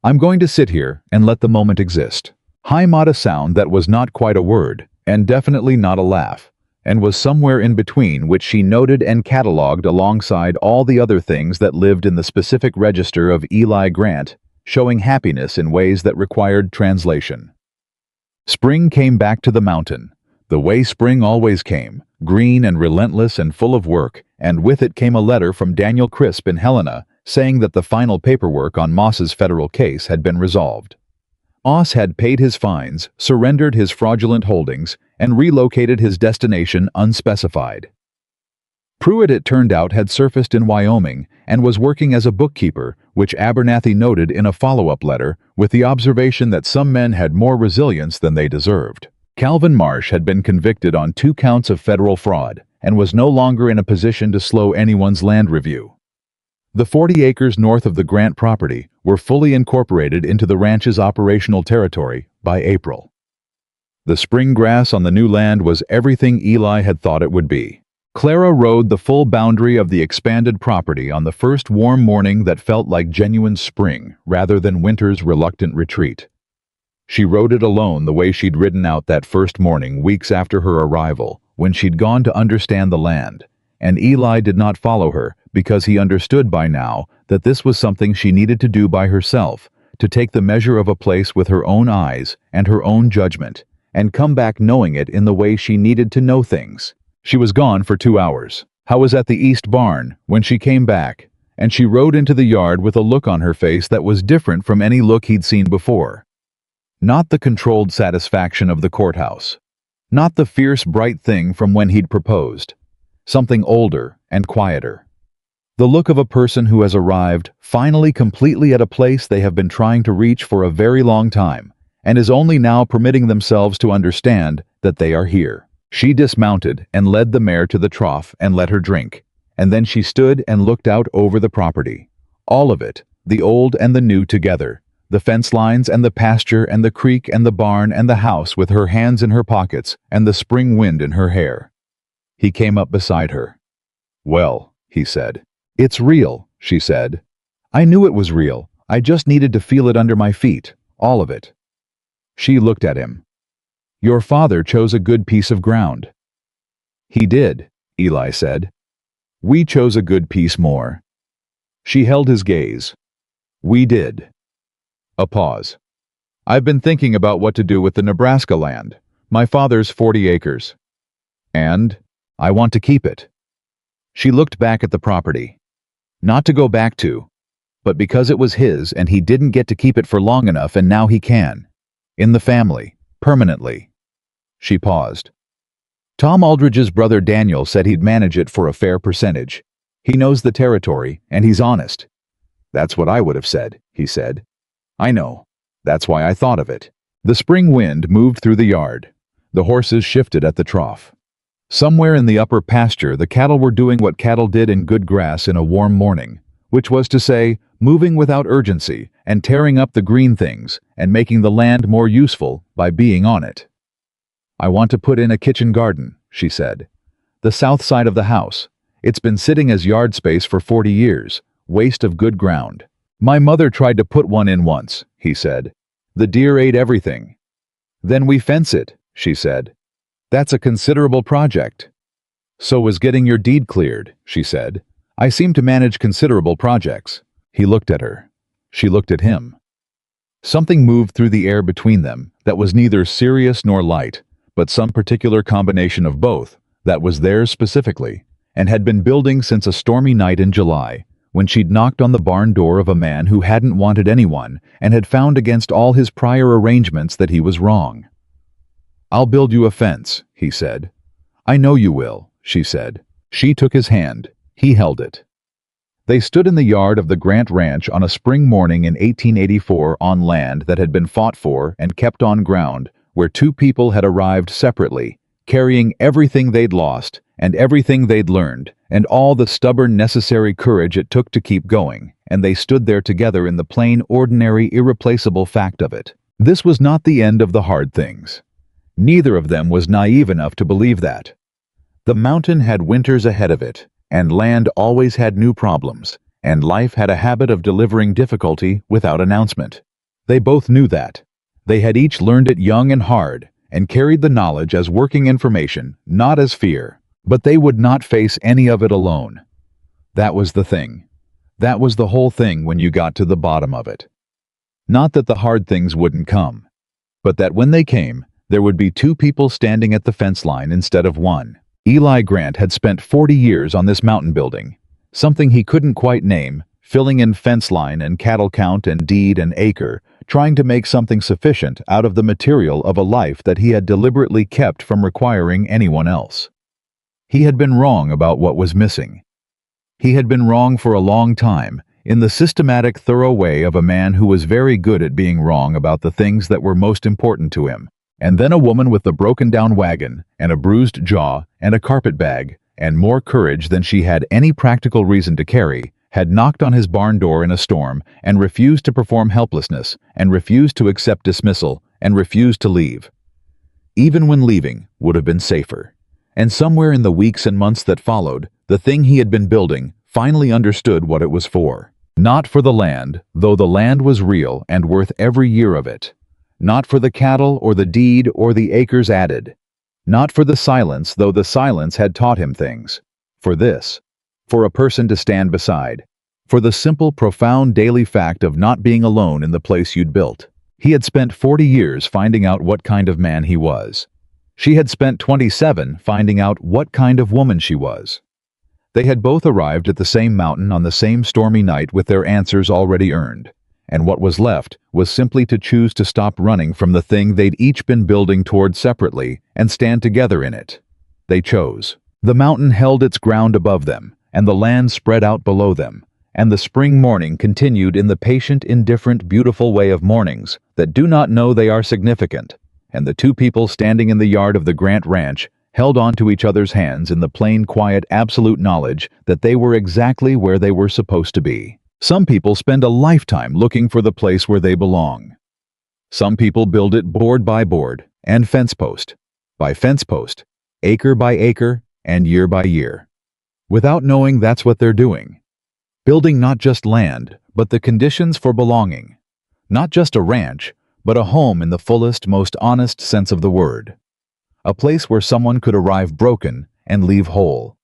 [SPEAKER 1] "I'm going to sit here and let the moment exist." Haimad a sound that was not quite a word, and definitely not a laugh, and was somewhere in between, which she noted and catalogued alongside all the other things that lived in the specific register of Eli Grant, showing happiness in ways that required translation. Spring came back to the mountain, the way spring always came, green and relentless and full of work, and with it came a letter from Daniel Crisp in Helena saying that the final paperwork on Moss's federal case had been resolved. Moss had paid his fines, surrendered his fraudulent holdings, and relocated his destination unspecified. Pruitt, it turned out, had surfaced in Wyoming and was working as a bookkeeper, which Abernathy noted in a follow-up letter, with the observation that some men had more resilience than they deserved. Calvin Marsh had been convicted on 2 counts of federal fraud and was no longer in a position to slow anyone's land review. The 40 acres north of the Grant property were fully incorporated into the ranch's operational territory by April. The spring grass on the new land was everything Eli had thought it would be. Clara rode the full boundary of the expanded property on the first warm morning that felt like genuine spring rather than winter's reluctant retreat. She rode it alone the way she'd ridden out that first morning weeks after her arrival, when she'd gone to understand the land, and Eli did not follow her because he understood by now that this was something she needed to do by herself, to take the measure of a place with her own eyes and her own judgment, and come back knowing it in the way she needed to know things. She was gone for 2 hours. Howe was at the east barn when she came back, and she rode into the yard with a look on her face that was different from any look he'd seen before. Not the controlled satisfaction of the courthouse. Not the fierce, bright thing from when he'd proposed. Something older and quieter. The look of a person who has arrived, finally completely at a place they have been trying to reach for a very long time, and is only now permitting themselves to understand that they are here. She dismounted and led the mare to the trough and let her drink, and then she stood and looked out over the property. All of it, the old and the new together, the fence lines and the pasture and the creek and the barn and the house, with her hands in her pockets and the spring wind in her hair. He came up beside her. "Well," he said. "It's real," she said. "I knew it was real. I just needed to feel it under my feet, all of it." She looked at him. "Your father chose a good piece of ground." "He did," Eli said. "We chose a good piece more." She held his gaze. "We did." A pause. "I've been thinking about what to do with the Nebraska land, my father's 40 acres. And I want to keep it." She looked back at the property. Not to go back to, but because it was his and he didn't get to keep it for long enough, and now he can. In the family, permanently. She paused. "Tom Aldridge's brother Daniel said he'd manage it for a fair percentage. He knows the territory, and he's honest." "That's what I would have said," he said. "I know. That's why I thought of it." The spring wind moved through the yard. The horses shifted at the trough. Somewhere in the upper pasture, the cattle were doing what cattle did in good grass in a warm morning, which was to say, moving without urgency and tearing up the green things and making the land more useful by being on it. "I want to put in a kitchen garden," she said. "The south side of the house. It's been sitting as yard space for 40 years, waste of good ground." "My mother tried to put one in once," he said. "The deer ate everything." "Then we fence it," she said. "That's a considerable project." "So was getting your deed cleared," she said. "I seem to manage considerable projects." He looked at her. She looked at him. Something moved through the air between them that was neither serious nor light, but some particular combination of both that was theirs specifically, and had been building since a stormy night in July, when she'd knocked on the barn door of a man who hadn't wanted anyone and had found against all his prior arrangements that he was wrong. "I'll build you a fence," he said. "I know you will," she said. She took his hand. He held it. They stood in the yard of the Grant Ranch on a spring morning in 1884 on land that had been fought for and kept on ground where two people had arrived separately, carrying everything they'd lost and everything they'd learned and all the stubborn necessary courage it took to keep going, and they stood there together in the plain, ordinary, irreplaceable fact of it. This was not the end of the hard things. Neither of them was naive enough to believe that. The mountain had winters ahead of it, and land always had new problems, and life had a habit of delivering difficulty without announcement. They both knew that. They had each learned it young and hard, and carried the knowledge as working information, not as fear. But they would not face any of it alone. That was the thing. That was the whole thing when you got to the bottom of it. Not that the hard things wouldn't come, but that when they came, there would be two people standing at the fence line instead of one. Eli Grant had spent 40 years on this mountain building, something he couldn't quite name, filling in fence line and cattle count and deed and acre, trying to make something sufficient out of the material of a life that he had deliberately kept from requiring anyone else. He had been wrong about what was missing. He had been wrong for a long time, in the systematic, thorough way of a man who was very good at being wrong about the things that were most important to him. And then a woman with a broken-down wagon, and a bruised jaw, and a carpet bag, and more courage than she had any practical reason to carry, had knocked on his barn door in a storm, and refused to perform helplessness, and refused to accept dismissal, and refused to leave. Even when leaving would have been safer. And somewhere in the weeks and months that followed, the thing he had been building finally understood what it was for. Not for the land, though the land was real and worth every year of it. Not for the cattle or the deed or the acres added. Not for the silence, though the silence had taught him things. For this. For a person to stand beside. For the simple, profound daily fact of not being alone in the place you'd built. He had spent 40 years finding out what kind of man he was. She had spent 27 finding out what kind of woman she was. They had both arrived at the same mountain on the same stormy night with their answers already earned, and what was left was simply to choose to stop running from the thing they'd each been building toward separately and stand together in it. They chose. The mountain held its ground above them, and the land spread out below them, and the spring morning continued in the patient, indifferent, beautiful way of mornings that do not know they are significant. And the two people standing in the yard of the Grant Ranch held on to each other's hands in the plain, quiet, absolute knowledge that they were exactly where they were supposed to be. Some people spend a lifetime looking for the place where they belong. Some people build it board by board, and fence post by fence post, acre by acre, and year by year, without knowing that's what they're doing. Building not just land, but the conditions for belonging. Not just a ranch, but a home in the fullest, most honest sense of the word. A place where someone could arrive broken and leave whole.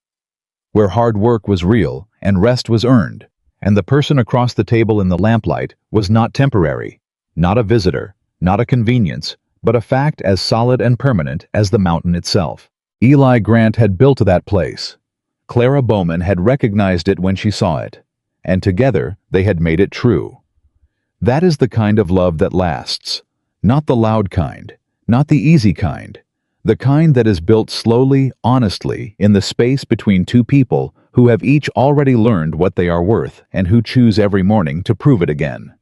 [SPEAKER 1] Where hard work was real and rest was earned, and the person across the table in the lamplight was not temporary, not a visitor, not a convenience, but a fact as solid and permanent as the mountain itself. Eli Grant had built that place. Clara Bowman had recognized it when she saw it, and together they had made it true. That is the kind of love that lasts, not the loud kind, not the easy kind, the kind that is built slowly, honestly, in the space between two people who have each already learned what they are worth and who choose every morning to prove it again.